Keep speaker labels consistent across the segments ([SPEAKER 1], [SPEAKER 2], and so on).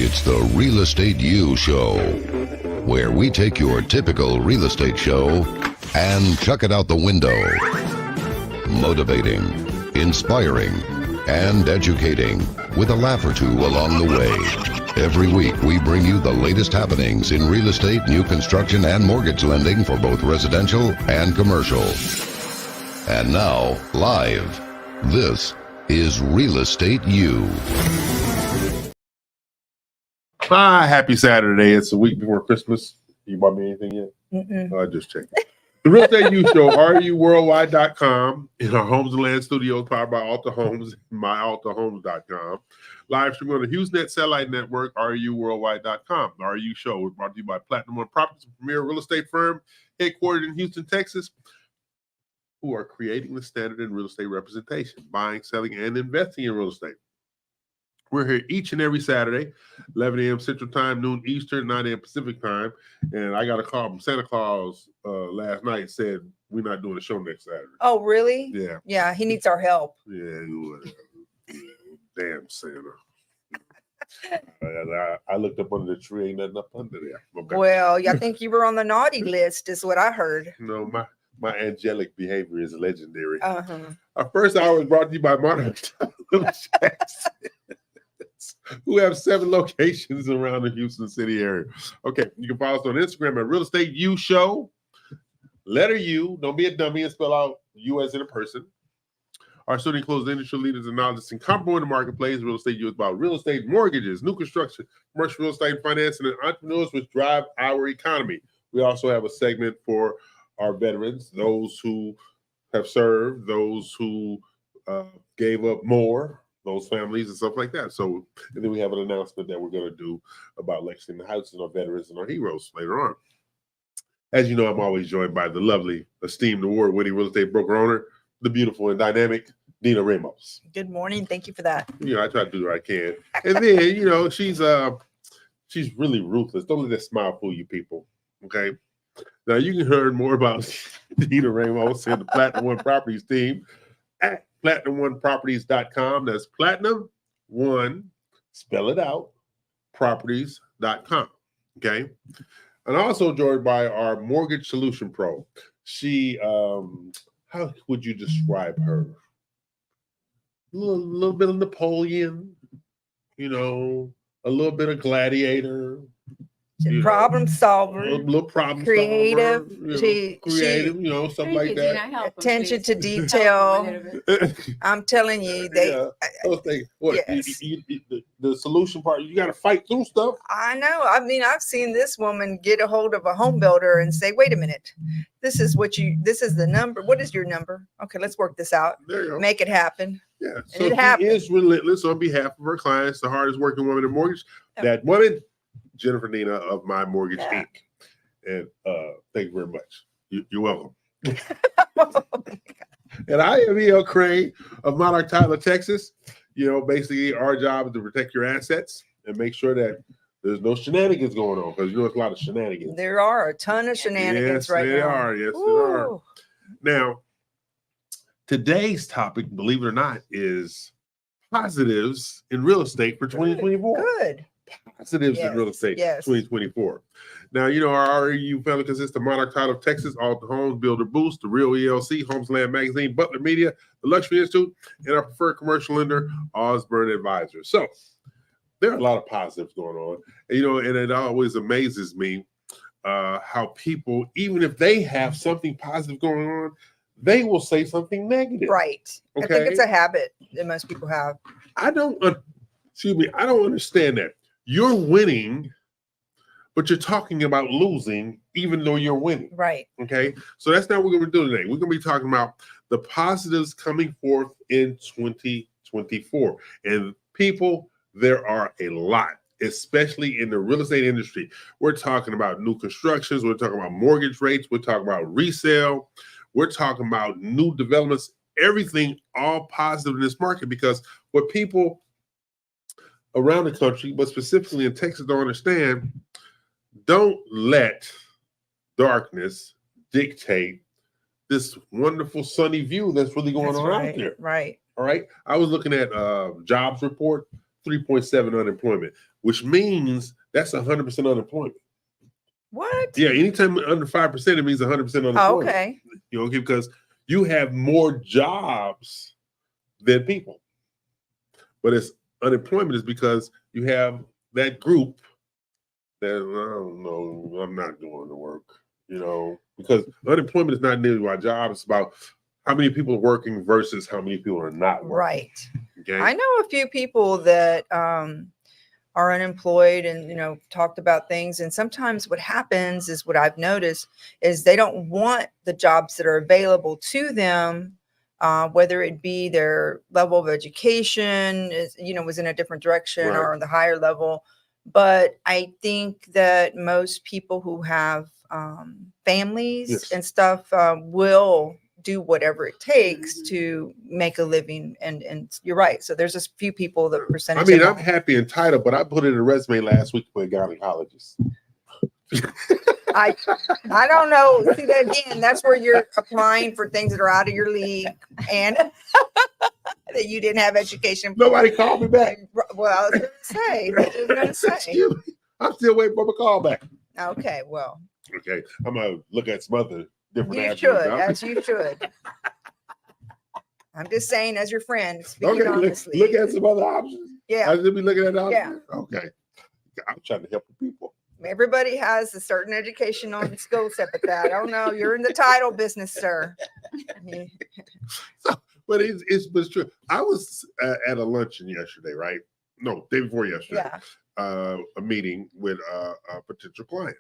[SPEAKER 1] It's the Real Estate U Show, where we take your typical real estate show and chuck it out the window. Motivating, inspiring, and educating with a laugh or two along the way. Every week we bring you the latest happenings in real estate, new construction, and mortgage lending for both residential and commercial. And now, live, this is Real Estate U.
[SPEAKER 2] Hi, happy Saturday. It's a week before Christmas. You bought me anything yet? I just checked. The Real Estate U Show, ruworldwide.com, in our Homes and Land Studios, powered by Alta Homes, myaltahomes.com. Live stream on the HughesNet Satellite Network, ruworldwide.com. The RU Show is brought to you by Platinum One Properties, a premier real estate firm headquartered in Houston, Texas, who are creating the standard in real estate representation, buying, selling, and investing in real estate. We're here each and every Saturday, 11 a.m. Central Time, noon Eastern, 9 a.m. Pacific Time. And I got a call from Santa Claus last night, said we're not doing a show next Saturday.
[SPEAKER 3] Oh, really?
[SPEAKER 2] Yeah.
[SPEAKER 3] Yeah, he needs our help.
[SPEAKER 2] Yeah, damn Santa. I looked up under the tree, ain't nothing up under there. Okay.
[SPEAKER 3] Well, I think you were on the naughty list, is what I heard.
[SPEAKER 2] No, my angelic behavior is legendary.
[SPEAKER 3] Uh-huh.
[SPEAKER 2] Our first hour is brought to you by Monarch who have 7 locations around the Houston City area. Okay, you can follow us on Instagram at Real Estate U Show. Letter U, don't be a dummy and spell out U as in a person. Our studio includes industry leaders and knowledge and comparable in the marketplace. Real Estate U is about real estate, mortgages, new construction, commercial real estate, financing, and entrepreneurs which drive our economy. We also have a segment for our veterans, those who have served, those who gave up more, those families and stuff like that. So, and then we have an announcement that we're going to do about Lexington Heights and our veterans and our heroes later on. As you know, I'm always joined by the lovely, esteemed, award-winning real estate broker owner, the beautiful and dynamic Dina Ramos.
[SPEAKER 3] Good morning. Thank you for that.
[SPEAKER 2] You know, I try to do what I can. And then, you know, she's really ruthless. Don't let that smile fool you people. Okay. Now you can learn more about Dina Ramos and the Platinum One Properties team at PlatinumOneProperties.com. That's Platinum One, spell it out, properties.com. Okay. And also joined by our Mortgage Solution Pro. She, how would you describe her? A little bit of Napoleon, you know, a little bit of gladiator.
[SPEAKER 3] Problem solver,
[SPEAKER 2] a little problem
[SPEAKER 3] creative,
[SPEAKER 2] solver, creative, you know, something like that.
[SPEAKER 3] Attention to detail. I'm telling you,
[SPEAKER 2] those things. What,
[SPEAKER 3] yes.
[SPEAKER 2] The solution part, you got to fight through stuff.
[SPEAKER 3] I know. I mean, I've seen this woman get a hold of a home builder and say, "Wait a minute, this is the number. What is your number? Okay, let's work this out.
[SPEAKER 2] There you go.
[SPEAKER 3] Make it happen."
[SPEAKER 2] Yeah,
[SPEAKER 3] and so
[SPEAKER 2] she is relentless on behalf of her clients, the hardest working woman in mortgage. That woman, Jennifer Nina of My Mortgage Inc. And thank you very much. You're welcome. And I am E.L. Crane of Monarch Title, Texas. You know, basically our job is to protect your assets and make sure that there's no shenanigans going on, because you know it's a lot of shenanigans.
[SPEAKER 3] There are a ton of shenanigans right now.
[SPEAKER 2] Yes, there are. Now, today's topic, believe it or not, is positives in real estate for 2024.
[SPEAKER 3] Good.
[SPEAKER 2] Positives in real estate 2024. Now, you know, our REU family consists of Monarch Title of Texas, Alta Homes, Builder Boost, The Real ELC, Homes Land Magazine, Butler Media, the Luxury Institute, and our preferred commercial lender, Osborne Advisors. So there are a lot of positives going on. And, you know, and it always amazes me how people, even if they have something positive going on, they will say something negative.
[SPEAKER 3] Right.
[SPEAKER 2] Okay?
[SPEAKER 3] I think it's a habit that most people have.
[SPEAKER 2] I don't understand that. You're winning, but you're talking about losing even though you're winning.
[SPEAKER 3] Right.
[SPEAKER 2] Okay. So that's not what we're going to do today. We're going to be talking about the positives coming forth in 2024. And people, there are a lot, especially in the real estate industry. We're talking about new constructions. We're talking about mortgage rates. We're talking about resale. We're talking about new developments, everything, all positive in this market, because what people around the country, but specifically in Texas, don't understand, don't let darkness dictate this wonderful sunny view that's really going on out there.
[SPEAKER 3] Right.
[SPEAKER 2] All right. I was looking at jobs report 3.7 unemployment, which means that's 100% unemployment.
[SPEAKER 3] What?
[SPEAKER 2] Yeah, anytime under 5%, it means 100% unemployment.
[SPEAKER 3] Oh, okay.
[SPEAKER 2] You know, because you have more jobs than people. But it's unemployment is because you have that group that, I don't know, I'm not doing the work, you know, because unemployment is not nearly my job. It's about how many people are working versus how many people are not working.
[SPEAKER 3] Right.
[SPEAKER 2] Okay.
[SPEAKER 3] I know a few people that are unemployed and, talked about things. And sometimes what happens is what I've noticed is they don't want the jobs that are available to them, whether it be their level of education is, was in a different direction
[SPEAKER 2] Right.
[SPEAKER 3] or the higher level. But I think that most people who have families
[SPEAKER 2] Yes.
[SPEAKER 3] and stuff will do whatever it takes to make a living. And you're right. So there's just few people that percentage.
[SPEAKER 2] I mean,
[SPEAKER 3] that
[SPEAKER 2] I'm happy and titled, but I put in a resume last week for a gynecologist.
[SPEAKER 3] I don't know. See that again? That's where you're applying for things that are out of your league and that you didn't have education.
[SPEAKER 2] Nobody called me back.
[SPEAKER 3] Well, I was going to say.
[SPEAKER 2] Excuse me. I'm still waiting for my call back.
[SPEAKER 3] Okay, well.
[SPEAKER 2] Okay, I'm gonna look at some other different.
[SPEAKER 3] You
[SPEAKER 2] avenues
[SPEAKER 3] should,
[SPEAKER 2] now.
[SPEAKER 3] as you should. I'm just saying, as your friend, speaking
[SPEAKER 2] Okay,
[SPEAKER 3] honestly.
[SPEAKER 2] look at some other options.
[SPEAKER 3] Yeah.
[SPEAKER 2] I should be looking at options.
[SPEAKER 3] Yeah.
[SPEAKER 2] Okay, I'm trying to help the people.
[SPEAKER 3] Everybody has a certain education on skill set, but that I don't know. You're in the title business, sir.
[SPEAKER 2] But it's true. I was at a luncheon yesterday, right? No, day before yesterday.
[SPEAKER 3] Yeah.
[SPEAKER 2] A meeting with a potential client,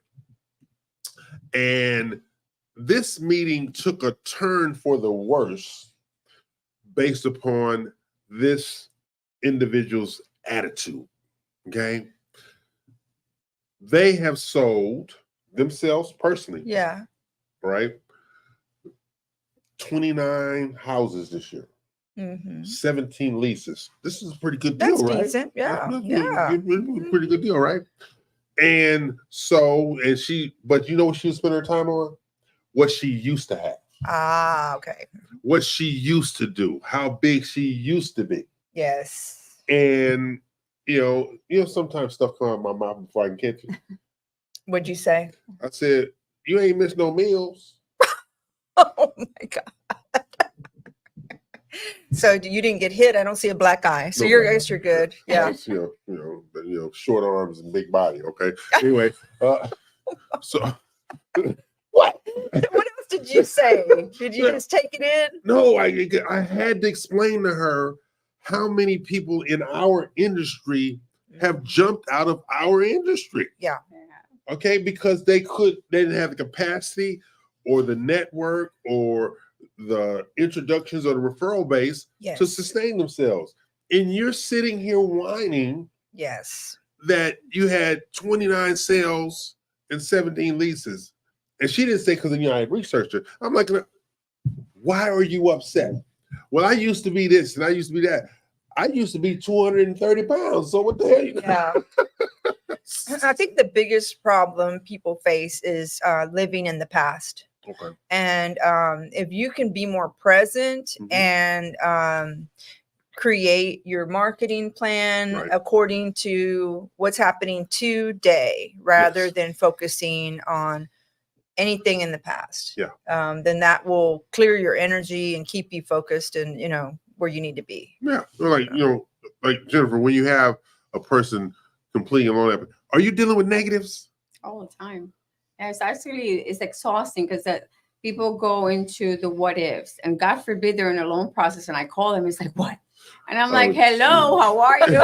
[SPEAKER 2] and this meeting took a turn for the worse based upon this individual's attitude. Okay. They have sold themselves personally.
[SPEAKER 3] Yeah.
[SPEAKER 2] Right. 29 houses this year.
[SPEAKER 3] Mm-hmm.
[SPEAKER 2] 17 leases. This is a pretty good deal,
[SPEAKER 3] That's
[SPEAKER 2] right?
[SPEAKER 3] decent. Yeah.
[SPEAKER 2] Pretty good deal, right? And so, but you know what she was spending her time on? What she used to have.
[SPEAKER 3] Ah, okay.
[SPEAKER 2] What she used to do, how big she used to be.
[SPEAKER 3] Yes.
[SPEAKER 2] And sometimes stuff comes out of my mouth before I can catch it.
[SPEAKER 3] What'd you say?
[SPEAKER 2] I said, you ain't missed no meals.
[SPEAKER 3] Oh my God. So you didn't get hit. I don't see a black eye. So I guess you're good. Yeah.
[SPEAKER 2] That's, short arms and big body. Okay. Anyway, so
[SPEAKER 3] what else did you say? Did you just take it in?
[SPEAKER 2] No, I had to explain to her how many people in our industry have jumped out of our industry.
[SPEAKER 3] Yeah.
[SPEAKER 2] Okay, because they didn't have the capacity or the network or the introductions or the referral base to sustain themselves. And you're sitting here whining that you had 29 sales and 17 leases. And she didn't say because I researched her. I'm like, why are you upset? Well, I used to be this and I used to be that. I used to be 230 pounds. So what the hell?
[SPEAKER 3] Yeah. I think the biggest problem people face is living in the past.
[SPEAKER 2] Okay.
[SPEAKER 3] And if you can be more present and create your marketing plan according to what's happening today, rather than focusing on anything in the past, then that will clear your energy and keep you focused and where you need to be. Yeah,
[SPEAKER 2] like Jennifer, when you have a person completing a loan, are you dealing with negatives
[SPEAKER 4] all the time? It's exhausting because people go into the what ifs, and God forbid they're in a loan process, and I call them. It's like, what? And I'm like, hello, how are you?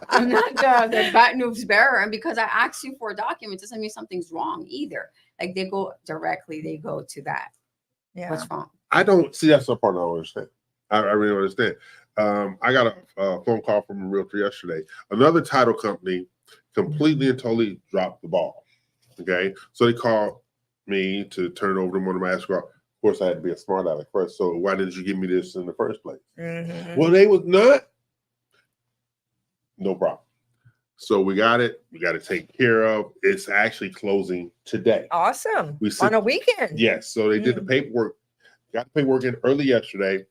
[SPEAKER 4] I'm not the bad news bearer, and because I asked you for a document doesn't mean something's wrong either. Like they go to that.
[SPEAKER 3] Yeah,
[SPEAKER 4] what's wrong?
[SPEAKER 2] I don't see that's the part I don't understand. I really don't understand. I got a phone call from a realtor yesterday. Another title company completely and totally dropped the ball. Okay, so they called me to turn over to one of my escrow. Of course, I had to be a smart aleck first. So why didn't you give me this in the first place?
[SPEAKER 3] Mm-hmm.
[SPEAKER 2] Well, they was not. No problem. So we got it. We got it taken care of. It's actually closing today.
[SPEAKER 3] Awesome. On a weekend.
[SPEAKER 2] Yes. So they did the paperwork. Got the paperwork in early yesterday.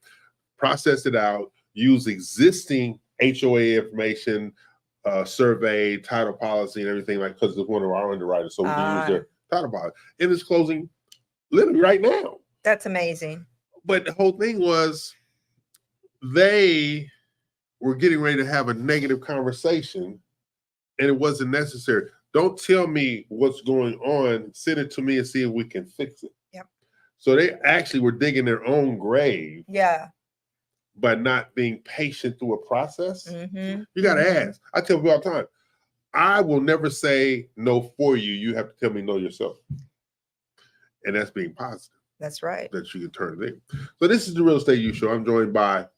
[SPEAKER 2] Processed it out. Used existing HOA information, survey, title policy, and everything, like, because it's one of our underwriters, so we can use their title policy. And it's closing literally right now.
[SPEAKER 3] That's amazing.
[SPEAKER 2] But the whole thing was they were getting ready to have a negative conversation, and it wasn't necessary. Don't tell me what's going on. Send it to me and see if we can fix it.
[SPEAKER 3] Yep.
[SPEAKER 2] So they actually were digging their own grave.
[SPEAKER 3] Yeah.
[SPEAKER 2] By not being patient through a process.
[SPEAKER 3] Mm-hmm.
[SPEAKER 2] You got to ask. I tell people all the time, I will never say no for you. You have to tell me no yourself. And that's being positive.
[SPEAKER 3] That's right.
[SPEAKER 2] That you can turn it in. So this is the Real Estate You Show. I'm joined by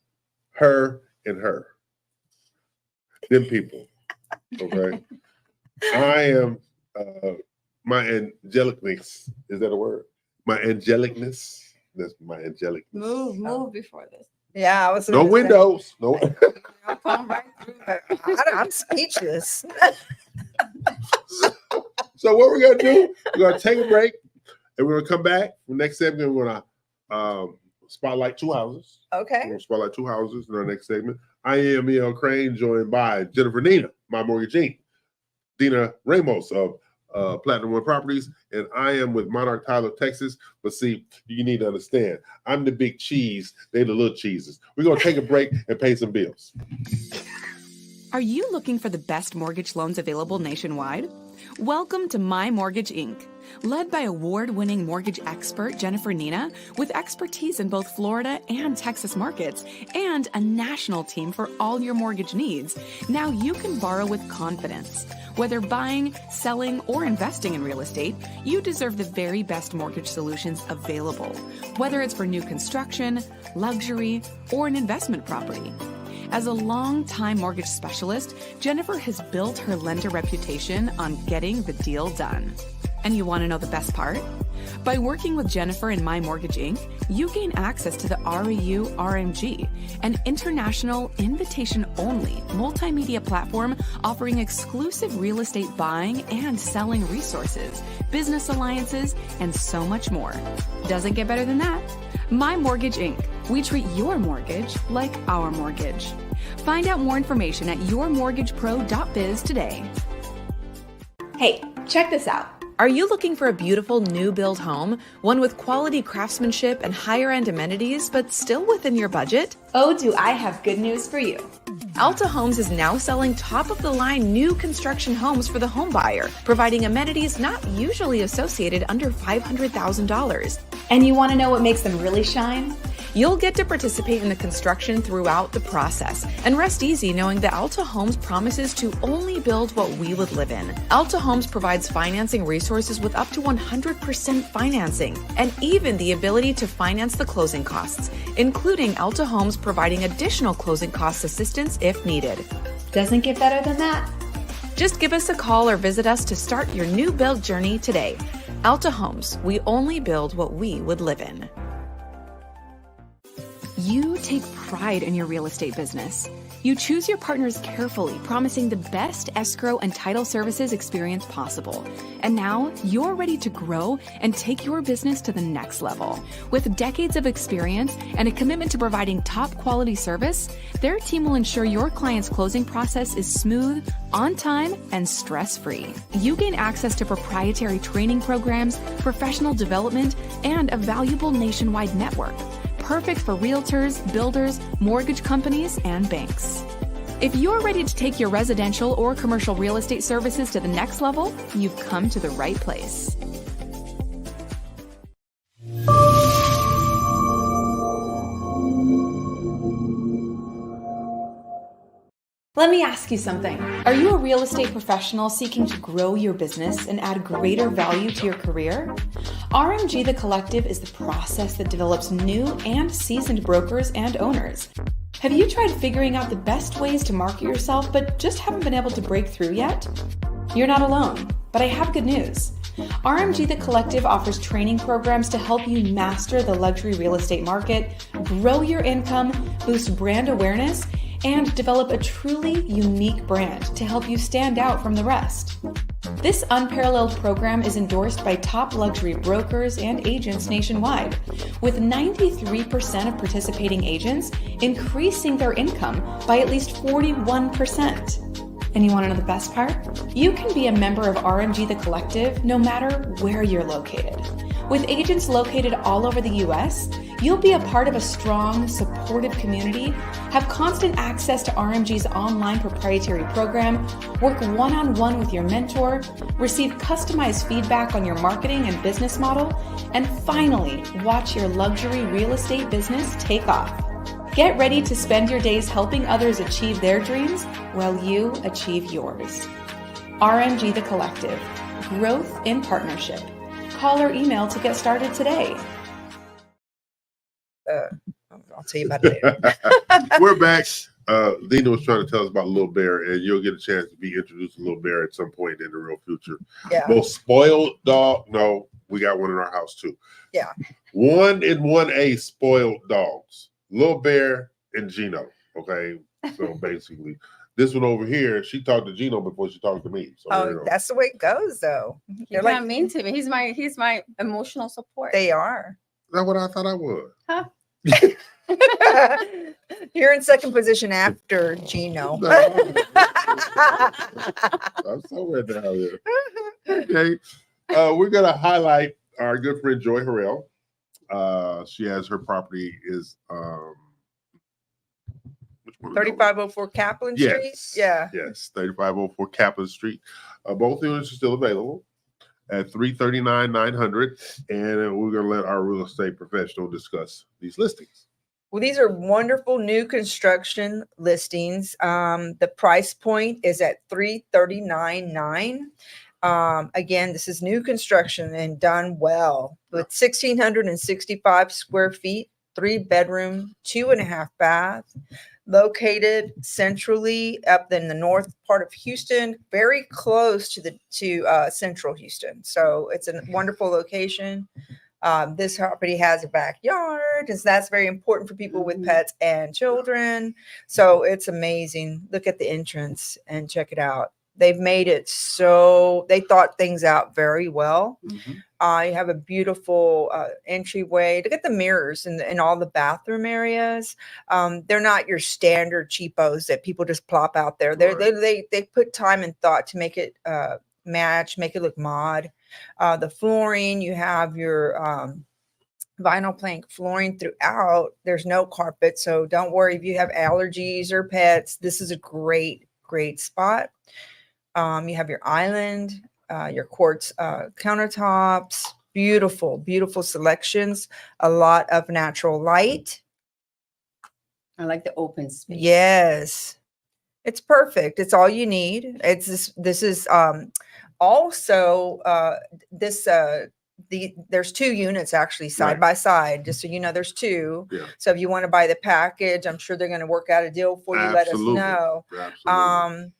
[SPEAKER 2] her and her. Them people. Okay. I am my angelicness. Is that a word? My angelicness. That's my angelicness.
[SPEAKER 4] Move before this.
[SPEAKER 3] Yeah, I was.
[SPEAKER 2] No windows. No.
[SPEAKER 4] I'll come right through.
[SPEAKER 3] I'm speechless.
[SPEAKER 2] So what we're gonna do? We're gonna take a break, and we're gonna come back. The next segment, we're gonna spotlight two houses.
[SPEAKER 3] Okay.
[SPEAKER 2] We're gonna spotlight two houses in our next segment. I am E.L. Crane, joined by Jennifer Nina, My Mortgage Inc., Dina Ramos of Platinum One Properties, and I am with Monarch Tyler, Texas. But see, you need to understand, I'm the big cheese, they the little cheeses. We're gonna take a break and pay some bills.
[SPEAKER 5] Are you looking for the best mortgage loans available nationwide? Welcome to My Mortgage Inc., led by award-winning mortgage expert Jennifer Nina, with expertise in both Florida and Texas markets, and a national team for all your mortgage needs. Now you can borrow with confidence. Whether buying, selling, or investing in real estate, you deserve the very best mortgage solutions available, whether it's for new construction, luxury, or an investment property. As a long-time mortgage specialist, Jennifer has built her lender reputation on getting the deal done. And you want to know the best part? By working with Jennifer and My Mortgage Inc., you gain access to the REU RMG, an international invitation-only multimedia platform offering exclusive real estate buying and selling resources, business alliances, and so much more. Doesn't get better than that. My Mortgage Inc. We treat your mortgage like our mortgage. Find out more information at yourmortgagepro.biz today.
[SPEAKER 6] Hey, check this out. Are you looking for a beautiful new build home, one with quality craftsmanship and higher end amenities, but still within your budget? Oh, do I have good news for you. Alta Homes is now selling top-of-the-line new construction homes for the home buyer, providing amenities not usually associated under $500,000. And you want to know what makes them really shine? You'll get to participate in the construction throughout the process and rest easy knowing that Alta Homes promises to only build what we would live in. Alta Homes provides financing resources with up to 100% financing and even the ability to finance the closing costs, including Alta Homes providing additional closing cost assistance if needed. Doesn't get better than that. Just give us a call or visit us to start your new build journey today. Alta Homes, we only build what we would live in.
[SPEAKER 5] You take pride in your real estate business. You choose your partners carefully, promising the best escrow and title services experience possible. And now you're ready to grow and take your business to the next level. With decades of experience and a commitment to providing top quality service, their team will ensure your client's closing process is smooth, on time, and stress-free. You gain access to proprietary training programs, professional development, and a valuable nationwide network. Perfect for realtors, builders, mortgage companies, and banks. If you're ready to take your residential or commercial real estate services to the next level, you've come to the right place.
[SPEAKER 6] Let me ask you something. Are you a real estate professional seeking to grow your business and add greater value to your career? RMG The Collective is the process that develops new and seasoned brokers and owners. Have you tried figuring out the best ways to market yourself but just haven't been able to break through yet? You're not alone, but I have good news. RMG The Collective offers training programs to help you master the luxury real estate market, grow your income, boost brand awareness, and develop a truly unique brand to help you stand out from the rest. This unparalleled program is endorsed by top luxury brokers and agents nationwide, with 93% of participating agents increasing their income by at least 41%. And you want to know the best part? You can be a member of RMG The Collective no matter where you're located. With agents located all over the US, you'll be a part of a strong, supportive community, have constant access to RMG's online proprietary program, work one-on-one with your mentor, receive customized feedback on your marketing and business model, and finally, watch your luxury real estate business take off. Get ready to spend your days helping others achieve their dreams while you achieve yours. RMG The Collective, growth in partnership. Call or email to get started today.
[SPEAKER 3] I'll tell you about it later.
[SPEAKER 2] We're back. Dina was trying to tell us about Little Bear, and you'll get a chance to be introduced to Little Bear at some point in the real future.
[SPEAKER 3] Yeah.
[SPEAKER 2] Most spoiled dog? No, we got one in our house too.
[SPEAKER 3] Yeah.
[SPEAKER 2] 1 and 1A spoiled dogs. Little Bear and Gino. Okay. So basically, this one over here, she talked to Gino before she talked to me. So there you
[SPEAKER 3] Oh,
[SPEAKER 2] go.
[SPEAKER 3] that's the way it goes, though.
[SPEAKER 4] You're
[SPEAKER 3] They're
[SPEAKER 4] not mean to me. He's my emotional support.
[SPEAKER 3] They are.
[SPEAKER 2] That's what I thought I was.
[SPEAKER 3] You're in second position after Gino.
[SPEAKER 2] No. I'm somewhere down here. Okay. We're going to highlight our good friend Joy Harrell. She has her property is which one?
[SPEAKER 3] 3504 Kaplan Street.
[SPEAKER 2] Yes.
[SPEAKER 3] Yeah.
[SPEAKER 2] Yes, 3504 Kaplan Street. Both units are still available at $339,900, and we're going to let our real estate professional discuss these listings.
[SPEAKER 3] Well, these are wonderful new construction listings. The price point is at $339,900. Again, this is new construction and done well with 1,665 square feet, 3-bedroom, 2.5 bath, located centrally up in the north part of Houston, very close to central Houston. So it's a wonderful location. This property has a backyard, and that's very important for people with pets and children. So it's amazing. Look at the entrance and check it out. They've made it so they thought things out very well. You have a beautiful entryway. Look at the mirrors in all the bathroom areas. They're not your standard cheapos that people just plop out there. They put time and thought to make it match, make it look mod. The flooring, you have your vinyl plank flooring throughout. There's no carpet, so don't worry if you have allergies or pets. This is a great spot. You have your island, your quartz countertops, beautiful selections, a lot of natural light.
[SPEAKER 4] I like the open space.
[SPEAKER 3] Yes, it's perfect. It's all you need. This is also there's 2 units actually side by side, just so you know, there's 2.
[SPEAKER 2] Yeah.
[SPEAKER 3] So if you want to buy the package, I'm sure they're going to work out a deal for you.
[SPEAKER 2] Absolutely.
[SPEAKER 3] Let us know.
[SPEAKER 2] Absolutely.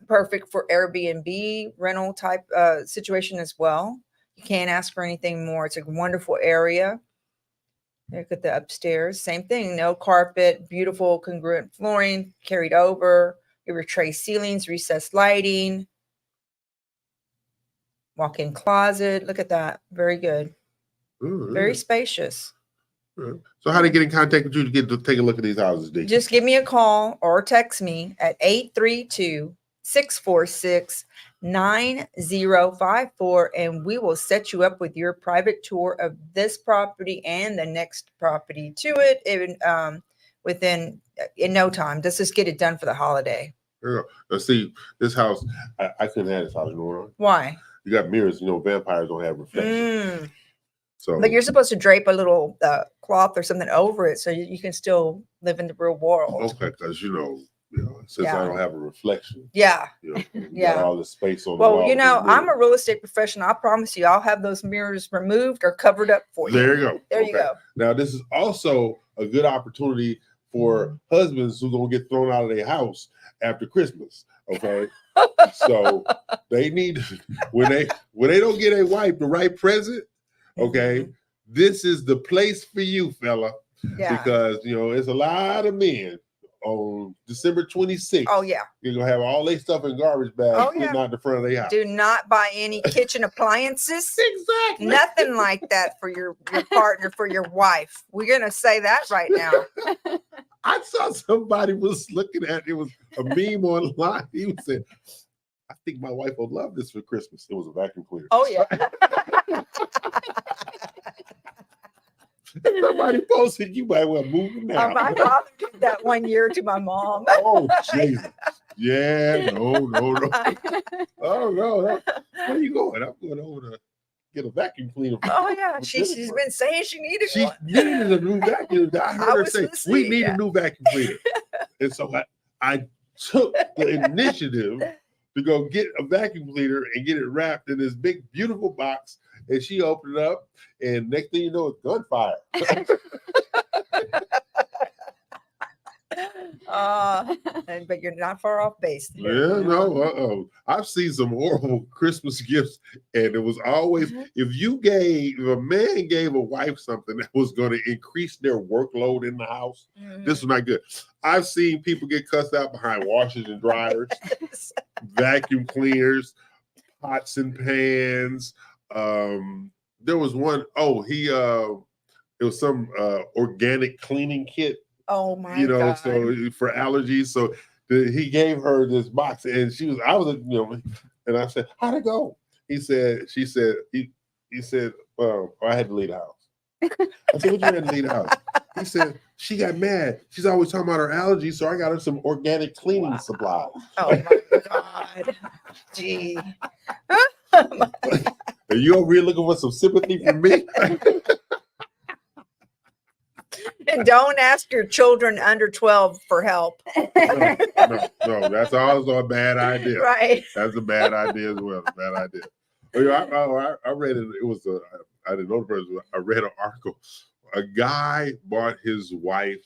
[SPEAKER 3] Perfect for Airbnb rental type situation as well. You can't ask for anything more. It's a wonderful area. Look at the upstairs. Same thing. No carpet. Beautiful congruent flooring carried over. Your tray ceilings, recessed lighting. Walk-in closet. Look at that. Very good. Very spacious.
[SPEAKER 2] So how do you get in contact with you to get to take a look at these houses, D?
[SPEAKER 3] Just give me a call or text me at 832-646-9054, and we will set you up with your private tour of this property and the next property to it within no time. Let's just get it done for the holiday.
[SPEAKER 2] Let's see, this house, I couldn't have this house anymore.
[SPEAKER 3] Why?
[SPEAKER 2] You got mirrors, vampires don't have reflection. So,
[SPEAKER 3] but you're supposed to drape a little cloth or something over it so you can still live in the real world.
[SPEAKER 2] Okay, because since I don't have a reflection.
[SPEAKER 3] Yeah.
[SPEAKER 2] Got all the space on the wall.
[SPEAKER 3] Well, I'm a real estate professional. I promise you, I'll have those mirrors removed or covered up for you.
[SPEAKER 2] There you go.
[SPEAKER 3] There you go.
[SPEAKER 2] Now, this is also a good opportunity for husbands who gonna get thrown out of their house after Christmas. Okay. So they need when they don't get a wife the right present. Okay, this is the place for you, fella.
[SPEAKER 3] Yeah.
[SPEAKER 2] Because it's a lot of men on December 26th.
[SPEAKER 3] Oh yeah.
[SPEAKER 2] You're gonna have all their stuff in garbage bags
[SPEAKER 3] Oh,
[SPEAKER 2] sitting
[SPEAKER 3] yeah.
[SPEAKER 2] out the front of their house.
[SPEAKER 3] Do not buy any kitchen appliances.
[SPEAKER 2] Exactly.
[SPEAKER 3] Nothing like that for your partner, for your wife. We're gonna say that right now.
[SPEAKER 2] I saw somebody was looking at it was a meme online. He was saying, I think my wife will love this for Christmas. It was a vacuum cleaner.
[SPEAKER 3] Oh yeah.
[SPEAKER 2] Somebody posted, you might well move it now.
[SPEAKER 3] My father did that one year to my mom.
[SPEAKER 2] Oh, Jesus. Yeah, no. Oh, no. Where are you going? I'm going over to get a vacuum cleaner.
[SPEAKER 3] Oh yeah. She's been saying she needed
[SPEAKER 2] She
[SPEAKER 3] one.
[SPEAKER 2] needed a new vacuum. I heard her
[SPEAKER 3] was
[SPEAKER 2] say,
[SPEAKER 3] listening,
[SPEAKER 2] we need
[SPEAKER 3] yeah.
[SPEAKER 2] a new vacuum cleaner. And so I took the initiative to go get a vacuum cleaner and get it wrapped in this big, beautiful box. And she opened it up, and next thing you know, it's gunfire.
[SPEAKER 3] But you're not far off base.
[SPEAKER 2] Yeah, no, I've seen some horrible Christmas gifts, and it was always if a man gave a wife something that was going to increase their workload in the house, this was not good. I've seen people get cussed out behind washers and dryers, vacuum cleaners, pots and pans. There was one, it was some organic cleaning kit.
[SPEAKER 3] Oh my God.
[SPEAKER 2] So for allergies. So he gave her this box, and and I said, how'd it go? He said, I had to leave the house. I said, what you had to leave the house? He said, she got mad. She's always talking about her allergies, so I got her some organic cleaning supplies.
[SPEAKER 3] Oh my God. Gee.
[SPEAKER 2] Are you over here looking for some sympathy from me?
[SPEAKER 3] And don't ask your children under 12 for help.
[SPEAKER 2] No, that's also a bad idea.
[SPEAKER 3] Right.
[SPEAKER 2] That's a bad idea as well. Bad idea. I read it. It was I didn't know the person. I read an article. A guy bought his wife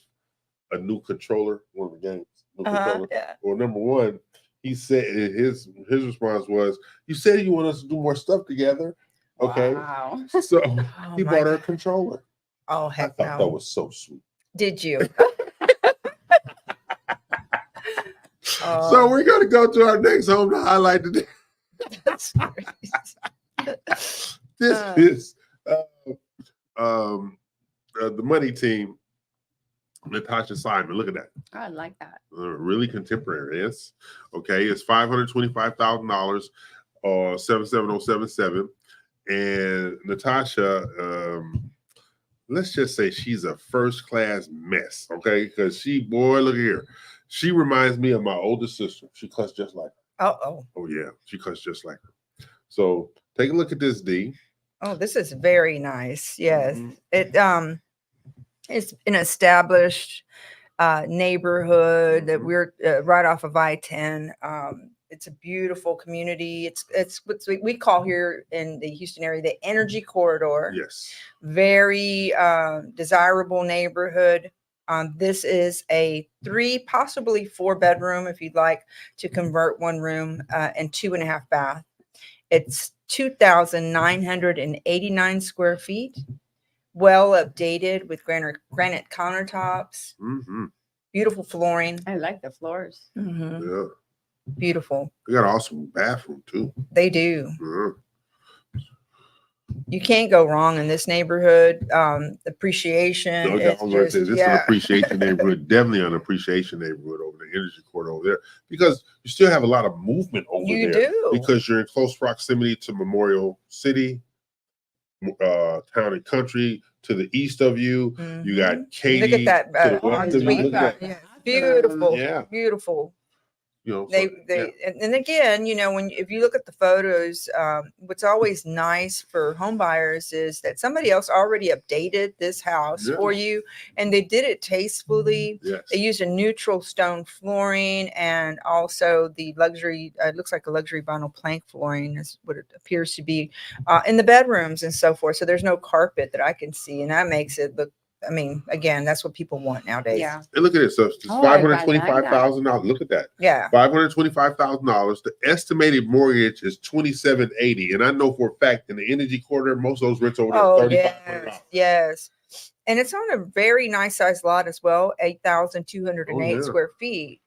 [SPEAKER 2] a new controller, one of the games. Controller.
[SPEAKER 3] Yeah.
[SPEAKER 2] Well, number one, he said his response was, "You said you want us to do more stuff together, okay?"
[SPEAKER 4] Wow.
[SPEAKER 2] So
[SPEAKER 3] Oh
[SPEAKER 2] he
[SPEAKER 3] my
[SPEAKER 2] bought her a
[SPEAKER 3] God.
[SPEAKER 2] controller.
[SPEAKER 3] Oh,
[SPEAKER 2] I
[SPEAKER 3] heck
[SPEAKER 2] thought that
[SPEAKER 3] no.
[SPEAKER 2] was so sweet.
[SPEAKER 3] Did you?
[SPEAKER 2] So we're gonna go to our next home to highlight the day.
[SPEAKER 3] That's great.
[SPEAKER 2] This is the money team, Natasha Simon. Look at that.
[SPEAKER 4] I like that.
[SPEAKER 2] Really contemporary. Yes. Okay. It's $525,000, 77077. And Natasha, let's just say she's a first class mess. Okay. Because look at here. She reminds me of my older sister. She cuts just like her.
[SPEAKER 3] Oh.
[SPEAKER 2] Oh, yeah. She cuts just like her. So take a look at this, D.
[SPEAKER 3] Oh, this is very nice. Yes.
[SPEAKER 2] Mhm.
[SPEAKER 3] It's an established neighborhood that we're right off of I-10. It's a beautiful community. It's what we call here in the Houston area the Energy Corridor.
[SPEAKER 2] Yes.
[SPEAKER 3] Very desirable neighborhood. This is a 3, possibly 4 bedroom if you'd like to convert one room and 2.5 bath. It's 2,989 square feet. Well updated with granite countertops.
[SPEAKER 2] Mm-hmm.
[SPEAKER 3] Beautiful flooring.
[SPEAKER 4] I like the floors.
[SPEAKER 3] Mhm.
[SPEAKER 2] Yeah.
[SPEAKER 3] Beautiful.
[SPEAKER 2] They got an awesome bathroom, too.
[SPEAKER 3] They do.
[SPEAKER 2] Yeah.
[SPEAKER 3] You can't go wrong in this neighborhood. Appreciation.
[SPEAKER 2] No,
[SPEAKER 3] It's
[SPEAKER 2] this is an
[SPEAKER 3] yeah.
[SPEAKER 2] appreciation neighborhood, definitely an appreciation neighborhood over the Energy Corridor over there, because you still have a lot of movement over
[SPEAKER 3] You
[SPEAKER 2] there.
[SPEAKER 3] do.
[SPEAKER 2] Because you're in close proximity to Memorial City, Town and Country to the east of you.
[SPEAKER 3] Mhm.
[SPEAKER 2] You got Katy.
[SPEAKER 3] Look at that.
[SPEAKER 2] to the west of you.
[SPEAKER 3] sweet
[SPEAKER 2] Look at that.
[SPEAKER 3] yeah. Beautiful.
[SPEAKER 2] Yeah.
[SPEAKER 3] Beautiful.
[SPEAKER 2] You know,
[SPEAKER 3] They
[SPEAKER 2] so, yeah.
[SPEAKER 3] and again, if you look at the photos, what's always nice for home buyers is that somebody else already updated this house
[SPEAKER 2] Yeah.
[SPEAKER 3] for you, and they did it tastefully.
[SPEAKER 2] Yes.
[SPEAKER 3] They used a neutral stone flooring and also the luxury. It looks like a luxury vinyl plank flooring is what it appears to be in the bedrooms and so forth. So there's no carpet that I can see, and that makes it look. I mean, again, that's what people want nowadays.
[SPEAKER 4] Yeah.
[SPEAKER 2] And look at this. So it's
[SPEAKER 4] Oh, I like that.
[SPEAKER 2] $525,000. Look at that.
[SPEAKER 3] Yeah.
[SPEAKER 2] $525,000. The estimated mortgage is $2,780, and I know for a fact in the Energy Corridor, most of those rents over there
[SPEAKER 3] Oh
[SPEAKER 2] $3,500.
[SPEAKER 3] yes, yes. And it's on a very nice sized lot as well, 8,208
[SPEAKER 2] Oh, yeah.
[SPEAKER 3] square feet.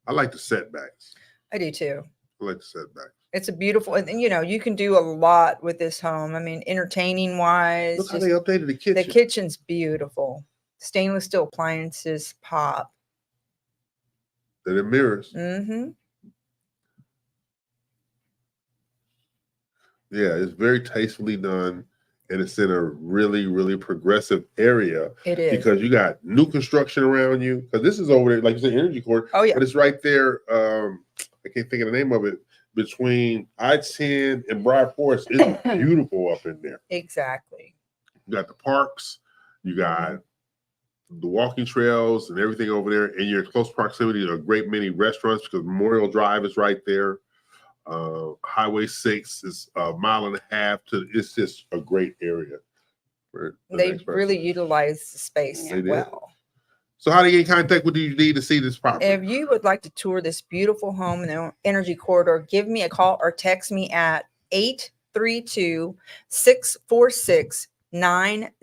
[SPEAKER 2] I like the setbacks.
[SPEAKER 3] I do too.
[SPEAKER 2] I like the setbacks.
[SPEAKER 3] It's a beautiful, and you know, you can do a lot with this home. I mean, entertaining wise,
[SPEAKER 2] Look how they updated the kitchen.
[SPEAKER 3] the kitchen's beautiful. Stainless steel appliances pop.
[SPEAKER 2] And the mirrors.
[SPEAKER 3] Mm-hmm.
[SPEAKER 2] Yeah, it's very tastefully done, and it's in a really, really progressive area
[SPEAKER 3] It is.
[SPEAKER 2] because you got new construction around you. Because this is over there, like you said, Energy Court,
[SPEAKER 3] Oh yeah.
[SPEAKER 2] but it's right there. I can't think of the name of it. Between I-10 and Bride Forest, it's beautiful up in there.
[SPEAKER 3] Exactly.
[SPEAKER 2] You got the parks, you got the walking trails and everything over there, and you're in close proximity to a great many restaurants because Memorial Drive is right there. Highway 6 is a mile and a half to. It's just a great area. For the
[SPEAKER 3] They
[SPEAKER 2] next person.
[SPEAKER 3] really utilize the space
[SPEAKER 2] They did.
[SPEAKER 3] well.
[SPEAKER 2] So how do you get in contact with you need to see this property?
[SPEAKER 3] If you would like to tour this beautiful home in the Energy Corridor, give me a call or text me at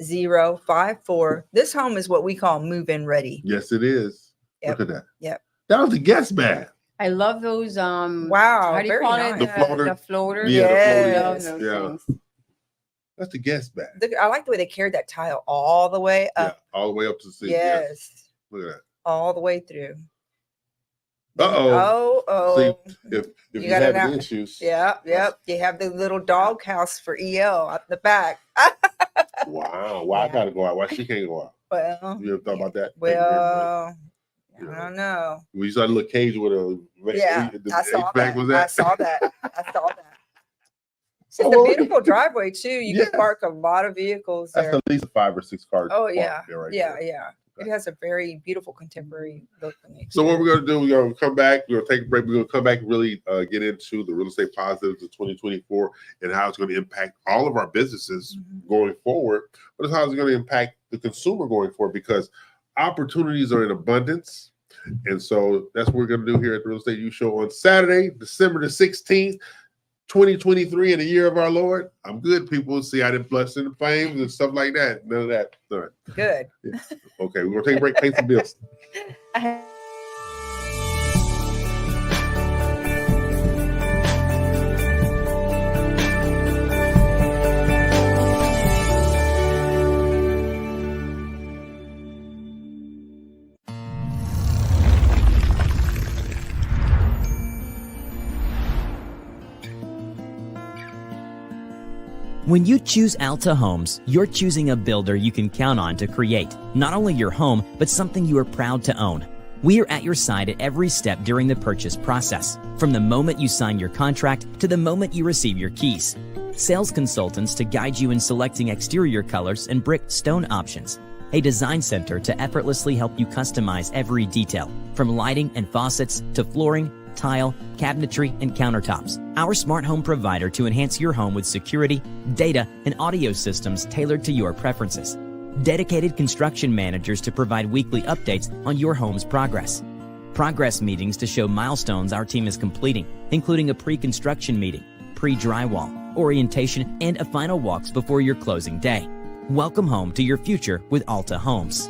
[SPEAKER 3] 832-646-9054. This home is what we call move-in ready.
[SPEAKER 2] Yes, it is.
[SPEAKER 3] Yep.
[SPEAKER 2] Look at that.
[SPEAKER 3] Yep.
[SPEAKER 2] That was the guest bath.
[SPEAKER 4] I love those.
[SPEAKER 3] Wow,
[SPEAKER 4] How do you
[SPEAKER 3] very
[SPEAKER 4] call
[SPEAKER 3] nice.
[SPEAKER 4] it?
[SPEAKER 2] The floater?
[SPEAKER 4] The floater.
[SPEAKER 2] Yeah, the floaty
[SPEAKER 4] I love
[SPEAKER 3] Yes.
[SPEAKER 4] those
[SPEAKER 2] Yeah.
[SPEAKER 4] things.
[SPEAKER 2] That's the guest bath.
[SPEAKER 3] I like the way they carried that tile all the way
[SPEAKER 2] Yeah,
[SPEAKER 3] up.
[SPEAKER 2] all the way up to the seat.
[SPEAKER 3] Yes,
[SPEAKER 2] Look at that.
[SPEAKER 3] all the way through.
[SPEAKER 2] Uh-oh.
[SPEAKER 3] Oh.
[SPEAKER 2] If
[SPEAKER 3] You
[SPEAKER 2] you
[SPEAKER 3] got it
[SPEAKER 2] have
[SPEAKER 3] now.
[SPEAKER 2] issues.
[SPEAKER 3] Yep. You have the little dog house for EL up the back.
[SPEAKER 2] Wow. Why I
[SPEAKER 3] Yeah.
[SPEAKER 2] gotta go out? Why she can't go out?
[SPEAKER 3] Well,
[SPEAKER 2] You ever thought about that?
[SPEAKER 3] well, I
[SPEAKER 2] Yeah.
[SPEAKER 3] don't know.
[SPEAKER 2] We saw a little cage with a
[SPEAKER 3] Yeah,
[SPEAKER 2] the
[SPEAKER 3] I saw
[SPEAKER 2] HVAC
[SPEAKER 3] that.
[SPEAKER 2] was
[SPEAKER 3] I
[SPEAKER 2] that?
[SPEAKER 3] saw that. I saw that. It's a
[SPEAKER 2] Oh,
[SPEAKER 3] beautiful driveway too. You
[SPEAKER 2] yes.
[SPEAKER 3] can park a lot of vehicles
[SPEAKER 2] That's
[SPEAKER 3] there.
[SPEAKER 2] at least a 5 or 6 car.
[SPEAKER 3] Oh
[SPEAKER 2] park
[SPEAKER 3] yeah,
[SPEAKER 2] there right
[SPEAKER 3] yeah,
[SPEAKER 2] there.
[SPEAKER 3] yeah. It has a very beautiful contemporary look.
[SPEAKER 2] So what we're gonna do, we're gonna come back. We're gonna take a break. We're gonna come back and really get into the real estate positives of 2024 and how it's going to impact all of our businesses
[SPEAKER 3] Mhm.
[SPEAKER 2] going forward. But it's how it's going to impact the consumer going forward because opportunities are in abundance. And so that's what we're going to do here at the Real Estate U Show on Saturday, December the 16th, 2023, in the year of our Lord. I'm good, people. See, I didn't bless in the flames and stuff like that. None of that. All right.
[SPEAKER 3] Good.
[SPEAKER 2] Okay, we're going to take a break, pay some bills.
[SPEAKER 7] When you choose Alta Homes, you're choosing a builder you can count on to create not only your home, but something you are proud to own. We are at your side at every step during the purchase process, from the moment you sign your contract to the moment you receive your keys. Sales consultants to guide you in selecting exterior colors and brick stone options. A design center to effortlessly help you customize every detail, from lighting and faucets to flooring, tile, cabinetry, and countertops. Our smart home provider to enhance your home with security, data, and audio systems tailored to your preferences. Dedicated construction managers to provide weekly updates on your home's progress. Progress meetings to show milestones our team is completing, including a pre-construction meeting, pre-drywall, orientation, and a final walks before your closing day. Welcome home to your future with Alta Homes.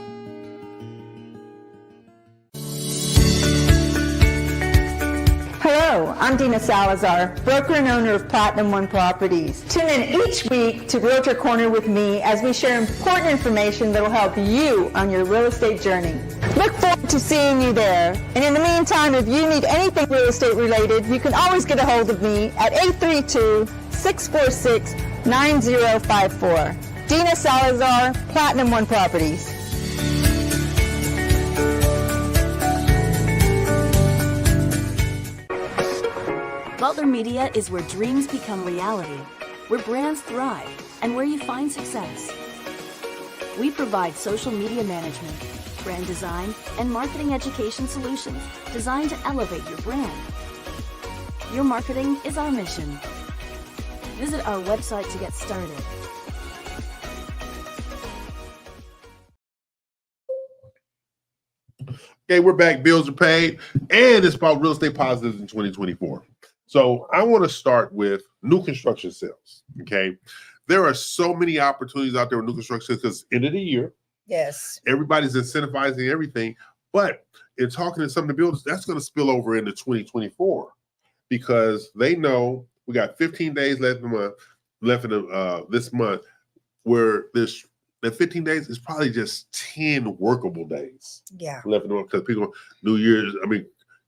[SPEAKER 8] Hello, I'm Dina Salazar, broker and owner of Platinum One Properties. Tune in each week to Realtor Corner with me as we share important information that will help you on your real estate journey. Look forward to seeing you there. And in the meantime, if you need anything real estate related, you can always get a hold of me at 832-646-9054. Dina Salazar, Platinum One Properties.
[SPEAKER 9] Butler Media is where dreams become reality, where brands thrive, and where you find success. We provide social media management, brand design, and marketing education solutions designed to elevate your brand. Your marketing is our mission. Visit our website to get started.
[SPEAKER 2] Okay, we're back. Bills are paid, and it's about real estate positives in 2024. So I want to start with new construction sales. Okay, there are so many opportunities out there with new construction because end of the year,
[SPEAKER 3] Yes.
[SPEAKER 2] everybody's incentivizing everything. But in talking to some of the builders, that's going to spill over into 2024 because they know we got 15 days left in this month, where this that 15 days is probably just 10 workable days.
[SPEAKER 3] Yeah.
[SPEAKER 2] Left in the month because people New Year's,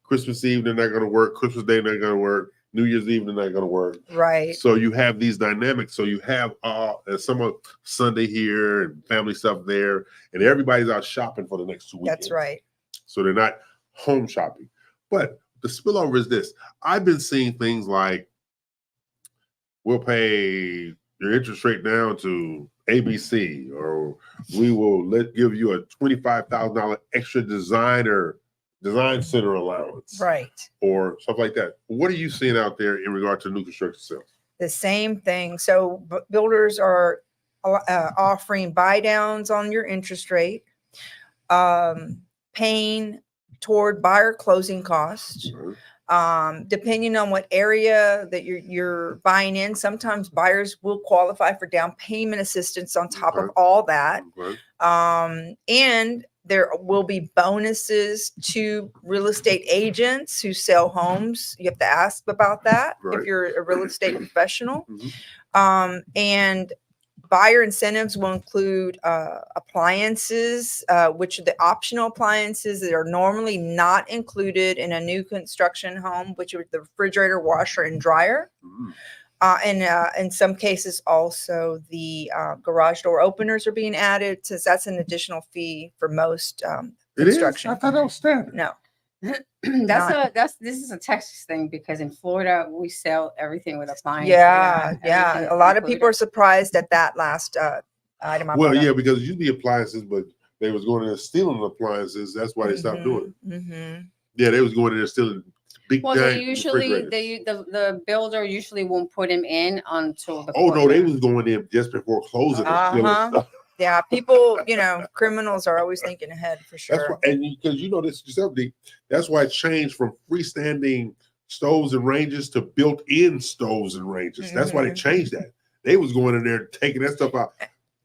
[SPEAKER 2] Christmas Eve they're not going to work, Christmas Day they're not going to work, New Year's Eve they're not going to work.
[SPEAKER 3] Right.
[SPEAKER 2] So you have these dynamics. So you have some of Sunday here and family stuff there, and everybody's out shopping for the next 2 weekends.
[SPEAKER 3] That's right.
[SPEAKER 2] So they're not home shopping. But the spillover is this. I've been seeing things like we'll pay your interest rate down to ABC, or we will give you a $25,000 extra design center allowance.
[SPEAKER 3] Right.
[SPEAKER 2] Or stuff like that. What are you seeing out there in regard to new construction sales?
[SPEAKER 3] The same thing. So builders are offering buy downs on your interest rate, paying toward buyer closing costs. Depending on what area that you're buying in, sometimes buyers will qualify for down payment assistance on top of all that. And there will be bonuses to real estate agents who sell homes. You have to ask about that if you're a real estate professional. And buyer incentives will include appliances, which are the optional appliances that are normally not included in a new construction home, which are the refrigerator, washer, and dryer. And in some cases, also the garage door openers are being added, since that's an additional fee for most construction.
[SPEAKER 2] I thought that was standard.
[SPEAKER 3] No.
[SPEAKER 4] This is a Texas thing, because in Florida we sell everything with appliances.
[SPEAKER 3] Yeah. A lot of people are surprised at that last item.
[SPEAKER 2] Well, yeah, because it used to be appliances, but they was going in and stealing appliances. That's why they stopped doing it. Yeah, they was going in and stealing big.
[SPEAKER 4] Well, they usually the builder usually won't put him in until the.
[SPEAKER 2] Oh no, they was going in just before closing.
[SPEAKER 3] Yeah, people, criminals are always thinking ahead for sure.
[SPEAKER 2] That's why, and because this yourself, that's why it changed from freestanding stoves and ranges to built-in stoves and ranges. That's why they changed that. They was going in there taking that stuff out.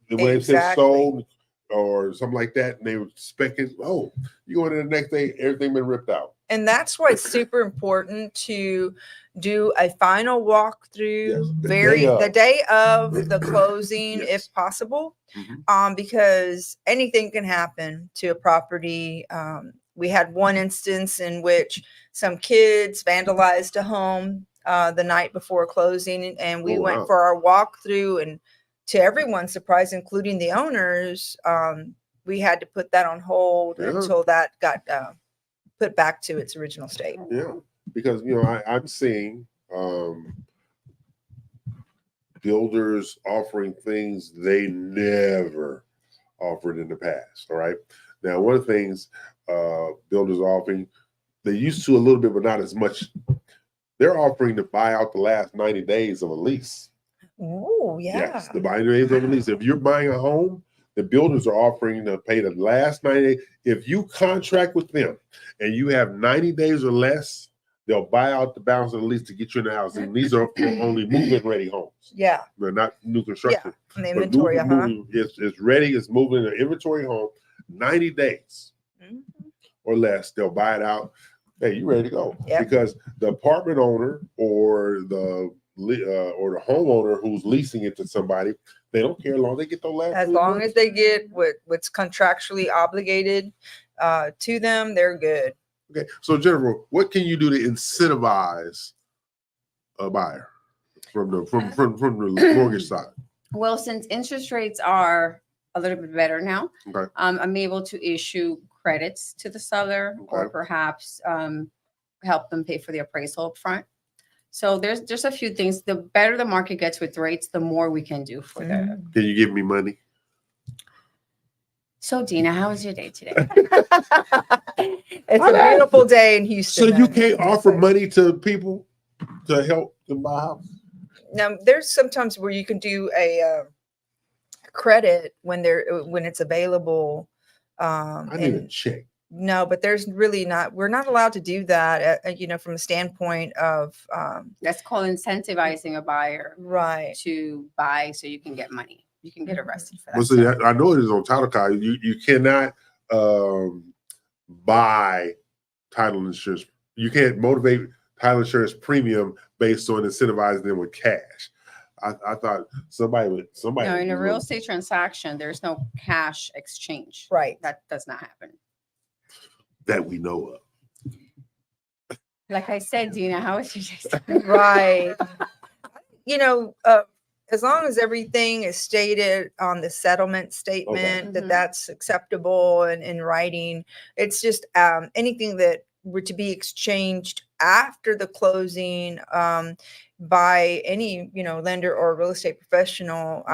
[SPEAKER 2] The way it said sold or something like that, and they were specking. Oh, you go in there the next day, everything been ripped out.
[SPEAKER 3] And that's why it's super important to do a final walkthrough the day of the closing, if possible, because anything can happen to a property. We had one instance in which some kids vandalized a home the night before closing, and we went for our walkthrough, and to everyone's surprise, including the owners, we had to put that on hold until that got put back to its original state.
[SPEAKER 2] Yeah, because I'm seeing builders offering things they never offered in the past. All right. Now, one of the things builders are offering, they used to a little bit, but not as much. They're offering to buy out the last 90 days of a lease.
[SPEAKER 3] Oh, yeah.
[SPEAKER 2] Yes, the 90 days of a lease. If you're buying a home, the builders are offering to pay the last 90 days. If you contract with them and you have 90 days or less, they'll buy out the balance of the lease to get you in the house. And these are only move-in ready homes.
[SPEAKER 3] Yeah.
[SPEAKER 2] They're not new construction.
[SPEAKER 3] Yeah, the inventory,
[SPEAKER 2] it's ready. It's moving in an inventory home. 90 days or less, they'll buy it out. Hey, you ready to go?
[SPEAKER 3] Yep. Because
[SPEAKER 2] the apartment owner or the homeowner who's leasing it to somebody, they don't care as long as they get the last.
[SPEAKER 3] As long as they get what's contractually obligated to them, they're good.
[SPEAKER 2] Okay, so Jennifer, what can you do to incentivize a buyer from the mortgage side?
[SPEAKER 4] Well, since interest rates are a little bit better now, I'm able to issue credits to the seller, or perhaps help them pay for the appraisal up front. So there's just a few things. The better the market gets with rates, the more we can do for them.
[SPEAKER 2] Can you give me money?
[SPEAKER 4] So Dina, how was your day today?
[SPEAKER 3] It's a beautiful day in Houston.
[SPEAKER 2] So you can't offer money to people to help them buy a house?
[SPEAKER 3] Now, there's sometimes where you can do a credit when it's available.
[SPEAKER 2] I need a check.
[SPEAKER 3] No, but there's really not, we're not allowed to do that, from a standpoint of,
[SPEAKER 4] That's called incentivizing a buyer
[SPEAKER 3] right.
[SPEAKER 4] to buy so you can get money. You can get arrested for that.
[SPEAKER 2] Well, see, I know it is on title card. You cannot buy title insurance. You can't motivate title insurance premium based on incentivizing them with cash. I thought somebody.
[SPEAKER 4] No, in a real estate transaction, there's no cash exchange.
[SPEAKER 3] Right.
[SPEAKER 4] That does not happen.
[SPEAKER 2] That we know of.
[SPEAKER 4] Like I said, Dina, how was your day?
[SPEAKER 3] Right. As long as everything is stated on the settlement statement that
[SPEAKER 4] Mhm.
[SPEAKER 3] that's acceptable and in writing, it's just anything that were to be exchanged after the closing by any lender or real estate professional,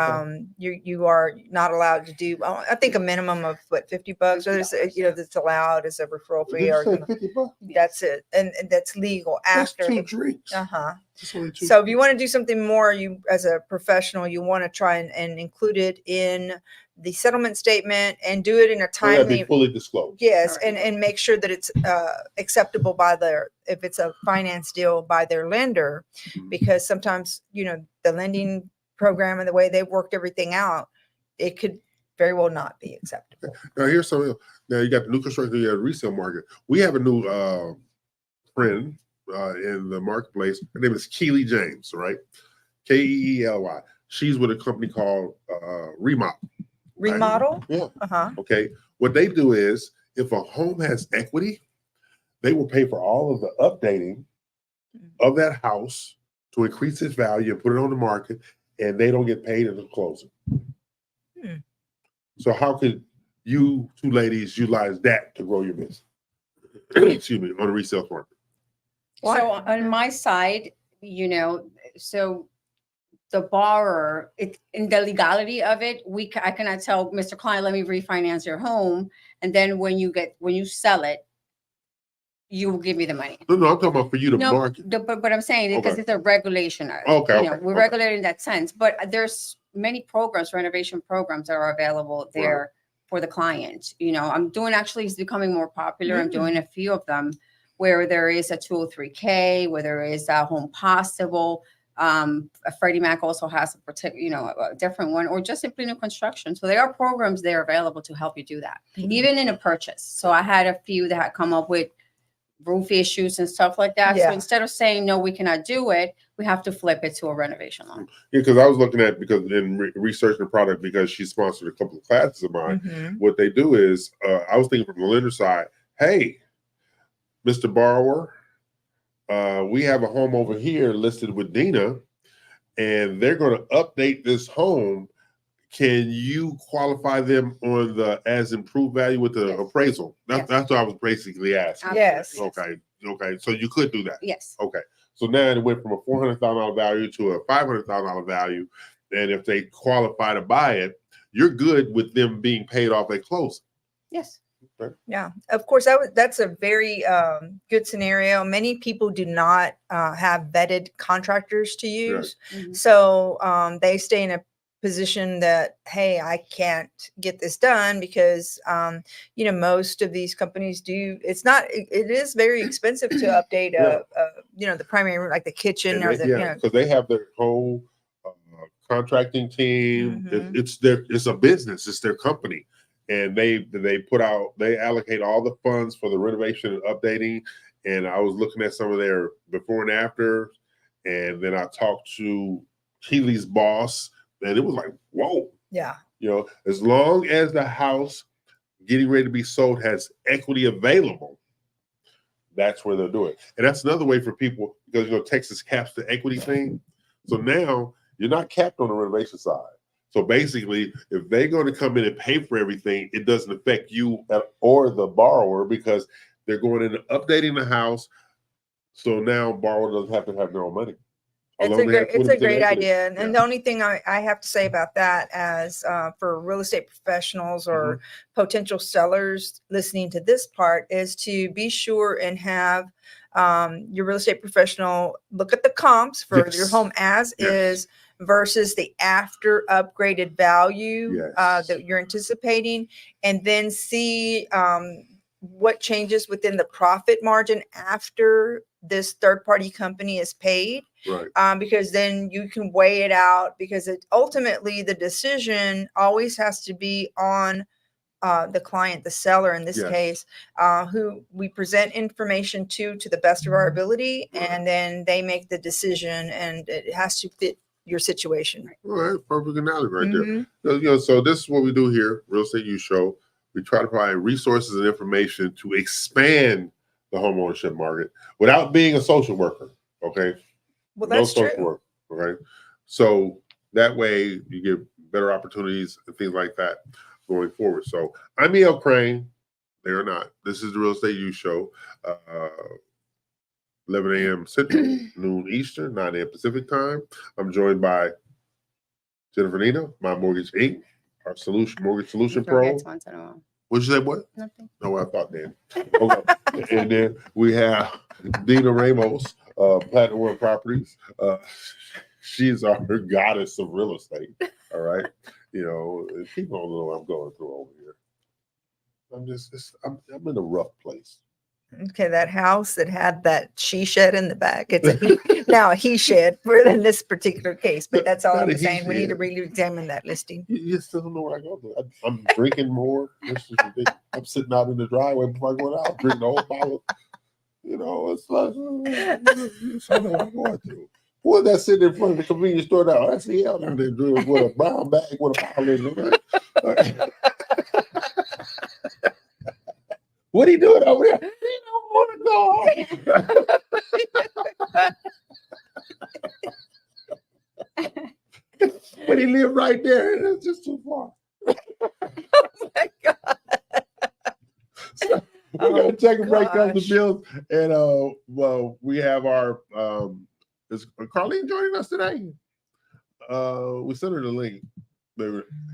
[SPEAKER 3] you are not allowed to do. I think a minimum of $50, or that's allowed as a referral fee. Or
[SPEAKER 2] $50?
[SPEAKER 3] that's it, and that's legal after.
[SPEAKER 2] That's 2 drinks.
[SPEAKER 3] So if you want to do something more, you as a professional, you want to try and include it in the settlement statement and do it in a timely,
[SPEAKER 2] fully disclosed.
[SPEAKER 3] yes, and make sure that it's acceptable by if it's a finance deal, by their lender, because sometimes the lending program and the way they've worked everything out, it could very well not be acceptable.
[SPEAKER 2] Now here's something. Now you got the new construction, you got the resale market. We have a new friend in the marketplace. Her name is Keely James, right? Keely. She's with a company called Remodel.
[SPEAKER 3] Remodel?
[SPEAKER 2] Yeah.
[SPEAKER 3] Uh-huh.
[SPEAKER 2] Okay. What they do is, if a home has equity, they will pay for all of the updating of that house to increase its value and put it on the market, and they don't get paid until closing. So how could you two ladies utilize that to grow your business? Excuse me, on the resale market.
[SPEAKER 4] So on my side, so the borrower, in the legality of it, I cannot tell Mr. Client, let me refinance your home, and then when you sell it, you will give me the money.
[SPEAKER 2] No, I'm talking about for you to market.
[SPEAKER 4] But I'm saying because
[SPEAKER 2] Okay.
[SPEAKER 4] it's a regulation.
[SPEAKER 2] Okay,
[SPEAKER 4] We're regulated in that sense. But there's many programs, renovation programs that are available there for the client. I'm doing, actually, it's becoming more popular. I'm doing a few of them where there is a 203K, where there is a Home Possible. Freddie Mac also has a different one, or just simply new construction. So there are programs there available to help you do that, even in a purchase. So I had a few that had come up with roof issues and stuff like that.
[SPEAKER 3] Yeah.
[SPEAKER 4] So instead of saying, no, we cannot do it, we have to flip it to a renovation loan.
[SPEAKER 2] Yeah, because I was looking at, because in researching the product, because she sponsored a couple of classes of mine, what they do is, I was thinking from the lender side, hey, Mr. Borrower, we have a home over here listed with Dina, and they're going to update this home. Can you qualify them on the as improved value with the appraisal? That's what I was basically asking.
[SPEAKER 3] Yes.
[SPEAKER 2] Okay. So you could do that.
[SPEAKER 4] Yes.
[SPEAKER 2] Okay. So now it went from a $400,000 value to a $500,000 value, and if they qualify to buy it, you're good with them being paid off at closing.
[SPEAKER 4] Yes.
[SPEAKER 3] Yeah, of course, that's a very good scenario. Many people do not have vetted contractors to use. So they stay in a position that, hey, I can't get this done because, most of these companies do. It is very expensive to update the primary room, like the kitchen
[SPEAKER 2] because they have their whole contracting team. It's a business. It's their company. And they allocate all the funds for the renovation and updating. And I was looking at some of their before and after, and then I talked to Keely's boss, and it was like, whoa.
[SPEAKER 3] Yeah.
[SPEAKER 2] As long as the house getting ready to be sold has equity available, that's where they'll do it. And that's another way for people, because Texas caps the equity thing. So now you're not capped on the renovation side. So basically, if they're going to come in and pay for everything, it doesn't affect you or the borrower, because they're going in and updating the house. So now borrower doesn't have to have their own money.
[SPEAKER 3] It's a great idea. And the only thing I have to say about that, as for real estate professionals or potential sellers listening to this part, is to be sure and have your real estate professional look at the comps for your home as is versus the after upgraded value that you're anticipating, and then see what changes within the profit margin after this third party company is paid.
[SPEAKER 2] Right.
[SPEAKER 3] Because then you can weigh it out, because ultimately the decision always has to be on the client, the seller in this
[SPEAKER 2] Yes.
[SPEAKER 3] case, who we present information to the best of our ability,
[SPEAKER 2] Right.
[SPEAKER 3] and then they make the decision, and it has to fit your situation.
[SPEAKER 2] All right, perfect analogy right
[SPEAKER 3] Mhm.
[SPEAKER 2] there. So this is what we do here, Real Estate U Show. We try to provide resources and information to expand the homeownership market without being a social worker. Okay.
[SPEAKER 3] Well,
[SPEAKER 2] No
[SPEAKER 3] that's
[SPEAKER 2] social
[SPEAKER 3] true.
[SPEAKER 2] work. Okay. So that way you get better opportunities and things like that going forward. So I'm E.L. Crane. They are not. This is the Real Estate U Show. 11 a.m. Central, noon Eastern, 9 a.m. Pacific time. I'm joined by Jennifer Nina, My Mortgage Inc., our mortgage solution pro.
[SPEAKER 4] Once in a while.
[SPEAKER 2] What'd you say? What?
[SPEAKER 4] Nothing.
[SPEAKER 2] No, I thought then. Okay. And then we have Dina Ramos, Platinum One Properties. She's our goddess of real estate. All right. People don't know what I'm going through over here. I'm in a rough place.
[SPEAKER 3] Okay, that house that had that she shed in the back, it's now a he shed in this particular case, but that's all
[SPEAKER 2] Not
[SPEAKER 3] I'm
[SPEAKER 2] a he
[SPEAKER 3] saying. We need to
[SPEAKER 2] shed.
[SPEAKER 3] really examine that listing.
[SPEAKER 2] You still don't know where I go. I'm drinking more. This is ridiculous. I'm sitting out in the driveway before I go out, drinking the whole bottle. It's like, I know what I'm going through. Who is that sitting in front of the convenience store now? That's the hell down there with a brown bag with a bottle in it. Right? What are you doing over there? He don't want to go. But he lived right there, and it's just too far.
[SPEAKER 3] Oh my God.
[SPEAKER 2] So we're gonna take a break on the bills, and we have our is Carlene joining us today? We sent her the link.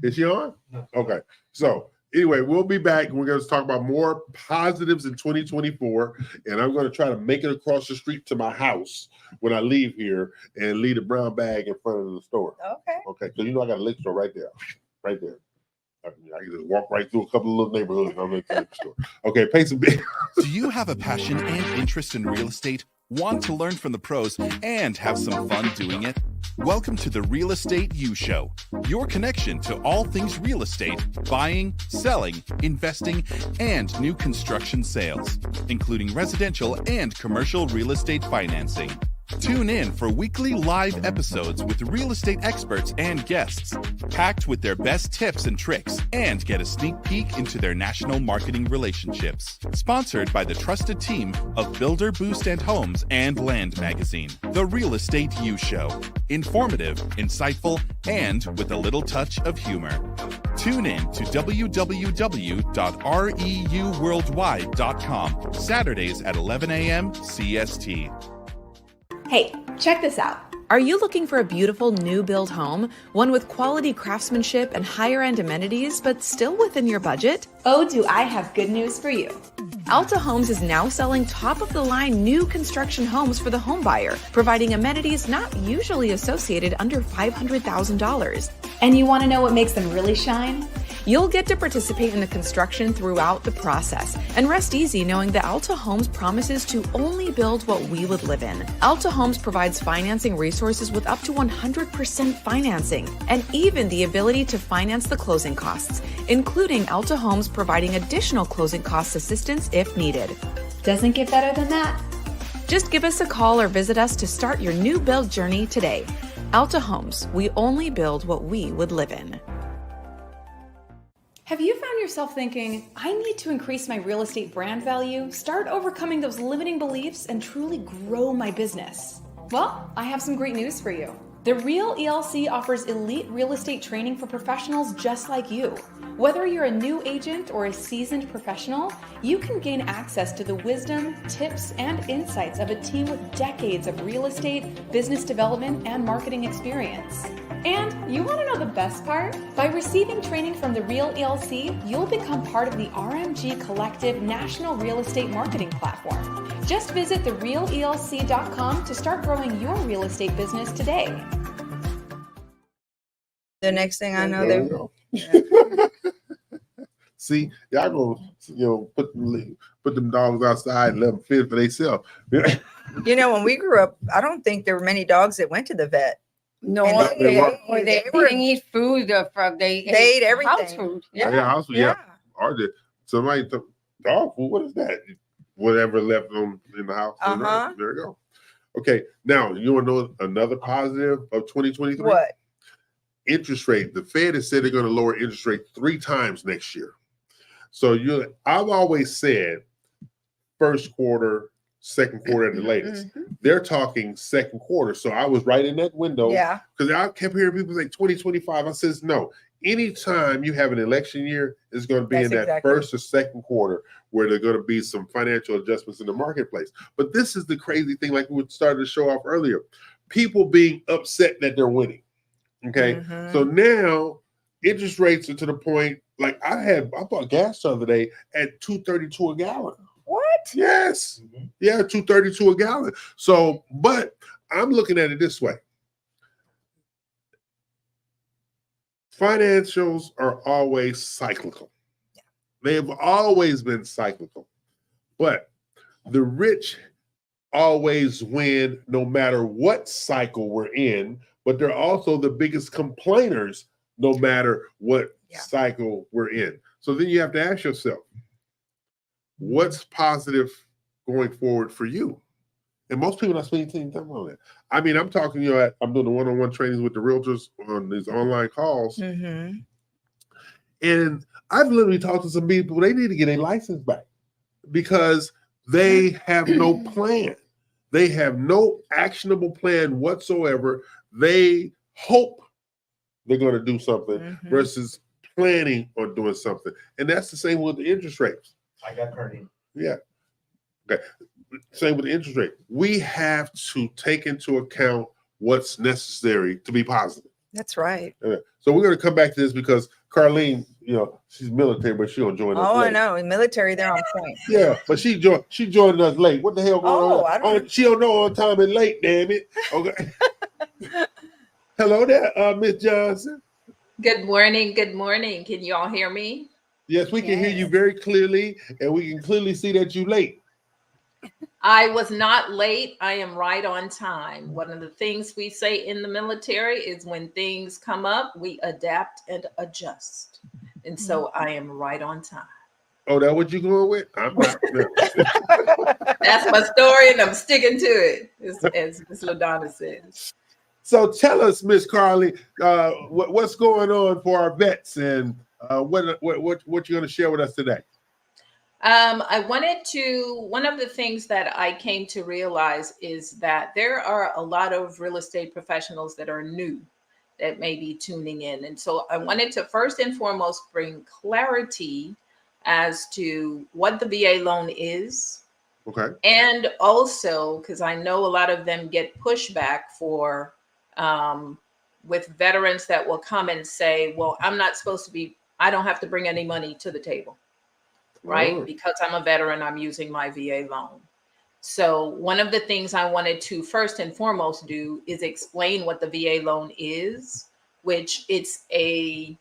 [SPEAKER 2] Is she on? No. Okay. So anyway, we'll be back. We're going to talk about more positives in 2024, and I'm going to try to make it across the street to my house when I leave here and leave a brown bag in front of the store.
[SPEAKER 3] Okay.
[SPEAKER 2] Okay. So I got a liquor store right there. Right there. I can just walk right through a couple of little neighborhoods. I'm at the liquor store. Okay, pay some bills.
[SPEAKER 10] Do you have a passion and interest in real estate? Want to learn from the pros and have some fun doing it? Welcome to the Real Estate U Show, your connection to all things real estate, buying, selling, investing, and new construction sales, including residential and commercial real estate financing. Tune in for weekly live episodes with real estate experts and guests, packed with their best tips and tricks, and get a sneak peek into their national marketing relationships. Sponsored by the trusted team of Builder Boost and Homes and Land Magazine. The Real Estate U Show. Informative, insightful, and with a little touch of humor. Tune in to www.reuworldwide.com, Saturdays at 11 a.m. CST.
[SPEAKER 6] Hey, check this out. Are you looking for a beautiful new build home? One with quality craftsmanship and higher end amenities, but still within your budget? Oh, do I have good news for you. Alta Homes is now selling top-of-the-line new construction homes for the home buyer, providing amenities not usually associated under $500,000. And you want to know what makes them really shine? You'll get to participate in the construction throughout the process and rest easy knowing that Alta Homes promises to only build what we would live in. Alta Homes provides financing resources with up to 100% financing and even the ability to finance the closing costs, including Alta Homes providing additional closing cost assistance if needed. Doesn't get better than that. Just give us a call or visit us to start your new build journey today. Alta Homes, we only build what we would live in. Have you found yourself thinking, I need to increase my real estate brand value, start overcoming those limiting beliefs, and truly grow my business? Well, I have some great news for you. The Real ELC offers elite real estate training for professionals just like you. Whether you're a new agent or a seasoned professional, you can gain access to the wisdom, tips, and insights of a team with decades of real estate, business development, and marketing experience. And you want to know the best part? By receiving training from the Real ELC, you'll become part of the RMG Collective National Real Estate Marketing Platform. Just visit therealelc.com to start growing your real estate business today.
[SPEAKER 3] The next thing I know,
[SPEAKER 2] See, y'all gonna put them dogs outside and let them fend for themselves.
[SPEAKER 3] When we grew up, I don't think there were many dogs that went to the vet.
[SPEAKER 4] No,
[SPEAKER 3] And
[SPEAKER 4] they didn't eat food from they
[SPEAKER 3] ate everything.
[SPEAKER 4] house food.
[SPEAKER 2] House food. Yeah. Or somebody took dog food. What is that? Whatever left them in the house.
[SPEAKER 3] Uh-huh.
[SPEAKER 2] There you go. Okay, now you want to know another positive of 2023?
[SPEAKER 3] What?
[SPEAKER 2] Interest rate. The Fed has said they're going to lower interest rate 3 times next year. So I've always said first quarter, second quarter at the latest. They're talking second quarter. So I was right in that window.
[SPEAKER 3] Yeah.
[SPEAKER 2] Because I kept hearing people say 2025. I says no. Anytime you have an election year, it's going to be in that first or second quarter where there are going to be some financial adjustments in the marketplace. But this is the crazy thing, like we started to show off earlier. People being upset that they're winning. Okay. So now interest rates are to the point, like I bought gas the other day at $2.32 a gallon.
[SPEAKER 3] What?
[SPEAKER 2] Yes. Yeah, $2.32 a gallon. So, but I'm looking at it this way. Financials are always cyclical. Yeah. They've always been cyclical. But the rich always win no matter what cycle we're in, but they're also the biggest complainers no matter what cycle we're in. So then you have to ask yourself, what's positive going forward for you? And most people are not spending time on it. I mean, I'm talking, I'm doing the one-on-one trainings with the realtors on these online calls. And I've literally talked to some people, they need to get a license back because they have no plan. They have no actionable plan whatsoever. They hope they're going to do something versus planning on doing something. And that's the same with the interest rates.
[SPEAKER 11] I got Cardi.
[SPEAKER 2] Yeah. Okay. Same with the interest rate. We have to take into account what's necessary to be positive.
[SPEAKER 3] That's right.
[SPEAKER 2] So we're going to come back to this because Carlene, she's military, but she don't join us.
[SPEAKER 3] Oh,
[SPEAKER 2] late.
[SPEAKER 3] I know. In military, they're on point.
[SPEAKER 2] Yeah, but she joined us late. What the hell going on? She don't know on time and late, damn it. Okay. Hello there, Miss Johnson.
[SPEAKER 12] Good morning. Good morning. Can you all hear me?
[SPEAKER 2] Yes, we can hear you very clearly, and we can clearly see that you're late.
[SPEAKER 12] I was not late. I am right on time. One of the things we say in the military is when things come up, we adapt and adjust. And so I am right on time.
[SPEAKER 2] Oh, that's what you're going with? I'm not.
[SPEAKER 12] That's my story, and I'm sticking to it, as Ms. LaDonna says.
[SPEAKER 2] So tell us, Miss Carly, what's going on for our vets, and what you're going to share with us today?
[SPEAKER 12] One of the things that I came to realize is that there are a lot of real estate professionals that are new that may be tuning in. And so I wanted to first and foremost bring clarity as to what the VA loan is.
[SPEAKER 2] Okay. And
[SPEAKER 12] also, because I know a lot of them get pushback with veterans that will come and say, well, I don't have to bring any money to the table. Right? Oh. Because I'm a veteran, I'm using my VA loan. So one of the things I wanted to first and foremost do is explain what the VA loan is, which it's a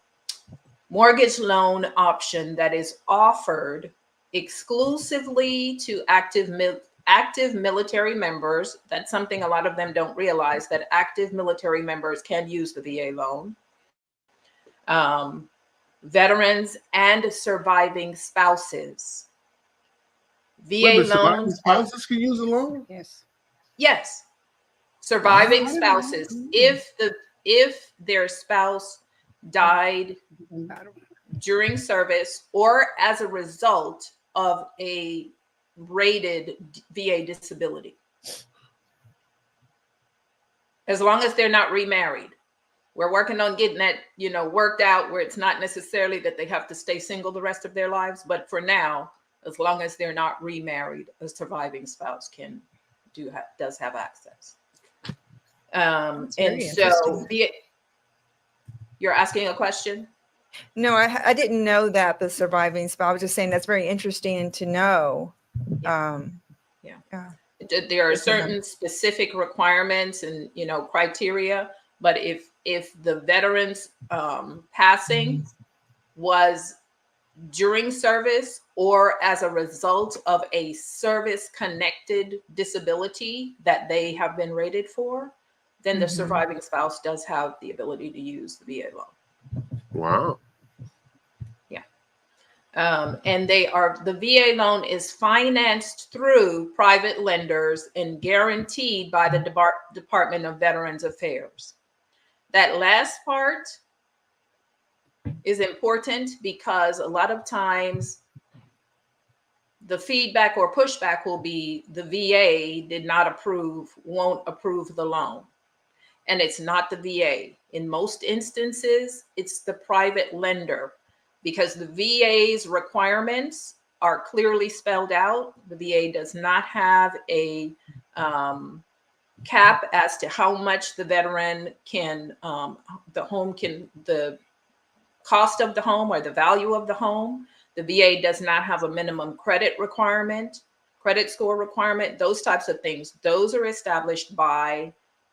[SPEAKER 12] mortgage loan option that is offered exclusively to active military members. That's something a lot of them don't realize, that active military members can use the VA loan. Veterans and surviving spouses. VA loans.
[SPEAKER 2] Spouses can use a loan?
[SPEAKER 12] Yes. Surviving spouses. If their spouse died during service or as a result of a rated VA disability. As long as they're not remarried. We're working on getting that, worked out where it's not necessarily that they have to stay single the rest of their lives. But for now, as long as they're not remarried, a surviving spouse does have access. And so you're asking a question?
[SPEAKER 3] No, I didn't know that, the surviving spouse. I was just saying that's very interesting to know.
[SPEAKER 12] There are certain specific requirements and, criteria. But if the veteran's passing was during service or as a result of a service-connected disability that they have been rated for, then the surviving spouse does have the ability to use the VA loan.
[SPEAKER 2] Wow.
[SPEAKER 12] Yeah. And the VA loan is financed through private lenders and guaranteed by the Department of Veterans Affairs. That last part is important because a lot of times the feedback or pushback will be the VA won't approve the loan. And it's not the VA. In most instances, it's the private lender because the VA's requirements are clearly spelled out. The VA does not have a cap as to how much the veteran can, the cost of the home or the value of the home. The VA does not have a minimum credit requirement, credit score requirement, those types of things. Those are established by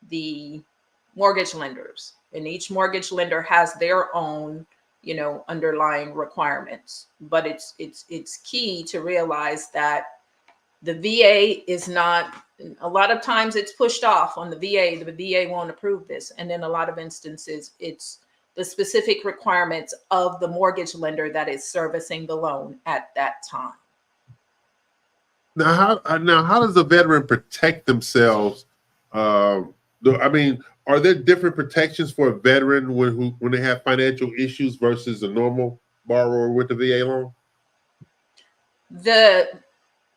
[SPEAKER 12] the mortgage lenders, and each mortgage lender has their own, underlying requirements. But it's key to realize that the VA is not, a lot of times it's pushed off on the VA. The VA won't approve this. And in a lot of instances, it's the specific requirements of the mortgage lender that is servicing the loan at that time.
[SPEAKER 2] Now, how does the veteran protect themselves? Are there different protections for a veteran when they have financial issues versus a normal borrower with the VA loan?
[SPEAKER 12] The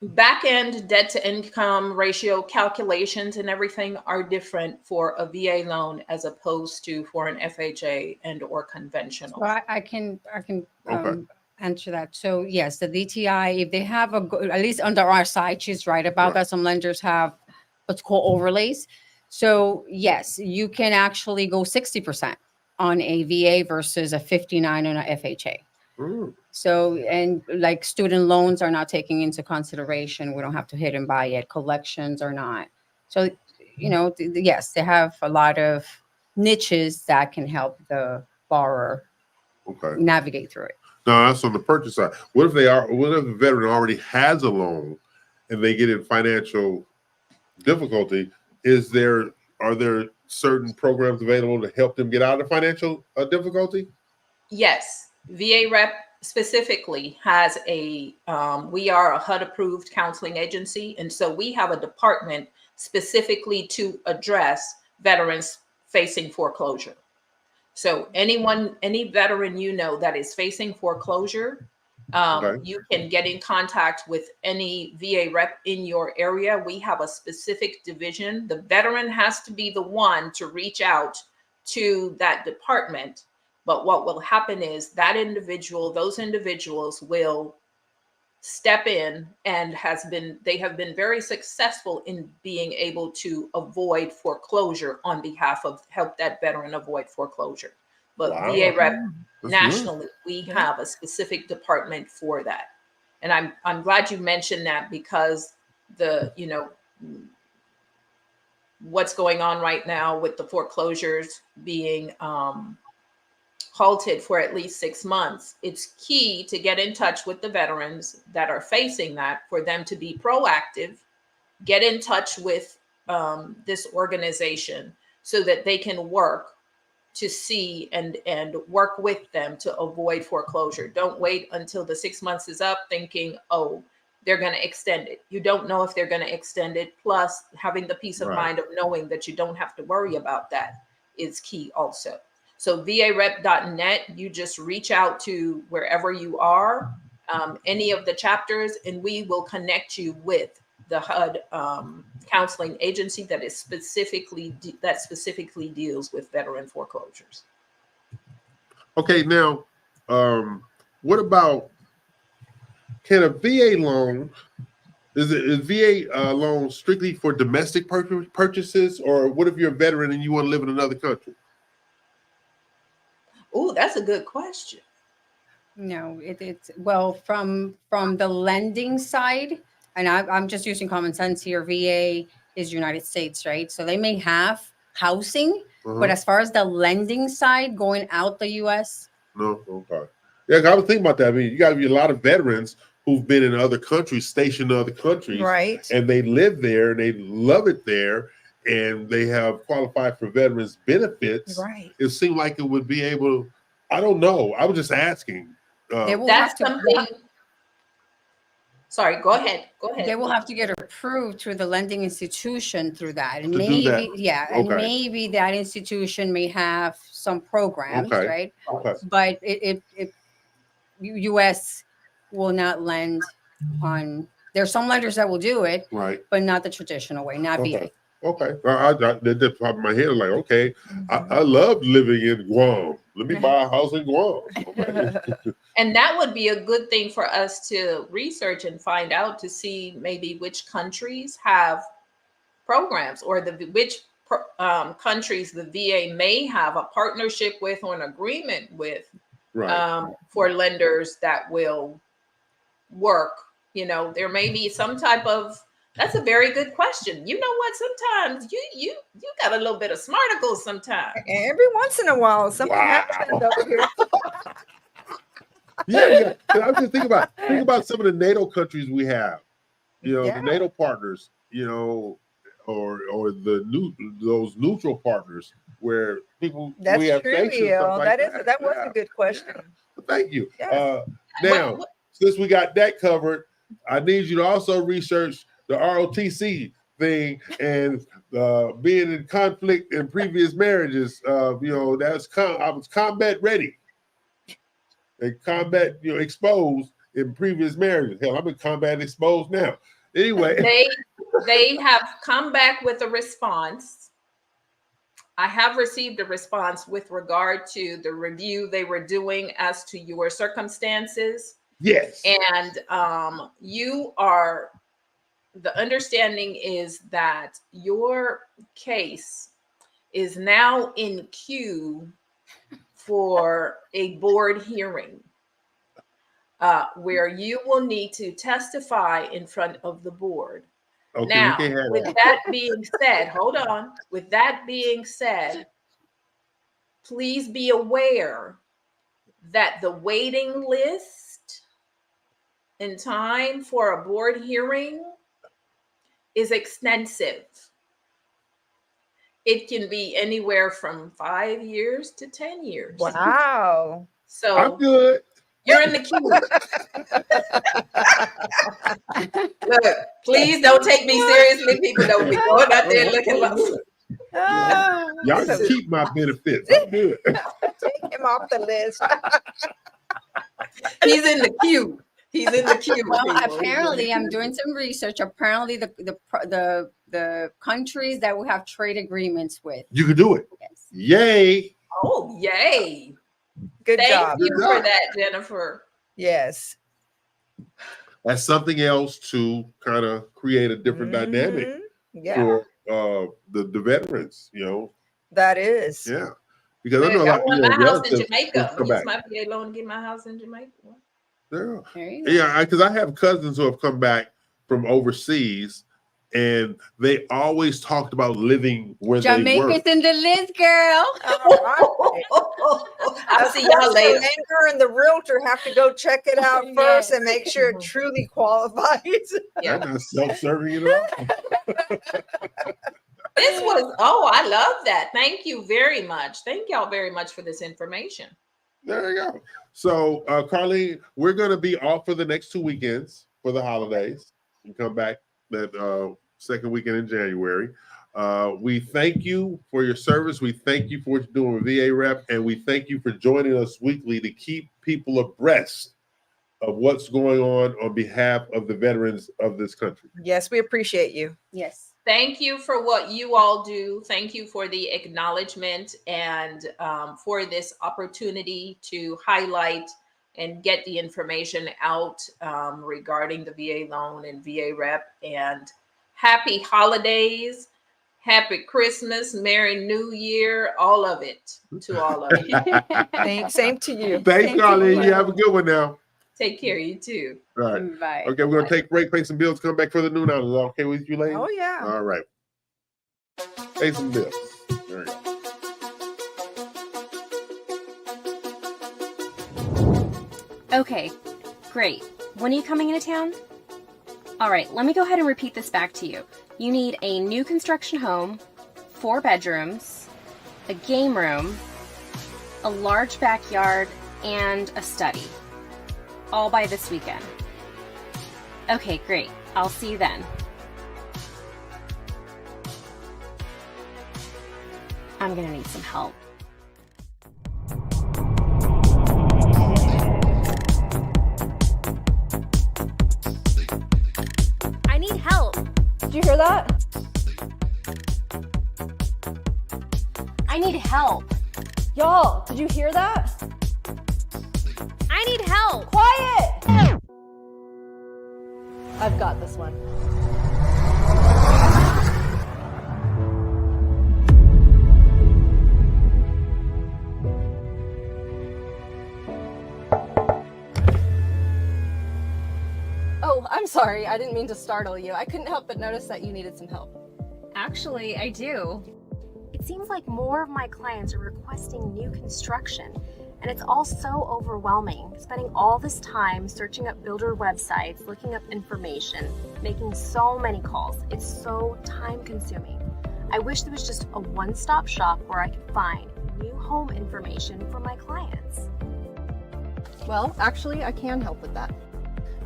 [SPEAKER 12] back-end debt-to-income ratio calculations and everything are different for a VA loan as opposed to for an FHA and or conventional.
[SPEAKER 4] Well, I can answer that. So yes, the DTI, if they have at least under our site, she's right about that. Some lenders have what's called overlays. So yes, you can actually go 60% on a VA versus a 59 on a FHA. So, and like student loans are not taking into consideration. We don't have to hit and buy it. Collections are not. So, yes, they have a lot of niches that can help the borrower navigate through it.
[SPEAKER 2] No, that's on the purchase side. What if the veteran already has a loan and they get in financial difficulty? Are there certain programs available to help them get out of financial difficulty?
[SPEAKER 12] Yes, VA Rep specifically has we are a HUD approved counseling agency. And so we have a department specifically to address veterans facing foreclosure. So any veteran that is facing foreclosure, you can get in contact with any VA rep in your area. We have a specific division. The veteran has to be the one to reach out to that department. But what will happen is those individuals will step in and they have been very successful in being able to avoid foreclosure on behalf of help that veteran avoid foreclosure. But VA Rep nationally, we have a specific department for that. And I'm glad you mentioned that because what's going on right now with the foreclosures being halted for at least 6 months, it's key to get in touch with the veterans that are facing that, for them to be proactive, get in touch with this organization so that they can work to see and work with them to avoid foreclosure. Don't wait until the 6 months is up thinking, oh, they're going to extend it. You don't know if they're going to extend it. Plus, having the peace of mind of knowing that you don't have to worry about that is key also. So varep.net, you just reach out to wherever you are, any of the chapters, and we will connect you with the HUD counseling agency that specifically deals with veteran foreclosures.
[SPEAKER 2] Okay, now, what about, can a VA loan, is VA loan strictly for domestic purchases, or what if you're a veteran and you want to live in another country?
[SPEAKER 12] Oh, that's a good question.
[SPEAKER 4] No, it's well, from the lending side, and I'm just using common sense here. VA is United States, right? So they may have housing, but as far as the lending side going out the U.S.,
[SPEAKER 2] no. Okay. Yeah, I was thinking about that. I mean, you got to be a lot of veterans who've been in other countries, stationed in other countries,
[SPEAKER 3] Right.
[SPEAKER 2] and they live there and they love it there, and they have qualified for veterans benefits.
[SPEAKER 3] Right.
[SPEAKER 2] It seemed like it would be able. I don't know. I was just asking.
[SPEAKER 12] That's something. Sorry, go ahead. Go ahead.
[SPEAKER 4] They will have to get approved through the lending institution through that. And
[SPEAKER 2] To do
[SPEAKER 4] maybe,
[SPEAKER 2] that.
[SPEAKER 4] yeah, and
[SPEAKER 2] Okay.
[SPEAKER 4] maybe that institution may have some programs,
[SPEAKER 2] Okay.
[SPEAKER 4] right?
[SPEAKER 2] Okay.
[SPEAKER 4] But U.S. will not lend on. There's some lenders that will do it,
[SPEAKER 2] Right.
[SPEAKER 4] but not the traditional way, not VA.
[SPEAKER 2] Okay. Okay. That just popped in my head like, okay, I love living in Guam. Let me buy a house in Guam. Okay.
[SPEAKER 12] And that would be a good thing for us to research and find out to see maybe which countries have programs or which countries the VA may have a partnership with or an agreement with
[SPEAKER 2] Right.
[SPEAKER 12] for lenders that will work. You know, there may be some type of. That's a very good question. You know what? Sometimes you got a little bit of smarticles sometimes.
[SPEAKER 3] Every once in a while, something happens over here.
[SPEAKER 2] Yeah. I was just think about some of the NATO countries we have. You know,
[SPEAKER 3] Yeah.
[SPEAKER 2] the NATO partners. You know, or those neutral partners where people
[SPEAKER 3] That's
[SPEAKER 2] we have
[SPEAKER 3] true,
[SPEAKER 2] sanctions,
[SPEAKER 3] Leo.
[SPEAKER 2] stuff like
[SPEAKER 3] That was
[SPEAKER 2] Yeah.
[SPEAKER 3] a good question.
[SPEAKER 2] Thank you.
[SPEAKER 3] Yes.
[SPEAKER 2] Now, since we got that covered, I need you to also research the ROTC thing and being in conflict in previous marriages. You know, I was combat ready and combat exposed in previous marriages. Hell, I'm in combat exposed now. Anyway,
[SPEAKER 12] they have come back with a response. I have received a response with regard to the review they were doing as to your circumstances.
[SPEAKER 2] Yes.
[SPEAKER 12] And the understanding is that your case is now in queue for a board hearing where you will need to testify in front of the board.
[SPEAKER 2] Okay,
[SPEAKER 12] now,
[SPEAKER 2] we can have
[SPEAKER 12] with
[SPEAKER 2] that.
[SPEAKER 12] that being said, hold on. With that being said, please be aware that the waiting list in time for a board hearing is extensive. It can be anywhere from 5 years to 10 years.
[SPEAKER 3] Wow.
[SPEAKER 12] So
[SPEAKER 2] I'm good.
[SPEAKER 12] You're in the queue. Look, please don't take me seriously. People don't be going out there looking like.
[SPEAKER 2] Y'all can keep my benefits. I'm good.
[SPEAKER 3] Take him off the list.
[SPEAKER 12] He's in the queue. He's in the queue.
[SPEAKER 4] Well, apparently, I'm doing some research. Apparently, the countries that we have trade agreements with.
[SPEAKER 2] You can do it.
[SPEAKER 4] Yes.
[SPEAKER 2] Yay.
[SPEAKER 12] Oh, yay.
[SPEAKER 3] Good job.
[SPEAKER 12] Thank you for that, Jennifer.
[SPEAKER 3] Yes.
[SPEAKER 2] That's something else to kind of create a different dynamic
[SPEAKER 3] Yeah.
[SPEAKER 2] for the veterans,
[SPEAKER 3] That is.
[SPEAKER 2] Yeah. Because I know
[SPEAKER 12] I want my house in
[SPEAKER 2] relatives
[SPEAKER 12] Jamaica.
[SPEAKER 2] come
[SPEAKER 12] Use
[SPEAKER 2] back.
[SPEAKER 12] my VA loan to get my house in Jamaica.
[SPEAKER 2] Yeah.
[SPEAKER 4] There you go.
[SPEAKER 2] Yeah, because I have cousins who have come back from overseas, and they always talked about living where they
[SPEAKER 4] Jamaica's
[SPEAKER 2] work.
[SPEAKER 4] in the list, girl.
[SPEAKER 12] I'll see y'all later.
[SPEAKER 3] The lender and the realtor have to go check it out first and make sure it truly qualifies.
[SPEAKER 2] I'm not self-serving at all.
[SPEAKER 12] This was, I love that. Thank you very much. Thank y'all very much for this information.
[SPEAKER 2] There you go. So, Carlene, we're going to be off for the next 2 weekends for the holidays and come back that second weekend in January. We thank you for your service. We thank you for what you're doing with VA Rep, and we thank you for joining us weekly to keep people abreast of what's going on behalf of the veterans of this country.
[SPEAKER 3] Yes, we appreciate you.
[SPEAKER 4] Yes.
[SPEAKER 12] Thank you for what you all do. Thank you for the acknowledgement and for this opportunity to highlight and get the information out regarding the VA loan and VA Rep. And happy holidays, happy Christmas, Merry New Year, all of it to all of you.
[SPEAKER 3] Same to you.
[SPEAKER 2] Thanks, Carlene. You have a good one now.
[SPEAKER 12] Take care, you too.
[SPEAKER 2] All right.
[SPEAKER 4] Bye.
[SPEAKER 2] Okay, we're going to take a break, pay some bills, come back for the noon hour. Is that okay with you, ladies?
[SPEAKER 3] Oh, yeah.
[SPEAKER 2] All right. Pay some bills. There you go.
[SPEAKER 11] Okay, great. When are you coming into town? All right, let me go ahead and repeat this back to you. You need a new construction home, 4 bedrooms, a game room, a large backyard, and a study. All by this weekend. Okay, great. I'll see you then. I'm gonna need some help. I need help.
[SPEAKER 13] Did you hear that?
[SPEAKER 11] I need help.
[SPEAKER 13] Y'all, did you hear that?
[SPEAKER 11] I need help.
[SPEAKER 13] Quiet! I've got this one. Oh, I'm sorry. I didn't mean to startle you. I couldn't help but notice that you needed some help.
[SPEAKER 11] Actually, I do. It seems like more of my clients are requesting new construction, and it's all so overwhelming. Spending all this time searching up builder websites, looking up information, making so many calls. It's so time consuming. I wish there was just a one-stop shop where I could find new home information for my clients.
[SPEAKER 13] Well, actually, I can help with that.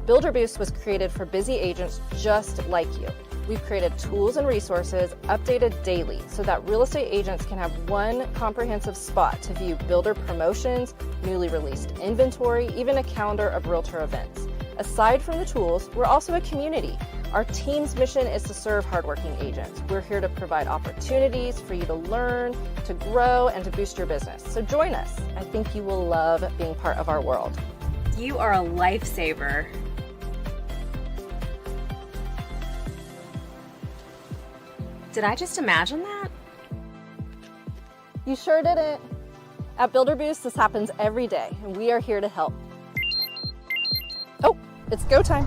[SPEAKER 13] Builder Boost was created for busy agents just like you. We've created tools and resources updated daily so that real estate agents can have one comprehensive spot to view builder promotions, newly released inventory, even a calendar of realtor events. Aside from the tools, we're also a community. Our team's mission is to serve hardworking agents. We're here to provide opportunities for you to learn, to grow, and to boost your business. So join us. I think you will love being part of our world.
[SPEAKER 11] You are a lifesaver. Did I just imagine that?
[SPEAKER 13] You sure didn't. At Builder Boost, this happens every day, and we are here to help. Oh, it's go time.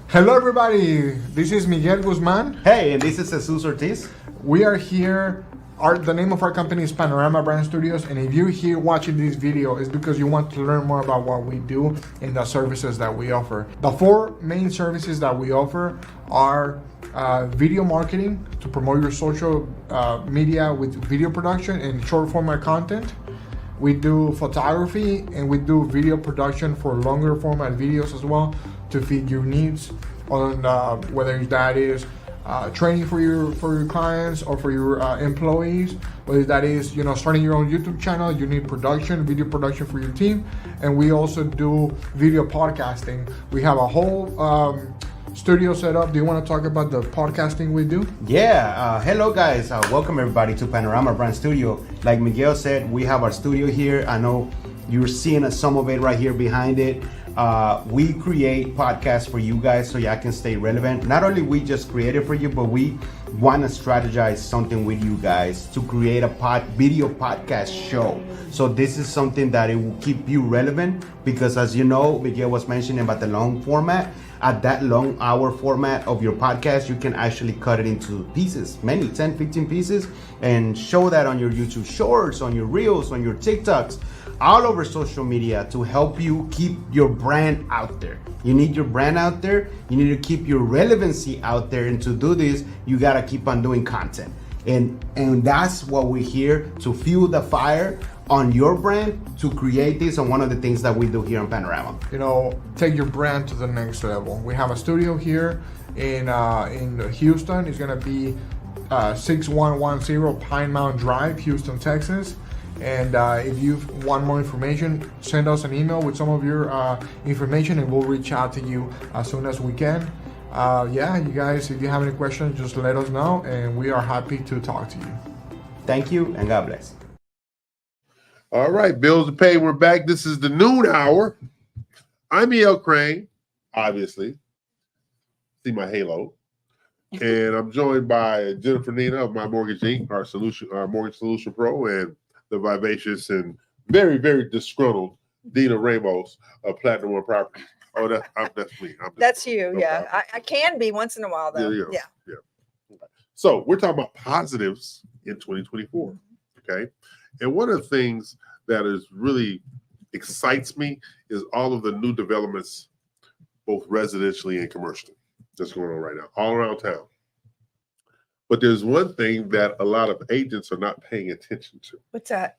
[SPEAKER 14] Hello everybody, this is Miguel Guzman.
[SPEAKER 15] Hey, and this is Jesus Ortiz.
[SPEAKER 14] We are here, the name of our company is Panorama Brand Studios, and if you're here watching this video, it's because you want to learn more about what we do and the services that we offer. The 4 main services that we offer are video marketing to promote your social media with video production and short format content. We do photography and we do video production for longer format videos as well to fit your needs on whether that is training for your clients or for your employees, whether that is starting your own YouTube channel, you need video production for your team. And we also do video podcasting. We have a whole studio set up. Do you want to talk about the podcasting we do?
[SPEAKER 15] Yeah, hello guys, welcome everybody to Panorama Brand Studio. Like Miguel said, we have our studio here. I know you're seeing some of it right here behind it. We create podcasts for you guys so y'all can stay relevant. Not only we just create it for you, but we want to strategize something with you guys to create a video podcast show. So this is something that it will keep you relevant because, as you know, Miguel was mentioning about the long format. At that long hour format of your podcast, you can actually cut it into pieces, many 10, 15 pieces, and show that on your YouTube Shorts, on your Reels, on your TikToks, all over social media to help you keep your brand out there. You need your brand out there. You need to keep your relevancy out there. And to do this, you got to keep on doing content. And that's what we're here to fuel the fire on your brand to create this. And one of the things that we do here on Panorama.
[SPEAKER 14] Take your brand to the next level. We have a studio here in Houston. It's going to be 6110 Pine Mountain Drive, Houston, Texas. And if you want more information, send us an email with some of your information and we'll reach out to you as soon as we can. You guys, if you have any questions, just let us know and we are happy to talk to you.
[SPEAKER 15] Thank you and God bless.
[SPEAKER 2] All right, bills to pay. We're back. This is the noon hour. I'm E.L. Crane, obviously. See my halo. And I'm joined by Jennifer Nina of My Mortgage Inc., our mortgage solution pro, and the vivacious and very, very disgruntled Dina Ramos of Platinum One Properties. Oh, that's me.
[SPEAKER 3] That's you, yeah. I can be once in a while, though. Yeah.
[SPEAKER 2] So we're talking about positives in 2024. Okay. And one of the things that is really excites me is all of the new developments, both residentially and commercially, that's going on right now, all around town. But there's one thing that a lot of agents are not paying attention to.
[SPEAKER 3] What's that?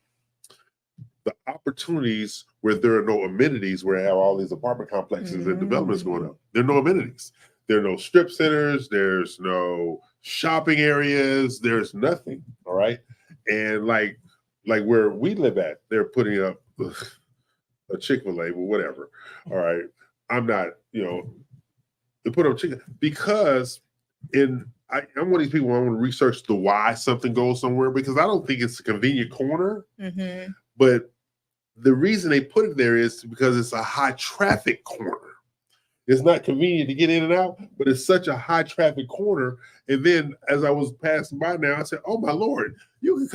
[SPEAKER 2] The opportunities where there are no amenities, where I have all these apartment complexes and developments going up. There are no amenities. There are no strip centers. There's no shopping areas. There's nothing. All right. And like where we live at, they're putting up a Chick-fil-A, well, whatever. All right. I'm not, they put up chicken because I'm one of these people, I want to research the why something goes somewhere, because I don't think it's a convenient corner.
[SPEAKER 3] Mm-hmm.
[SPEAKER 2] But the reason they put it there is because it's a high traffic corner. It's not convenient to get in and out, but it's such a high traffic corner. And then as I was passing by now, I said, oh my Lord, you can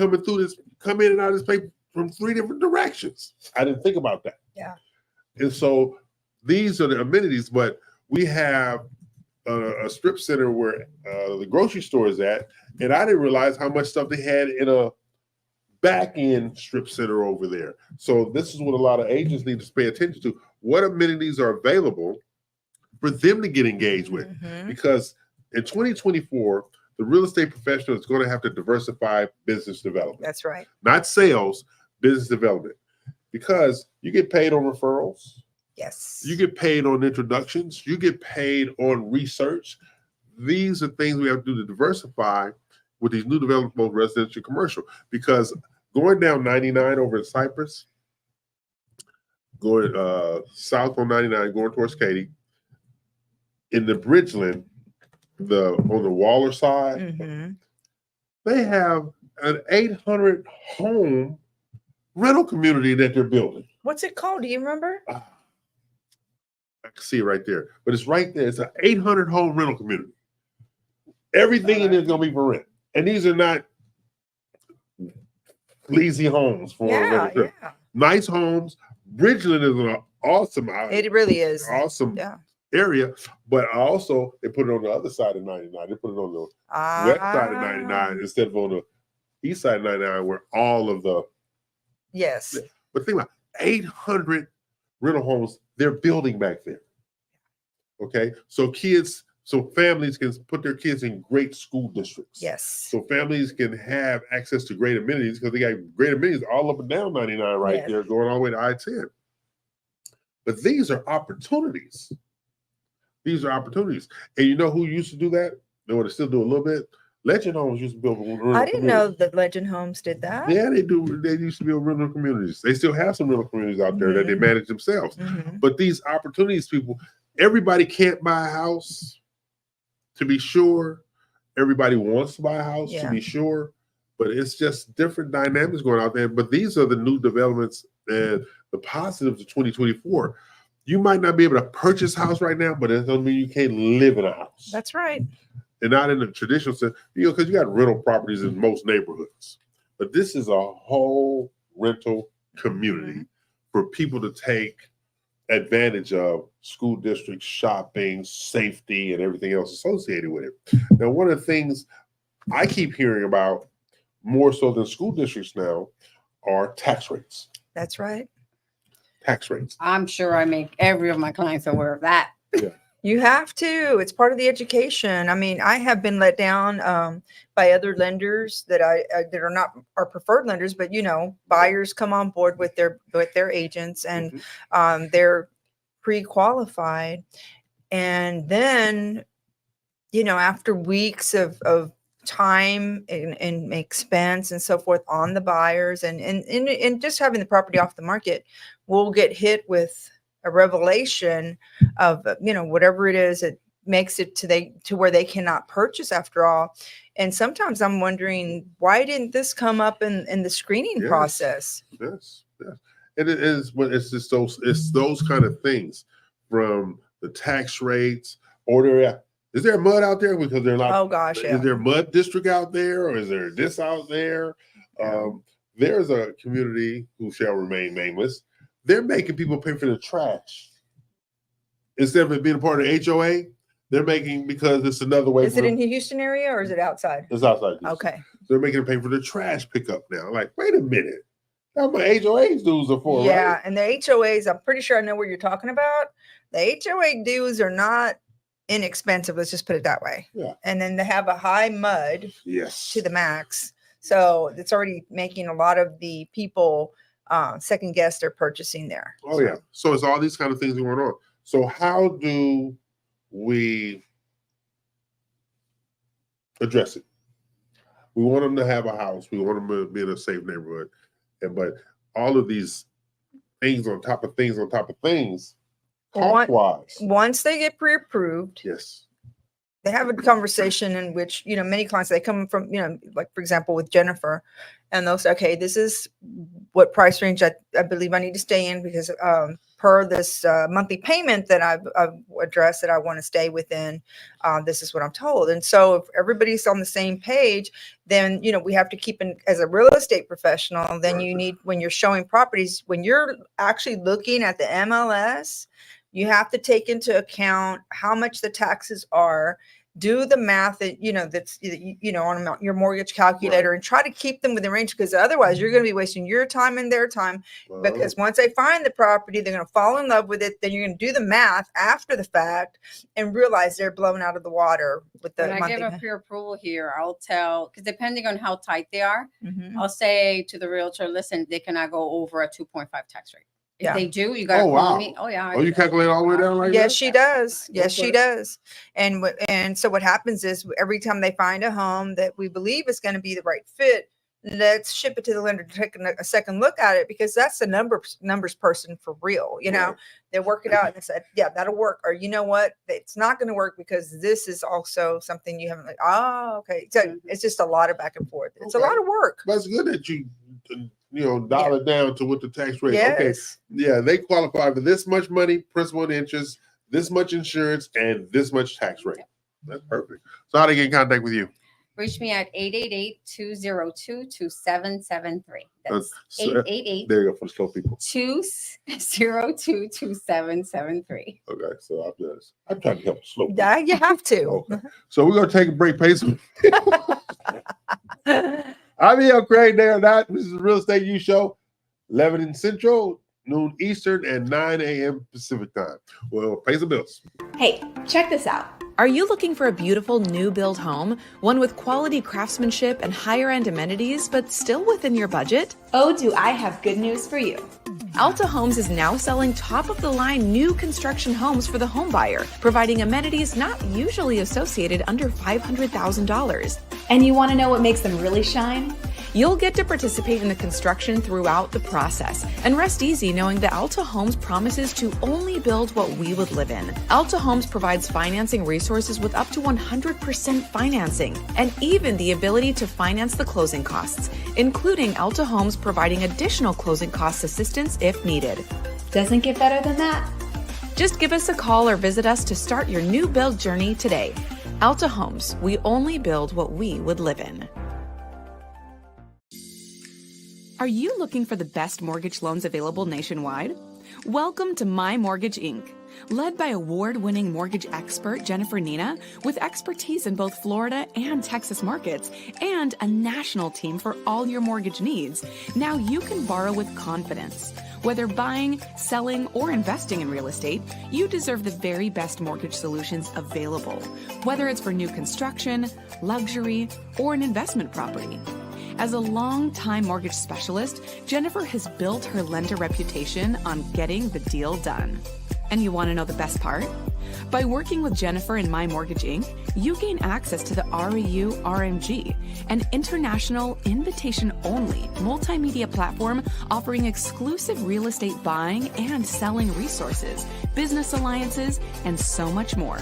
[SPEAKER 2] come in and out of this place from 3 different directions. I didn't think about that.
[SPEAKER 3] Yeah.
[SPEAKER 2] And so these are the amenities, but we have a strip center where the grocery store is at, and I didn't realize how much stuff they had in a back-end strip center over there. So this is what a lot of agents need to pay attention to. What amenities are available for them to get engaged with? Because in 2024, the real estate professional is going to have to diversify business development.
[SPEAKER 3] That's right.
[SPEAKER 2] Not sales, business development. Because you get paid on referrals.
[SPEAKER 3] Yes.
[SPEAKER 2] You get paid on introductions. You get paid on research. These are things we have to do to diversify with these new developments, both residential and commercial. Because going down 99 over in Cypress, going south on 99, going towards Katy, in the Bridgeland, on the Waller side, they have an 800 home rental community that they're building.
[SPEAKER 3] What's it called? Do you remember?
[SPEAKER 2] I can see it right there, but it's right there. It's an 800 home rental community. Everything in there is going to be for rent, and these are not lazy homes for rental. Yeah. Nice homes. Bridgeland is an awesome.
[SPEAKER 3] It really is
[SPEAKER 2] awesome. Area, but also they put it on the other side of 99. They put it on the west side of 99 instead of on the east side of 99, where all of the But think about 800 rental homes they're building back there. Okay, so families can put their kids in great school districts.
[SPEAKER 3] Yes.
[SPEAKER 2] So families can have access to great amenities because they got great amenities all up and down 99 right there, going all the way to I-10. But these are opportunities. These are opportunities. And you know who used to do that? They want to still do a little bit. Legend Homes used to build rental
[SPEAKER 3] I didn't know that Legend Homes did that.
[SPEAKER 2] Yeah, they do. They used to build rental communities. They still have some rental communities out there that they manage themselves. But these opportunities, everybody can't buy a house, to be sure. Everybody wants to buy a house, to be sure. But it's just different dynamics going out there. But these are the new developments and the positives of 2024. You might not be able to purchase a house right now, but it doesn't mean you can't live in a house.
[SPEAKER 3] That's right.
[SPEAKER 2] And not in the traditional sense, because you got rental properties in most neighborhoods. But this is a whole rental community for people to take advantage of school districts, shopping, safety, and everything else associated with it. Now, one of the things I keep hearing about more so than school districts now are tax rates.
[SPEAKER 3] That's right.
[SPEAKER 2] Tax rates.
[SPEAKER 4] I'm sure I make every of my clients aware of that.
[SPEAKER 2] Yeah.
[SPEAKER 3] You have to. It's part of the education. I mean, I have been let down by other lenders that that are not our preferred lenders, but buyers come on board with their agents, and they're pre-qualified, and then after weeks of time and expense and so forth on the buyers, and just having the property off the market, we'll get hit with a revelation of whatever it is that makes it to where they cannot purchase after all. And sometimes I'm wondering, why didn't this come up in the screening process?
[SPEAKER 2] Yes. And it is, but it's just those kind of things, from the tax rates, is there mud out there? Because they're not.
[SPEAKER 3] Oh gosh, yeah.
[SPEAKER 2] Is there a mud district out there, or is there this out there? There's a community who shall remain nameless. They're making people pay for the trash instead of it being a part of the HOA. They're making, because it's another way.
[SPEAKER 3] Is it in the Houston area or is it outside?
[SPEAKER 2] It's outside Houston.
[SPEAKER 3] Okay.
[SPEAKER 2] They're making them pay for the trash pickup now. Like, wait a minute. That's what HOA dues are for,
[SPEAKER 3] Yeah,
[SPEAKER 2] right?
[SPEAKER 3] and the HOAs, I'm pretty sure I know what you're talking about. The HOA dues are not inexpensive. Let's just put it that way.
[SPEAKER 2] Yeah.
[SPEAKER 3] And then they have a high mud
[SPEAKER 2] Yes.
[SPEAKER 3] to the max. So it's already making a lot of the people second guess their purchasing there.
[SPEAKER 2] Oh, yeah. So it's all these kind of things going on. So how do we address it? We want them to have a house. We want them to be in a safe neighborhood. But all of these things on top of things on top of things, cost-wise.
[SPEAKER 3] Once they get pre-approved,
[SPEAKER 2] yes,
[SPEAKER 3] they have a conversation in which, many clients, they come from, like, for example, with Jennifer, and they'll say, okay, this is what price range I believe I need to stay in because per this monthly payment that I've addressed that I want to stay within, this is what I'm told. And so if everybody's on the same page, then, we have to keep as a real estate professional, then you need, when you're showing properties, when you're actually looking at the MLS, you have to take into account how much the taxes are, do the math that, that's, on your mortgage calculator, and try to keep them within range, because otherwise you're going to be wasting your time and their time. Because once they find the property, they're going to fall in love with it. Then you're going to do the math after the fact and realize they're blown out of the water with the
[SPEAKER 4] When I give a pre-approval here, I'll tell, because depending on how tight they are, I'll say to the realtor, listen, they cannot go over a 2.5 tax rate. If they do, you got to call me. Oh, yeah.
[SPEAKER 2] Oh, you calculate all the way down like that?
[SPEAKER 3] Yes, she does. Yes, she does. And so what happens is every time they find a home that we believe is going to be the right fit, let's ship it to the lender to take a second look at it, because that's the numbers person for real. They work it out and they said, yeah, that'll work. Or you know what? It's not going to work because this is also something you haven't okay. So it's just a lot of back and forth. It's a lot of work.
[SPEAKER 2] That's good that you dial it down to what the tax rate.
[SPEAKER 3] Yes.
[SPEAKER 2] Okay. Yeah, they qualify for this much money, principal and interest, this much insurance, and this much tax rate. That's perfect. So how do they get in contact with you?
[SPEAKER 4] Reach me at 888-202-2773. That's
[SPEAKER 2] There you go, for the slow people.
[SPEAKER 4] 202-2773.
[SPEAKER 2] Okay, so I'm trying to help the slow people.
[SPEAKER 3] Yeah, you have to.
[SPEAKER 2] Okay. So we're going to take a break, Payson. I'm E.L. Craig there. This is the Real Estate U Show, 11 Central, noon Eastern, and 9 a.m. Pacific time. Well, pay some bills.
[SPEAKER 6] Hey, check this out. Are you looking for a beautiful new build home, one with quality craftsmanship and higher end amenities, but still within your budget? Oh, do I have good news for you. Alta Homes is now selling top-of-the-line new construction homes for the home buyer, providing amenities not usually associated under $500,000. And you want to know what makes them really shine? You'll get to participate in the construction throughout the process and rest easy knowing that Alta Homes promises to only build what we would live in. Alta Homes provides financing resources with up to 100% financing and even the ability to finance the closing costs, including Alta Homes providing additional closing cost assistance if needed. Doesn't get better than that. Just give us a call or visit us to start your new build journey today. Alta Homes, we only build what we would live in. Are you looking for the best mortgage loans available nationwide? Welcome to My Mortgage Inc., led by award-winning mortgage expert Jennifer Nina, with expertise in both Florida and Texas markets, and a national team for all your mortgage needs. Now you can borrow with confidence. Whether buying, selling, or investing in real estate, you deserve the very best mortgage solutions available, whether it's for new construction, luxury, or an investment property. As a long-time mortgage specialist, Jennifer has built her lender reputation on getting the deal done. And you want to know the best part? By working with Jennifer and My Mortgage Inc., you gain access to the REU RMG, an international invitation-only multimedia platform offering exclusive real estate buying and selling resources, business alliances, and so much more.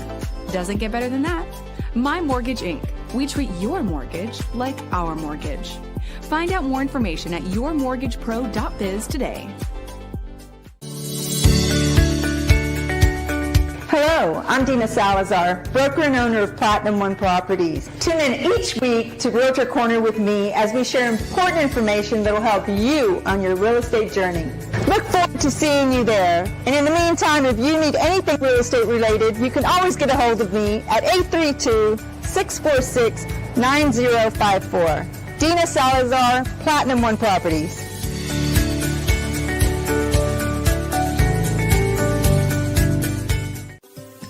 [SPEAKER 6] Doesn't get better than that. My Mortgage Inc. We treat your mortgage like our mortgage. Find out more information at yourmortgagepro.biz today.
[SPEAKER 8] Hello, I'm Dina Salazar, broker and owner of Platinum One Properties. Tune in each week to Realtor Corner with me as we share important information that will help you on your real estate journey. Look forward to seeing you there. And in the meantime, if you need anything real estate related, you can always get a hold of me at 832-646-9054. Dina Salazar, Platinum One Properties.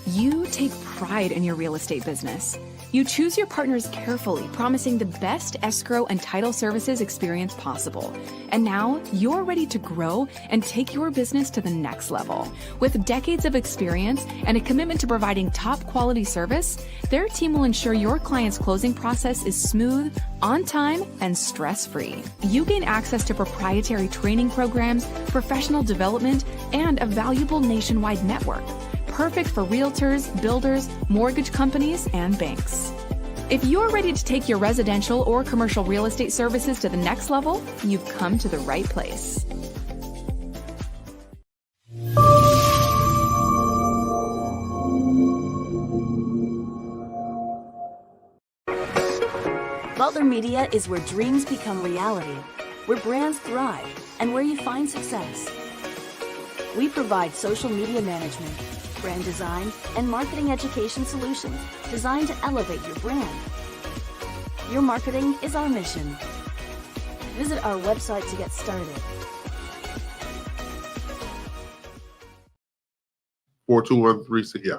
[SPEAKER 5] You take pride in your real estate business. You choose your partners carefully, promising the best escrow and title services experience possible. And now you're ready to grow and take your business to the next level. With decades of experience and a commitment to providing top quality service, their team will ensure your client's closing process is smooth, on time, and stress-free. You gain access to proprietary training programs, professional development, and a valuable nationwide network. Perfect for realtors, builders, mortgage companies, and banks. If you're ready to take your residential or commercial real estate services to the next level, you've come to the right place.
[SPEAKER 9] Butler Media is where dreams become reality, where brands thrive, and where you find success. We provide social media management, brand design, and marketing education solutions designed to elevate your brand. Your marketing is our mission. Visit our website to get started.
[SPEAKER 2] 42136. Yeah.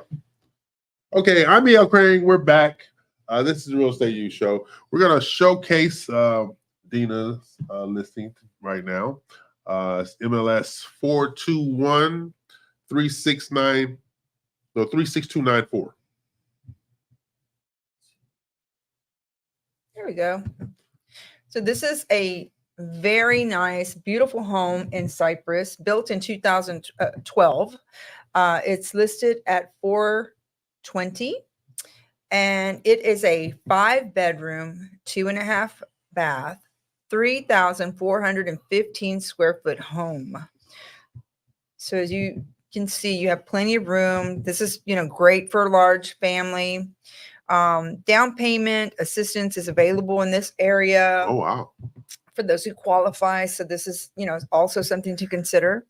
[SPEAKER 2] Okay, I'm E.L. Crane. We're back. This is the Real Estate U Show. We're going to showcase Dina's listing right now. It's MLS 36294.
[SPEAKER 3] There we go. So this is a very nice, beautiful home in Cypress, built in 2012. It's listed at $420, and it is a 5-bedroom, 2.5 bath, 3,415 square foot home. So as you can see, you have plenty of room. This is, great for a large family. Down payment assistance is available in this area.
[SPEAKER 2] Oh, wow.
[SPEAKER 3] For those who qualify. So this is, also something to consider.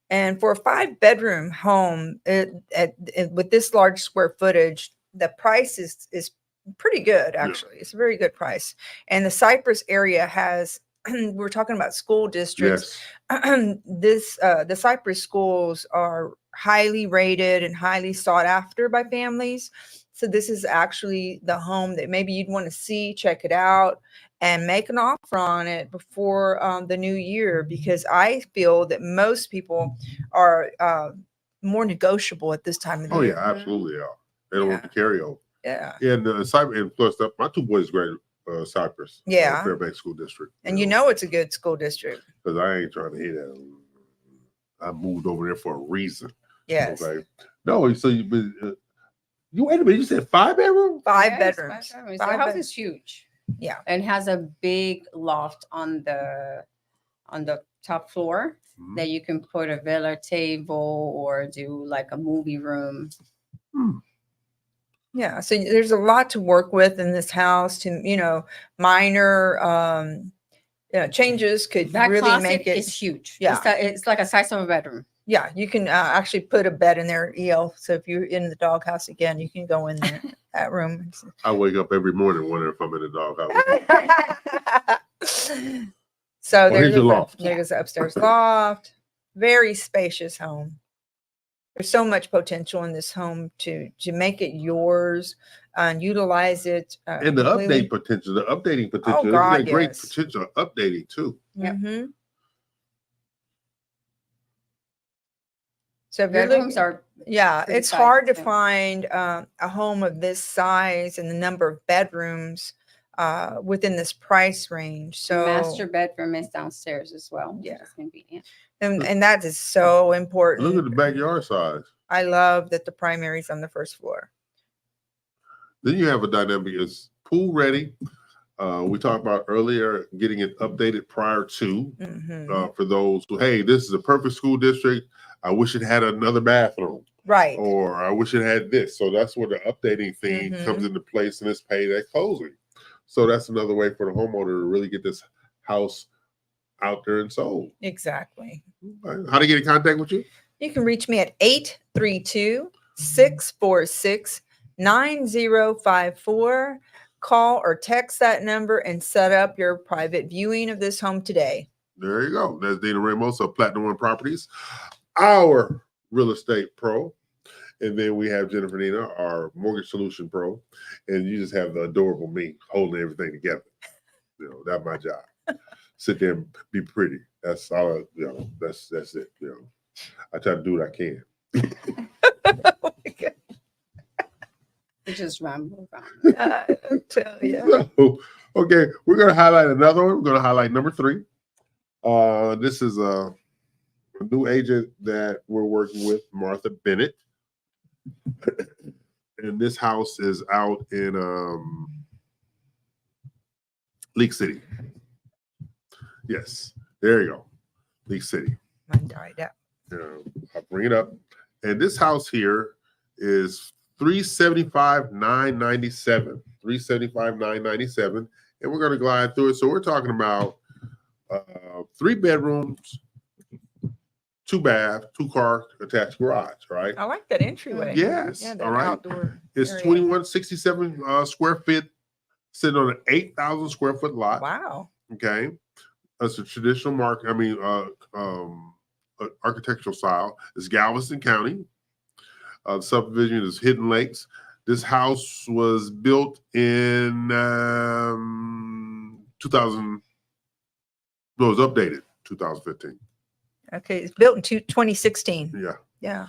[SPEAKER 3] And for a 5-bedroom home with this large square footage, the price is pretty good, actually. It's a very good price. And the Cypress area has, we're talking about school districts. Yes. The Cypress schools are highly rated and highly sought after by families. So this is actually the home that maybe you'd want to see, check it out, and make an offer on it before the new year, because I feel that most people are more negotiable at this time of the year.
[SPEAKER 2] Oh, yeah, absolutely. Yeah. They don't want to carry over.
[SPEAKER 3] Yeah.
[SPEAKER 2] And Cypress, and plus, my 2 boys graduated Cypress.
[SPEAKER 3] Yeah.
[SPEAKER 2] Fairbanks School District.
[SPEAKER 3] And it's a good school district.
[SPEAKER 2] Because I ain't trying to hear that. I moved over there for a reason.
[SPEAKER 3] Yes.
[SPEAKER 2] Okay. No, so you wait a minute. You said 5-bedroom?
[SPEAKER 3] 5 bedrooms.
[SPEAKER 4] 5 bedrooms. The house is huge.
[SPEAKER 3] Yeah.
[SPEAKER 4] And has a big loft on the top floor that you can put a villa table or do like a movie room.
[SPEAKER 3] Yeah, so there's a lot to work with in this house. To minor changes could
[SPEAKER 4] That
[SPEAKER 3] really
[SPEAKER 4] closet
[SPEAKER 3] make it.
[SPEAKER 4] is huge.
[SPEAKER 3] Yeah,
[SPEAKER 4] it's like a size of a bedroom.
[SPEAKER 3] Yeah, you can actually put a bed in there, EL. So if you're in the doghouse again, you can go in there that room.
[SPEAKER 2] I wake up every morning wondering if I'm in the doghouse.
[SPEAKER 3] So
[SPEAKER 2] there's your loft.
[SPEAKER 3] There's the upstairs loft. Very spacious home. There's so much potential in this home to make it yours and utilize it.
[SPEAKER 2] And the updating potential.
[SPEAKER 3] Oh, God,
[SPEAKER 2] great
[SPEAKER 3] yes.
[SPEAKER 2] potential updating too.
[SPEAKER 3] Mm-hmm. So if
[SPEAKER 4] Bedrooms are
[SPEAKER 3] it's hard to find a home of this size and the number of bedrooms within this price range. So
[SPEAKER 4] master bedroom is downstairs as well.
[SPEAKER 3] Yeah.
[SPEAKER 4] Which is convenient.
[SPEAKER 3] And that is so important.
[SPEAKER 2] Look at the backyard size.
[SPEAKER 3] I love that the primary is on the first floor.
[SPEAKER 2] Then you have a dynamic is pool ready. We talked about earlier getting it updated prior to for those who, hey, this is a perfect school district. I wish it had another bathroom.
[SPEAKER 3] Right.
[SPEAKER 2] Or I wish it had this. So that's where the updating thing comes into place, and it's paid at closing. So that's another way for the homeowner to really get this house out there and sold.
[SPEAKER 3] Exactly.
[SPEAKER 2] How to get in contact with you?
[SPEAKER 3] You can reach me at 832-646-9054. Call or text that number and set up your private viewing of this home today.
[SPEAKER 2] There you go. That's Dana Ramos of Platinum One Properties, our real estate pro. And then we have Jennifer Nina, our mortgage solution pro. And you just have the adorable me holding everything together. You know, that's my job. Sit there and be pretty. That's all, you know, that's it. You know, I try to do what I can.
[SPEAKER 4] You just ramble around.
[SPEAKER 3] I tell you.
[SPEAKER 2] So, okay, we're going to highlight another one. We're going to highlight number 3. This is a new agent that we're working with, Martha Bennett. And this house is out in Leak City. Yes, there you go. Leak City.
[SPEAKER 3] Mine died out.
[SPEAKER 2] I'll bring it up. And this house here is $375,997. $375,997. And we're going to glide through it. So we're talking about 3 bedrooms, 2 bath, 2-car attached garage, right?
[SPEAKER 3] I like that entryway.
[SPEAKER 2] Yes.
[SPEAKER 3] Yeah, that
[SPEAKER 2] all right.
[SPEAKER 3] outdoor
[SPEAKER 2] It's
[SPEAKER 3] area.
[SPEAKER 2] 2167 square feet, sitting on an 8,000 square foot lot.
[SPEAKER 3] Wow.
[SPEAKER 2] Okay. That's a traditional architectural style. It's Galveston County. The subdivision is Hidden Lakes. This house was built in 2000. No, it was updated 2015.
[SPEAKER 3] Okay, it's built in 2016.
[SPEAKER 2] Yeah.
[SPEAKER 3] Yeah.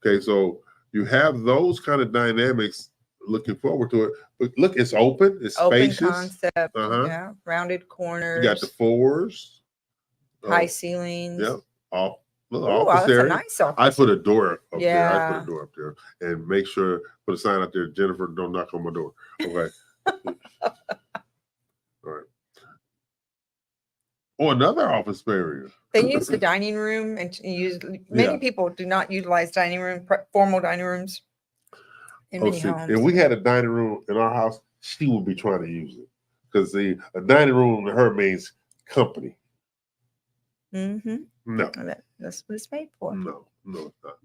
[SPEAKER 2] Okay, so you have those kind of dynamics. Looking forward to it. But look, it's open. It's
[SPEAKER 3] Open
[SPEAKER 2] spacious.
[SPEAKER 3] concept.
[SPEAKER 2] Uh-huh.
[SPEAKER 3] Yeah. Rounded corners.
[SPEAKER 2] You got the 4s.
[SPEAKER 3] High ceilings.
[SPEAKER 2] Yep. Little
[SPEAKER 3] Ooh,
[SPEAKER 2] office
[SPEAKER 3] that's a
[SPEAKER 2] area.
[SPEAKER 3] nice office.
[SPEAKER 2] I put a door up there. I
[SPEAKER 3] Yeah.
[SPEAKER 2] put a door up there and make sure put a sign out there. Jennifer, don't knock on my door. Okay. All right. Oh, another office area.
[SPEAKER 3] They use the dining room and many people do not utilize dining room, formal dining rooms in many homes.
[SPEAKER 2] If we had a dining room in our house, she would be trying to use it because a dining room to her means company.
[SPEAKER 3] Mm-hmm.
[SPEAKER 2] No.
[SPEAKER 3] That's what it's made for.
[SPEAKER 2] No, it's not.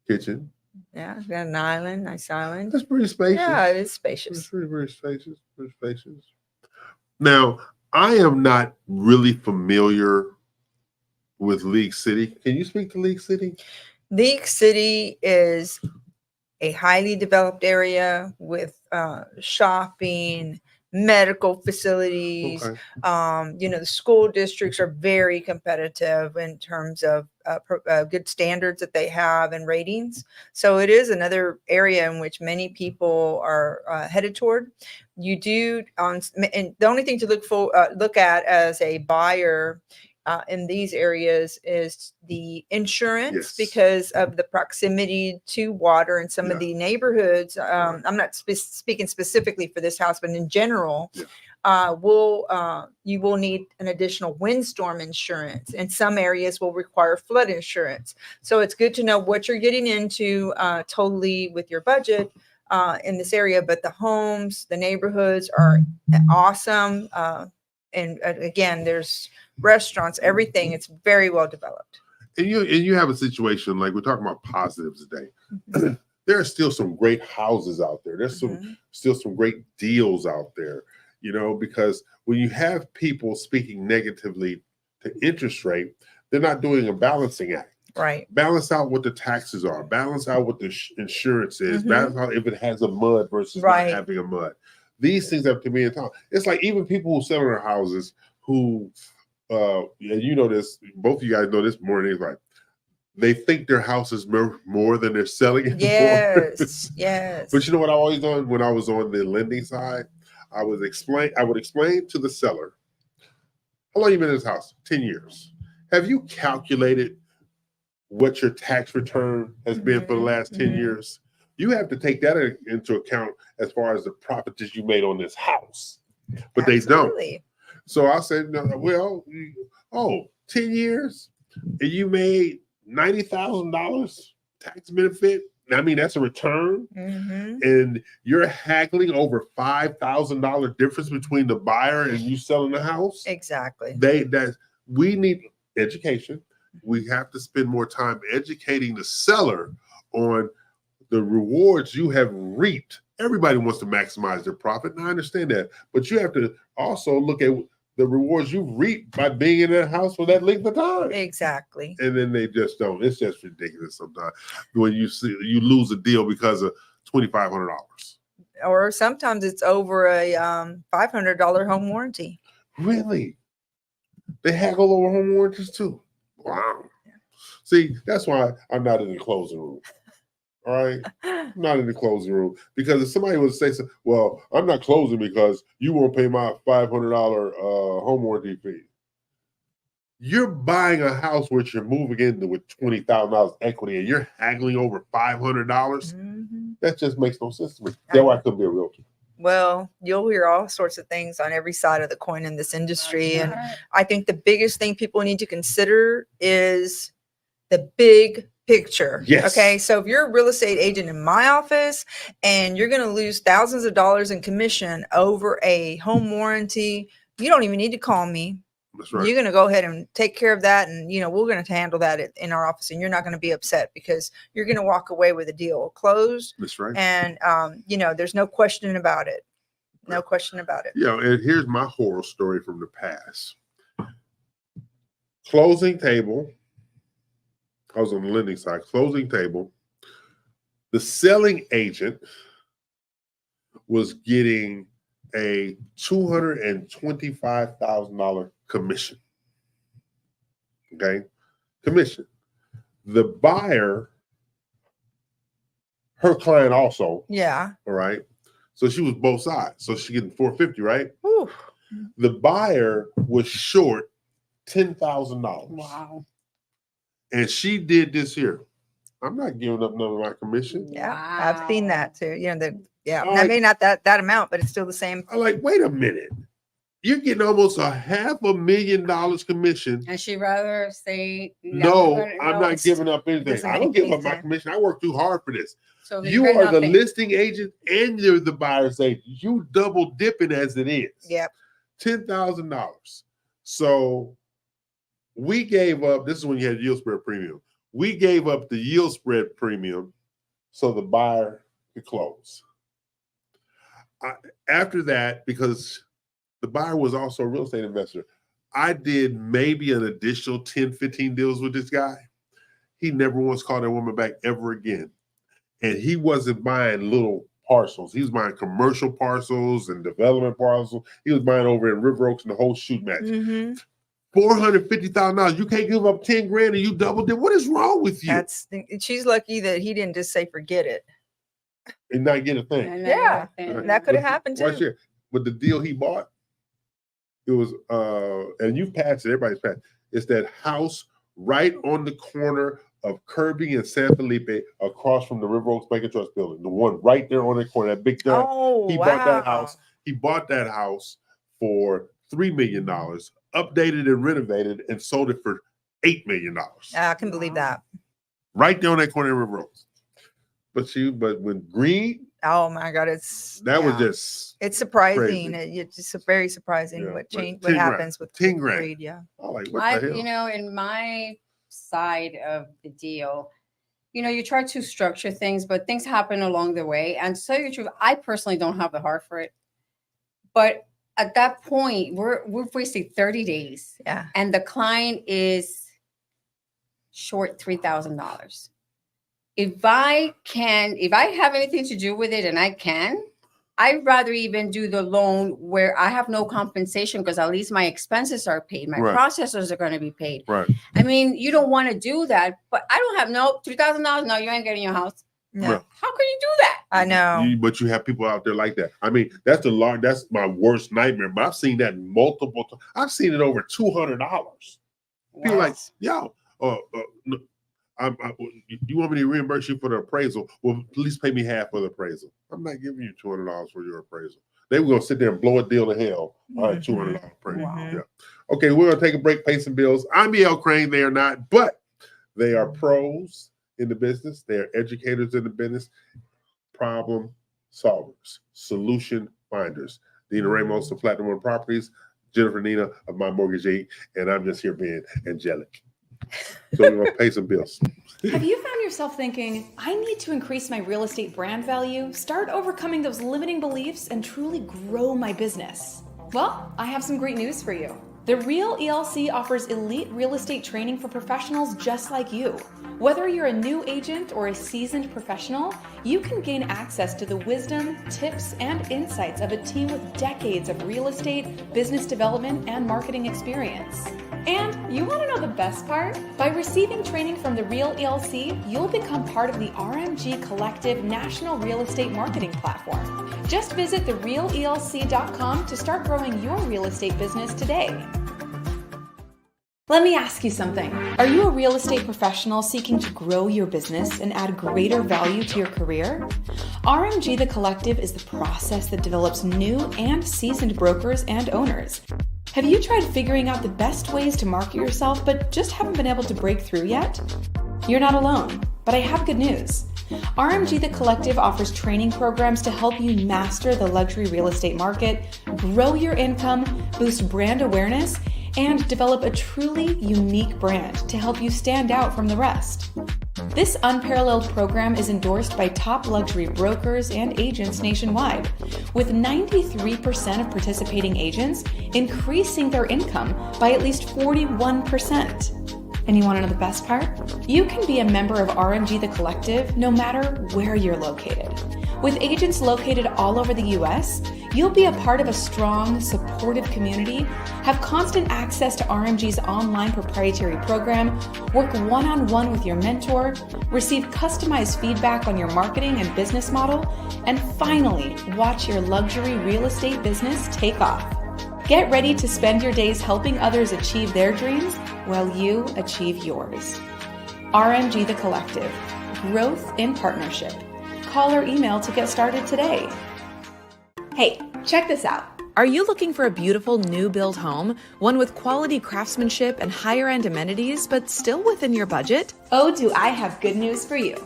[SPEAKER 2] Kitchen.
[SPEAKER 3] Yeah, got an island, nice island.
[SPEAKER 2] That's pretty spacious.
[SPEAKER 3] Yeah, it is spacious.
[SPEAKER 2] It's very spacious. Very spacious. Now, I am not really familiar with League City. Can you speak to League City?
[SPEAKER 3] League City is a highly developed area with shopping, medical facilities.
[SPEAKER 2] Okay.
[SPEAKER 3] The school districts are very competitive in terms of good standards that they have and ratings. So it is another area in which many people are headed toward. You do, and the only thing to look at as a buyer in these areas is the insurance, because of the proximity to water in some of the neighborhoods. I'm not speaking specifically for this house, but in general, you will need an additional windstorm insurance, and some areas will require flood insurance. So it's good to know what you're getting into totally with your budget in this area. But the homes, the neighborhoods are awesome. And again, there's restaurants, everything. It's very well developed.
[SPEAKER 2] And you have a situation like we're talking about positives today. Mm-hmm. There are still some great houses out there. There's still some great deals out there, because when you have people speaking negatively to interest rate, they're not doing a balancing act.
[SPEAKER 3] Right.
[SPEAKER 2] Balance out what the taxes are. Balance out what the insurance is. Balance out if it has a mud versus not having a mud. These things have to be in town. It's like even people who sell their houses who, you know this, both of you guys know this more than anybody. They think their house is more than they're selling it for.
[SPEAKER 3] Yes.
[SPEAKER 2] But you know what I always done when I was on the lending side? I would explain to the seller, how long you been in this house? 10 years. Have you calculated what your tax return has been for the last 10 years? You have to take that into account as far as the profit that you made on this house. But they don't. So I said, no, 10 years and you made $90,000 tax benefit I mean, that's a return.
[SPEAKER 3] Mm-hmm.
[SPEAKER 2] And you're haggling over $5,000 difference between the buyer and you selling the house.
[SPEAKER 3] Exactly.
[SPEAKER 2] We need education. We have to spend more time educating the seller on the rewards you have reaped. Everybody wants to maximize their profit, and I understand that. But you have to also look at the rewards you've reaped by being in that house for that length of time.
[SPEAKER 3] Exactly.
[SPEAKER 2] And then they just don't. It's just ridiculous sometimes when you lose a deal because of $2,500.
[SPEAKER 3] Or sometimes it's over a $500 home warranty.
[SPEAKER 2] Really? They haggle over home warranties too. Wow. See, that's why I'm not in the closing room. All right, I'm not in the closing room, because if somebody would say, well, I'm not closing because you won't pay my $500 home warranty fee. You're buying a house which you're moving into with $20,000 equity, and you're haggling over $500.
[SPEAKER 3] Mm-hmm.
[SPEAKER 2] That just makes no sense to me. That's why I couldn't be a realtor.
[SPEAKER 3] Well, you'll hear all sorts of things on every side of the coin in this industry, and I think the biggest thing people need to consider is the big picture.
[SPEAKER 2] Yes.
[SPEAKER 3] Okay. So if you're a real estate agent in my office and you're going to lose thousands of dollars in commission over a home warranty, you don't even need to call me.
[SPEAKER 2] That's right.
[SPEAKER 3] You're going to go ahead and take care of that. And, we're going to handle that in our office, and you're not going to be upset because you're going to walk away with a deal closed.
[SPEAKER 2] That's right.
[SPEAKER 3] And, there's no question about it. No question about it.
[SPEAKER 2] And here's my horror story from the past. Closing table. I was on the lending side, closing table. The selling agent was getting a $225,000 commission. Okay, commission. The buyer, her client also.
[SPEAKER 3] Yeah.
[SPEAKER 2] All right. So she was both sides. So she getting $450, right?
[SPEAKER 3] Ooh.
[SPEAKER 2] The buyer was short $10,000.
[SPEAKER 4] Wow.
[SPEAKER 2] And she did this here. I'm not giving up none of my commission.
[SPEAKER 3] Yeah, I've seen that too. I
[SPEAKER 2] Like-
[SPEAKER 3] mean, not that amount, but it's still the same.
[SPEAKER 2] I'm like, wait a minute. You're getting almost $500,000 commission.
[SPEAKER 4] And she'd rather say,
[SPEAKER 2] No, I'm not giving up anything.
[SPEAKER 3] Doesn't
[SPEAKER 2] I don't
[SPEAKER 3] make
[SPEAKER 2] give
[SPEAKER 3] any
[SPEAKER 2] up my
[SPEAKER 3] sense.
[SPEAKER 2] commission. I work too hard for this.
[SPEAKER 4] So
[SPEAKER 2] You
[SPEAKER 4] you're
[SPEAKER 2] are the
[SPEAKER 4] nothing.
[SPEAKER 2] listing agent and you're the buyer's agent. You double dipping as it is.
[SPEAKER 3] Yep.
[SPEAKER 2] $10,000. So we gave up, this is when you had yield spread premium. We gave up the yield spread premium so the buyer could close. After that, because the buyer was also a real estate investor, I did maybe an additional 10, 15 deals with this guy. He never once called that woman back ever again. And he wasn't buying little parcels. He was buying commercial parcels and development parcels. He was buying over in River Oaks and the whole shoot match.
[SPEAKER 3] Mm-hmm.
[SPEAKER 2] $450,000. You can't give up 10 grand and you doubled it. What is wrong with you?
[SPEAKER 3] She's lucky that he didn't just say forget it.
[SPEAKER 2] And not get a thing.
[SPEAKER 4] And
[SPEAKER 3] Yeah,
[SPEAKER 4] then
[SPEAKER 3] that could have happened
[SPEAKER 2] Watch
[SPEAKER 3] too.
[SPEAKER 2] here. With the deal he bought, it was and you've passed it, everybody's passed. It's that house right on the corner of Kirby and San Felipe across from the River Oaks Bank and Trust building. The one right there on the corner, that big giant.
[SPEAKER 3] Oh,
[SPEAKER 2] He bought that house. He bought that house for $3 million, updated and renovated, and sold it for $8 million.
[SPEAKER 3] I can believe that.
[SPEAKER 2] Right there on that corner of River Oaks. But when Green,
[SPEAKER 3] Oh my God, it's
[SPEAKER 2] it's
[SPEAKER 3] surprising.
[SPEAKER 2] crazy.
[SPEAKER 3] It's just very surprising
[SPEAKER 2] Yeah,
[SPEAKER 3] what
[SPEAKER 2] but
[SPEAKER 3] change,
[SPEAKER 2] 10
[SPEAKER 3] what
[SPEAKER 2] grand.
[SPEAKER 3] happens with
[SPEAKER 2] 10 grand.
[SPEAKER 3] greed. Yeah.
[SPEAKER 2] I'm like, what the hell?
[SPEAKER 4] in my side of the deal, you try to structure things, but things happen along the way. And to tell you the truth, I personally don't have the heart for it. But at that point, we've wasted 30 days.
[SPEAKER 3] Yeah.
[SPEAKER 4] And the client is short $3,000. If I have anything to do with it and I'd rather even do the loan where I have no compensation because at least my expenses are paid. My
[SPEAKER 2] Right.
[SPEAKER 4] processors are going to be paid.
[SPEAKER 2] Right.
[SPEAKER 4] I mean, you don't want to do that, but I don't have $3,000. No, you ain't getting your house.
[SPEAKER 3] No.
[SPEAKER 2] Right.
[SPEAKER 4] How can you do that?
[SPEAKER 3] I know.
[SPEAKER 2] But you have people out there like that. I mean, that's my worst nightmare. But I've seen that multiple times. I've seen it over $200. People like, yo, no, you want me to reimburse you for the appraisal? Well, please pay me half for the appraisal. I'm not giving you $200 for your appraisal. They were gonna sit there and blow a deal to hell on a $200 appraisal.
[SPEAKER 4] Wow.
[SPEAKER 2] Yeah. Okay, we're gonna take a break, pay some bills. I'm E.L. Crane. They are not, but they are pros in the business. They are educators in the business, problem solvers, solution finders. Dina Ramos of Platinum One Properties, Jennifer Nina of My Mortgage 8, and I'm just here being angelic. So we're going to pay some bills.
[SPEAKER 6] Have you found yourself thinking, I need to increase my real estate brand value, start overcoming those limiting beliefs, and truly grow my business? Well, I have some great news for you. The Real ELC offers elite real estate training for professionals just like you. Whether you're a new agent or a seasoned professional, you can gain access to the wisdom, tips, and insights of a team with decades of real estate, business development, and marketing experience. And you want to know the best part? By receiving training from the Real ELC, you'll become part of the RMG Collective National Real Estate Marketing Platform. Just visit therealelc.com to start growing your real estate business today. Let me ask you something. Are you a real estate professional seeking to grow your business and add greater value to your career? RMG The Collective is the process that develops new and seasoned brokers and owners. Have you tried figuring out the best ways to market yourself but just haven't been able to break through yet? You're not alone, but I have good news. RMG The Collective offers training programs to help you master the luxury real estate market, grow your income, boost brand awareness, and develop a truly unique brand to help you stand out from the rest. This unparalleled program is endorsed by top luxury brokers and agents nationwide, with 93% of participating agents increasing their income by at least 41%. And you want to know the best part? You can be a member of RMG The Collective no matter where you're located. With agents located all over the US, you'll be a part of a strong, supportive community, have constant access to RMG's online proprietary program, work one-on-one with your mentor, receive customized feedback on your marketing and business model, and finally, watch your luxury real estate business take off. Get ready to spend your days helping others achieve their dreams while you achieve yours. RMG The Collective. Growth in partnership. Call or email to get started today.
[SPEAKER 5] Hey, check this out. Are you looking for a beautiful new build home, one with quality craftsmanship and higher end amenities, but still within your budget?
[SPEAKER 6] Oh, do I have good news for you.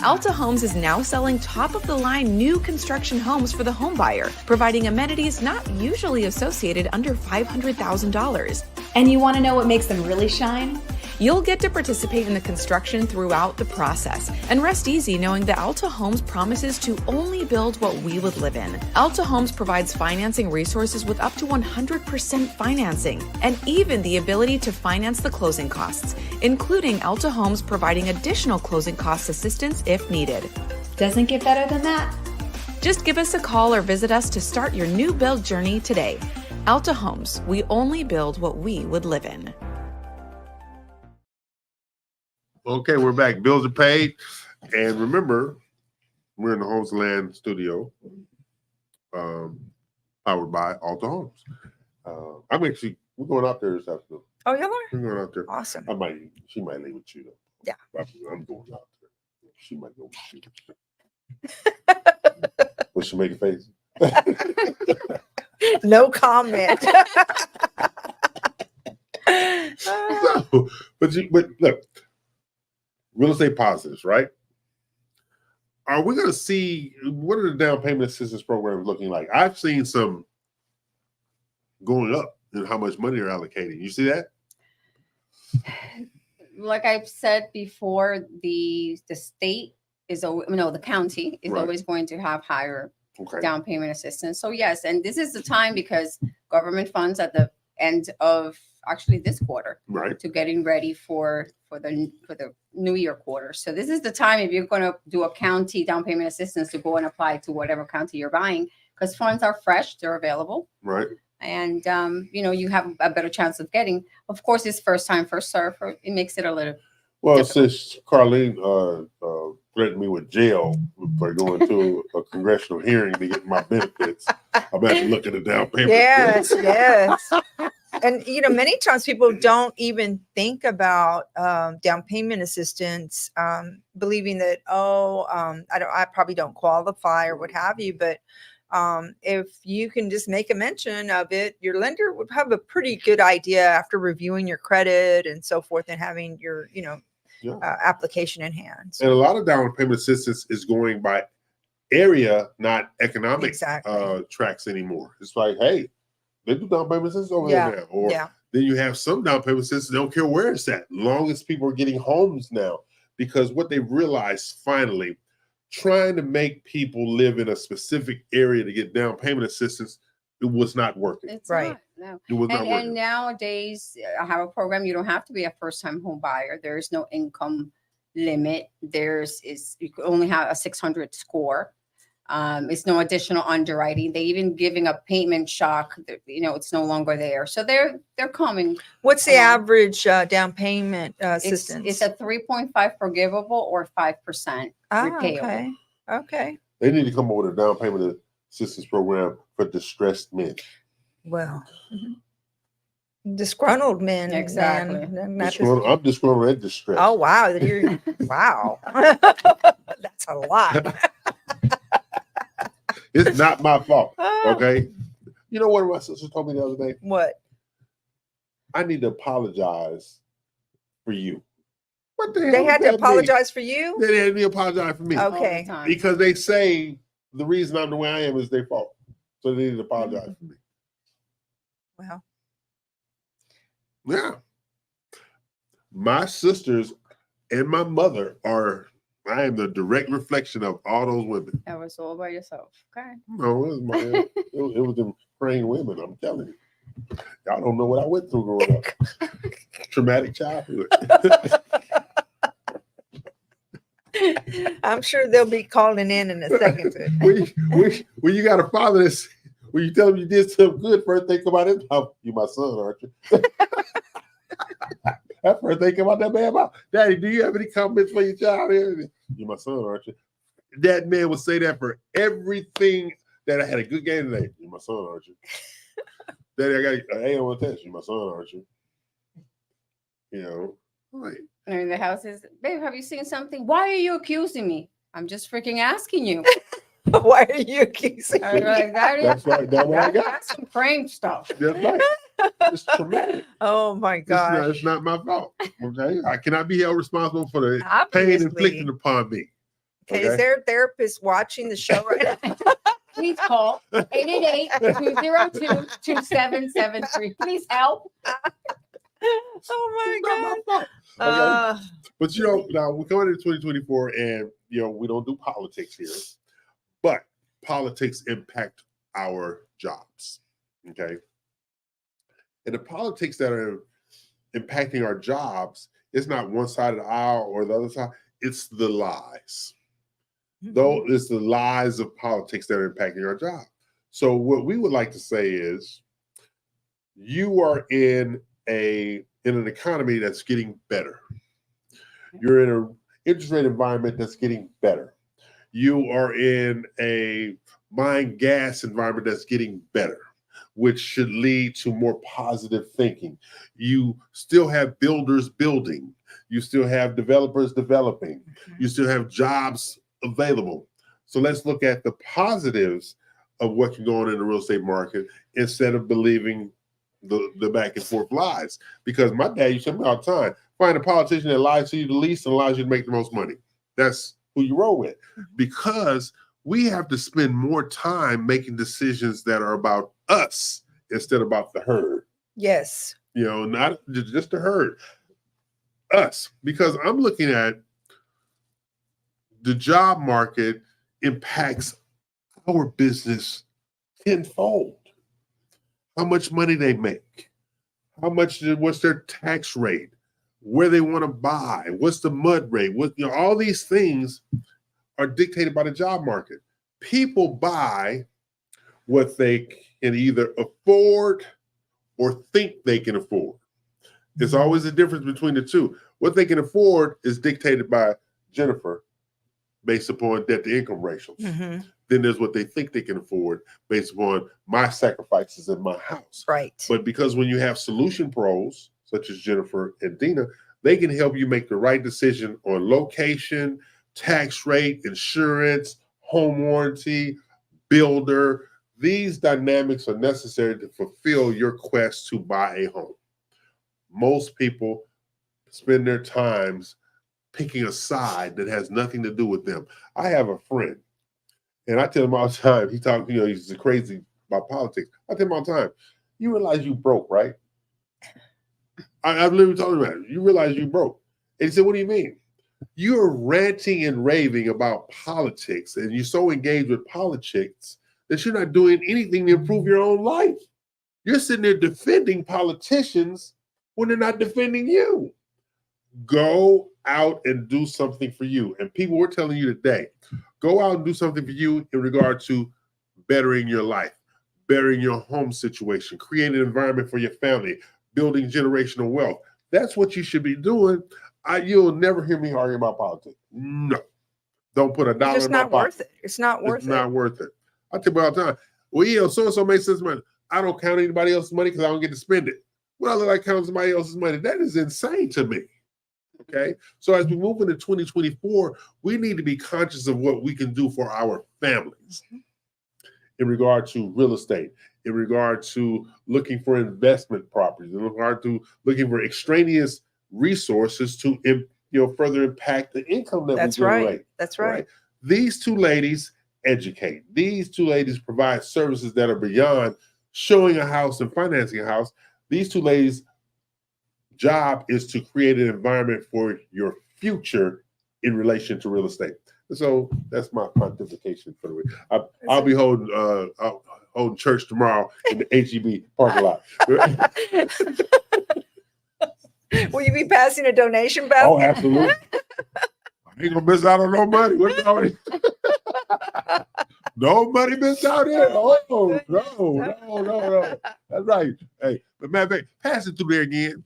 [SPEAKER 5] Alta Homes is now selling top-of-the-line new construction homes for the home buyer, providing amenities not usually associated under $500,000.
[SPEAKER 6] And you want to know what makes them really shine?
[SPEAKER 5] You'll get to participate in the construction throughout the process and rest easy knowing that Alta Homes promises to only build what we would live in. Alta Homes provides financing resources with up to 100% financing and even the ability to finance the closing costs, including Alta Homes providing additional closing cost assistance if needed.
[SPEAKER 6] Doesn't get better than that.
[SPEAKER 5] Just give us a call or visit us to start your new build journey today. Alta Homes, we only build what we would live in.
[SPEAKER 2] Okay, we're back. Bills are paid. And remember, we're in the Homes and Land studio, powered by Alta Homes. We're going out there this afternoon.
[SPEAKER 3] Oh, y'all are?
[SPEAKER 2] We're going out there.
[SPEAKER 3] Awesome.
[SPEAKER 2] She might leave with you, though.
[SPEAKER 3] Yeah.
[SPEAKER 2] I'm going out there. She might go with you. Will she make a face?
[SPEAKER 3] No comment.
[SPEAKER 2] But look, real estate positives, right? Are we going to see, what are the down payment assistance programs looking like? I've seen some going up in how much money they're allocating. You see that?
[SPEAKER 4] Like I've said before, the state is, the county is
[SPEAKER 2] Right.
[SPEAKER 4] always going to have higher
[SPEAKER 2] Okay.
[SPEAKER 4] down payment assistance. So yes, and this is the time because government funds at the end of actually this quarter,
[SPEAKER 2] Right.
[SPEAKER 4] to getting ready for the new year quarter. So this is the time if you're going to do a county down payment assistance to go and apply to whatever county you're buying, because funds are fresh, they're available,
[SPEAKER 2] Right.
[SPEAKER 4] and you have a better chance of getting. Of course, it's first time, first serve. It makes it a little.
[SPEAKER 2] Well, since Carlene threatened me with jail for going to a congressional hearing to get my benefits, I'm going to look at the down payment.
[SPEAKER 3] Yes, yes. And many times people don't even think about down payment assistance, believing that I probably don't qualify or what have you. But if you can just make a mention of it, your lender would have a pretty good idea after reviewing your credit and so forth, and having your application in hand.
[SPEAKER 2] And a lot of down payment assistance is going by area, not economic tracks anymore. It's like, hey, they do down payment assistance over there now. Or then you have some down payment assistance, they don't care where it's at, long as people are getting homes now. Because what they've realized finally, trying to make people live in a specific area to get down payment assistance, it was not working.
[SPEAKER 4] It's not, no.
[SPEAKER 2] It was not working.
[SPEAKER 4] And nowadays, I have a program. You don't have to be a first-time home buyer. There is no income limit. You can only have a 600 score. It's no additional underwriting. They even giving a payment shock. It's no longer there. So they're coming.
[SPEAKER 3] What's the average down payment assistance?
[SPEAKER 4] It's a 3.5 forgivable or 5% repayable.
[SPEAKER 3] Okay.
[SPEAKER 2] They need to come up with a down payment assistance program for distressed men.
[SPEAKER 3] Well, disgruntled men.
[SPEAKER 4] Exactly.
[SPEAKER 2] I'm disgruntled and distressed.
[SPEAKER 3] Oh wow, wow. That's a lot.
[SPEAKER 2] It's not my fault. Okay. You know what my sister told me the other day?
[SPEAKER 3] What?
[SPEAKER 2] I need to apologize for you. What the hell?
[SPEAKER 3] They had to apologize for you?
[SPEAKER 2] They had to apologize for me.
[SPEAKER 3] Okay.
[SPEAKER 2] Because they say the reason I'm the way I am is their fault. So they need to apologize for me.
[SPEAKER 3] Well.
[SPEAKER 2] Yeah. My sisters and my mother I am the direct reflection of all those women.
[SPEAKER 4] That was all by yourself. Okay.
[SPEAKER 2] No, it was it was them praying women, I'm telling you. Y'all don't know what I went through growing up. Traumatic childhood.
[SPEAKER 3] I'm sure they'll be calling in a second.
[SPEAKER 2] When you got a father that's, when you tell him you did something good, first thing come out his mouth, you my son, aren't you? That first thing come out that man mouth. Daddy, do you have any comments for your child here? You my son, aren't you? That man would say that for everything that I had a good game today. You my son, aren't you? Daddy, I got an A on the test. You my son, aren't you? You know, like.
[SPEAKER 4] And the house is, babe, have you seen something? Why are you accusing me? I'm just freaking asking you.
[SPEAKER 3] Why are you accusing me?
[SPEAKER 2] That's right. That's what I got.
[SPEAKER 4] That's some prank stuff.
[SPEAKER 2] That's right. It's traumatic.
[SPEAKER 3] Oh my God.
[SPEAKER 2] It's not my fault. Okay. I cannot be held responsible for the
[SPEAKER 3] Obviously.
[SPEAKER 2] pain inflicted upon me.
[SPEAKER 3] Okay. Is there a therapist watching the show right now?
[SPEAKER 4] Please call 888-202-2773. Please help.
[SPEAKER 3] Oh my God.
[SPEAKER 2] Okay. But now we're going into 2024 and we don't do politics here, but politics impact our jobs. Okay. And the politics that are impacting our jobs is not one side of the aisle or the other side, it's the lies. Though it's the lies of politics that are impacting our job. So what we would like to say is you are in an economy that's getting better. You're in an interest rate environment that's getting better. You are in a buying gas environment that's getting better, which should lead to more positive thinking. You still have builders building. You still have developers developing. You still have jobs available. So let's look at the positives of what can go on in the real estate market instead of believing the back and forth lies. Because my dad used to tell me all the time, find a politician that lies to you the least and allows you to make the most money. That's who you roll with. Because we have to spend more time making decisions that are about us instead of about the herd.
[SPEAKER 3] Yes.
[SPEAKER 2] Not just the herd. Us. Because I'm looking at the job market impacts our business tenfold. How much money they make, what's their tax rate, where they want to buy, what's the MUD rate, all these things are dictated by the job market. People buy what they can either afford or think they can afford. There's always a difference between the two. What they can afford is dictated by Jennifer based upon debt to income ratios. Then there's what they think they can afford based upon my sacrifices in my house.
[SPEAKER 3] Right.
[SPEAKER 2] But because when you have solution pros, such as Jennifer and Dina, they can help you make the right decision on location, tax rate, insurance, home warranty, builder. These dynamics are necessary to fulfill your quest to buy a home. Most people spend their times picking a side that has nothing to do with them. I have a friend, and I tell him all the time, he's crazy about politics. I tell him all the time, you realize you broke, right? I've literally told him that. You realize you broke. And he said, what do you mean? You're ranting and raving about politics, and you're so engaged with politics that you're not doing anything to improve your own life. You're sitting there defending politicians when they're not defending you. Go out and do something for you. And people, we're telling you today, go out and do something for you in regard to bettering your life, bettering your home situation, creating an environment for your family, building generational wealth. That's what you should be doing. You'll never hear me arguing about politics. No. Don't put $1 in my pocket.
[SPEAKER 3] It's not worth it. It's not worth it.
[SPEAKER 2] It's not worth it. I tell you all the time, well, so-and-so makes this money. I don't count anybody else's money because I don't get to spend it. Well, I look like counting somebody else's money. That is insane to me. Okay? So as we move into 2024, we need to be conscious of what we can do for our families in regard to real estate, in regard to looking for investment properties, in regard to looking for extraneous resources to further impact the income that we generate.
[SPEAKER 3] That's right.
[SPEAKER 2] These two ladies educate. These two ladies provide services that are beyond showing a house and financing a house. These two ladies' job is to create an environment for your future in relation to real estate. So that's my pontification for the week. I'll be holding church tomorrow in the HEB parking lot.
[SPEAKER 3] Will you be passing a donation basket?
[SPEAKER 2] Oh, absolutely. I ain't gonna miss out on no money. No money missed out here. Oh, no. That's right. Hey, but matter of fact, pass it through there again.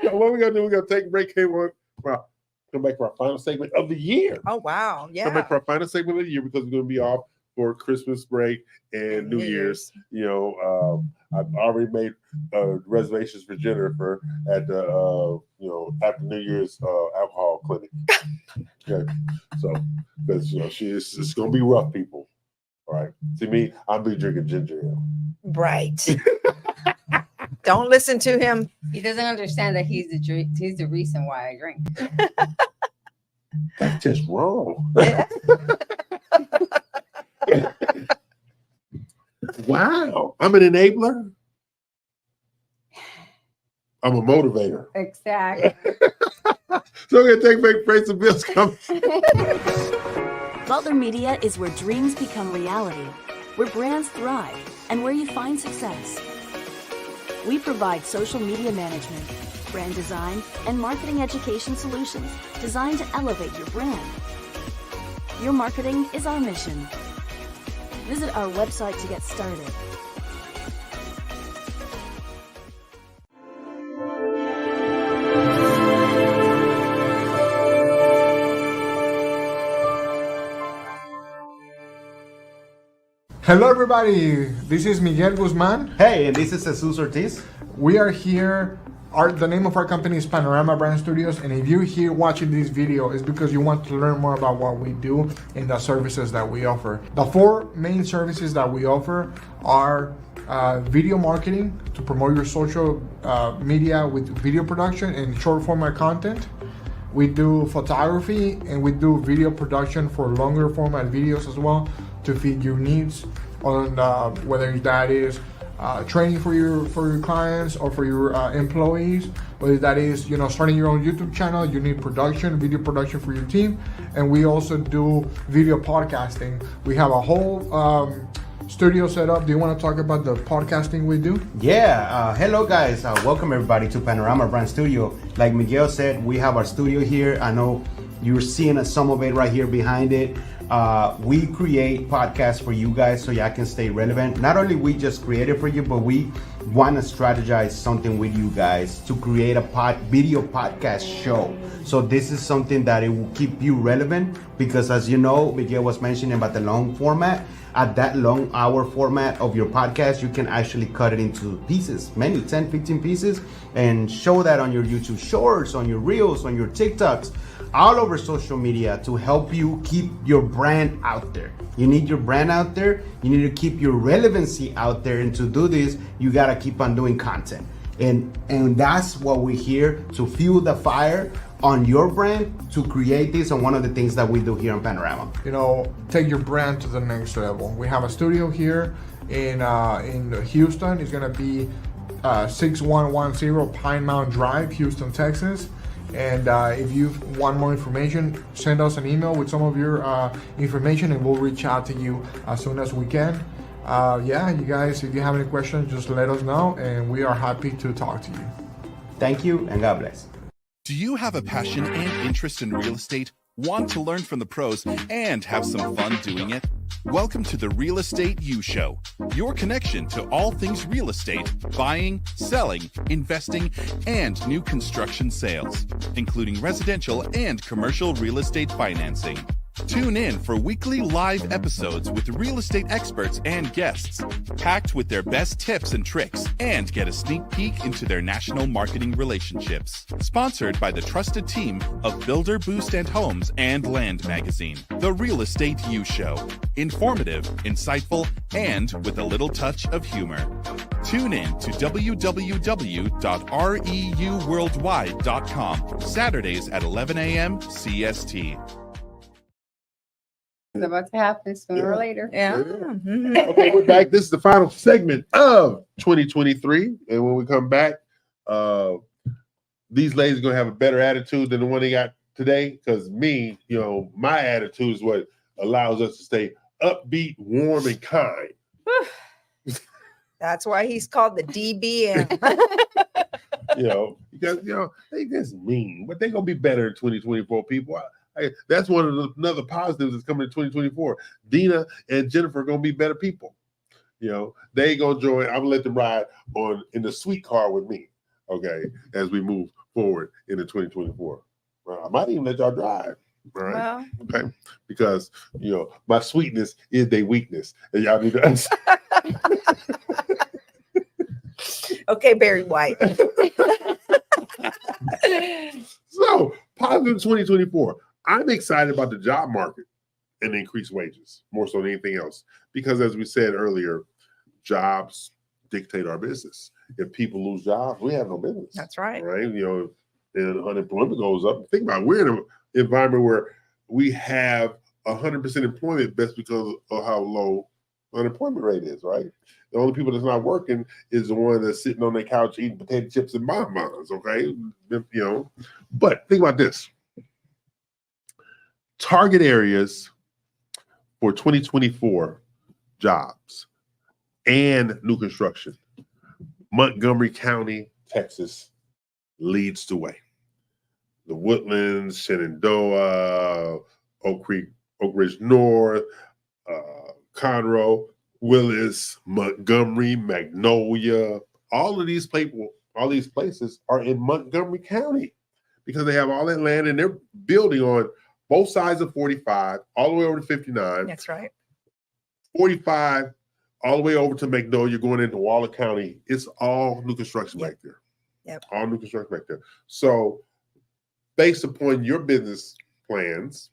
[SPEAKER 2] So what we're gonna do, we're gonna take a break here. Come back for our final segment of the year.
[SPEAKER 3] Oh, wow. Yeah.
[SPEAKER 2] Come back for our final segment of the year because we're gonna be off for Christmas break and New Year's. I've already made reservations for Jennifer at the after New Year's alcohol clinic. Okay, so because it's gonna be rough, people. All right, see me, I'll be drinking ginger ale.
[SPEAKER 3] Right. Don't listen to him.
[SPEAKER 4] He doesn't understand that he's the reason why I drink.
[SPEAKER 2] That's just wrong. Wow, I'm an enabler. I'm a motivator.
[SPEAKER 4] Exactly.
[SPEAKER 2] So we're gonna take back Praise and Bills coming.
[SPEAKER 9] Butler Media is where dreams become reality, where brands thrive, and where you find success. We provide social media management, brand design, and marketing education solutions designed to elevate your brand. Your marketing is our mission. Visit our website to get started.
[SPEAKER 14] Hello everybody, this is Miguel Guzman.
[SPEAKER 15] Hey, and this is Jesus Ortiz.
[SPEAKER 14] We are here, the name of our company is Panorama Brand Studios, and if you're here watching this video, it's because you want to learn more about what we do and the services that we offer. The 4 main services that we offer are video marketing to promote your social media with video production and short format content. We do photography and we do video production for longer format videos as well to fit your needs on whether that is training for your clients or for your employees, whether that is starting your own YouTube channel, you need video production for your team, and we also do video podcasting. We have a whole studio set up. Do you want to talk about the podcasting we do?
[SPEAKER 15] Yeah. Hello guys. Welcome everybody to Panorama Brand Studio. Like Miguel said, we have our studio here. I know you're seeing some of it right here behind it. We create podcasts for you guys so y'all can stay relevant. Not only we just create it for you, but we want to strategize something with you guys to create a video podcast show. So this is something that it will keep you relevant because, as you know, Miguel was mentioning about the long format. At that long hour format of your podcast, you can actually cut it into pieces, many 10, 15 pieces, and show that on your YouTube Shorts, on your Reels, on your TikToks, all over social media to help you keep your brand out there. You need your brand out there. You need to keep your relevancy out there. And to do this, you got to keep on doing content. And that's what we're here to fuel the fire on your brand to create this. And one of the things that we do here on Panorama.
[SPEAKER 14] You know, take your brand to the next level. We have a studio here in Houston. It's gonna be 6110 Pine Mountain Drive, Houston, Texas. And if you want more information, send us an email with some of your information and we'll reach out to you as soon as we can. Yeah, you guys, if you have any questions, just let us know and we are happy to talk to you.
[SPEAKER 15] Thank you and God bless.
[SPEAKER 10] Do you have a passion and interest in real estate? Want to learn from the pros and have some fun doing it? Welcome to the Real Estate U Show, your connection to all things real estate, buying, selling, investing, and new construction sales, including residential and commercial real estate financing. Tune in for weekly live episodes with real estate experts and guests, packed with their best tips and tricks, and get a sneak peek into their national marketing relationships. Sponsored by the trusted team of Builder Boost and Homes and Land Magazine. The Real Estate U Show. Informative, insightful, and with a little touch of humor. Tune in to www.reuworldwide.com, Saturdays at 11 a.m. CST.
[SPEAKER 4] It's about to happen sooner or later.
[SPEAKER 3] Yeah.
[SPEAKER 2] Okay, we're back. This is the final segment of 2023. And when we come back, these ladies are going to have a better attitude than the one they got today. Because me, you know, my attitude is what allows us to stay upbeat, warm, and kind.
[SPEAKER 3] That's why he's called the DBM.
[SPEAKER 2] You know, because, you know, they just mean, but they're going to be better in 2024, people. That's one of the another positives that's coming in 2024. Dina and Jennifer are going to be better people. You know, they going to join. I'm going to let them ride in the sweet car with me, okay, as we move forward into 2024. I might even let y'all drive. All right.
[SPEAKER 3] Well.
[SPEAKER 2] Okay. Because, you know, my sweetness is their weakness. And y'all need to understand.
[SPEAKER 3] Okay, Barry White.
[SPEAKER 2] So, positive 2024. I'm excited about the job market and increased wages more so than anything else. Because as we said earlier, jobs dictate our business. If people lose jobs, we have no business.
[SPEAKER 3] That's right.
[SPEAKER 2] Right? You know, and unemployment goes up. Think about it. We're in an environment where we have 100% employment just because of how low unemployment rate is, right? The only people that's not working is the one that's sitting on their couch eating potato chips and bonbons, okay? You know, but think about this. Target areas for 2024 jobs and new construction. Montgomery County, Texas leads the way. The Woodlands, Shenandoah, Oak Ridge North, Conroe, Willis, Montgomery, Magnolia, all these places are in Montgomery County because they have all that land and they're building on both sides of 45, all the way over to 59.
[SPEAKER 3] That's right.
[SPEAKER 2] 45, all the way over to Magnolia, going into Waller County. It's all new construction back there.
[SPEAKER 3] Yep.
[SPEAKER 2] All new construction back there. So based upon your business plans,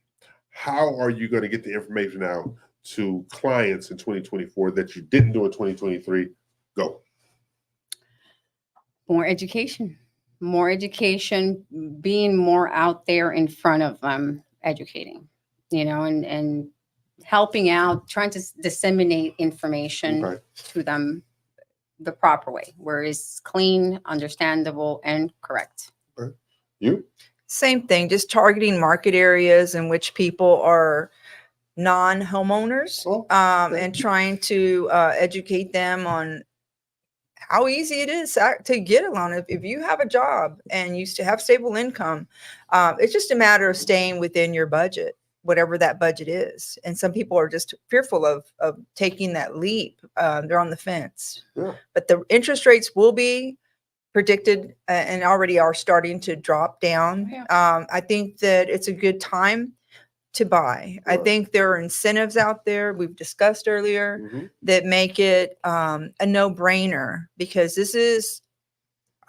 [SPEAKER 2] how are you going to get the information out to clients in 2024 that you didn't do in 2023? Go.
[SPEAKER 4] More education, being more out there in front of them, educating, you know, and helping out, trying to disseminate information to them the proper way, where it's clean, understandable, and correct.
[SPEAKER 2] Right. You?
[SPEAKER 3] Same thing, just targeting market areas in which people are non-homeowners, and trying to educate them on how easy it is to get a loan. If you have a job and used to have stable income, it's just a matter of staying within your budget, whatever that budget is. And some people are just fearful of taking that leap. They're on the fence.
[SPEAKER 2] Yeah.
[SPEAKER 3] But the interest rates will be predicted and already are starting to drop down.
[SPEAKER 4] Yeah.
[SPEAKER 3] I think that it's a good time to buy. I think there are incentives out there we've discussed earlier that make it a no-brainer, because this is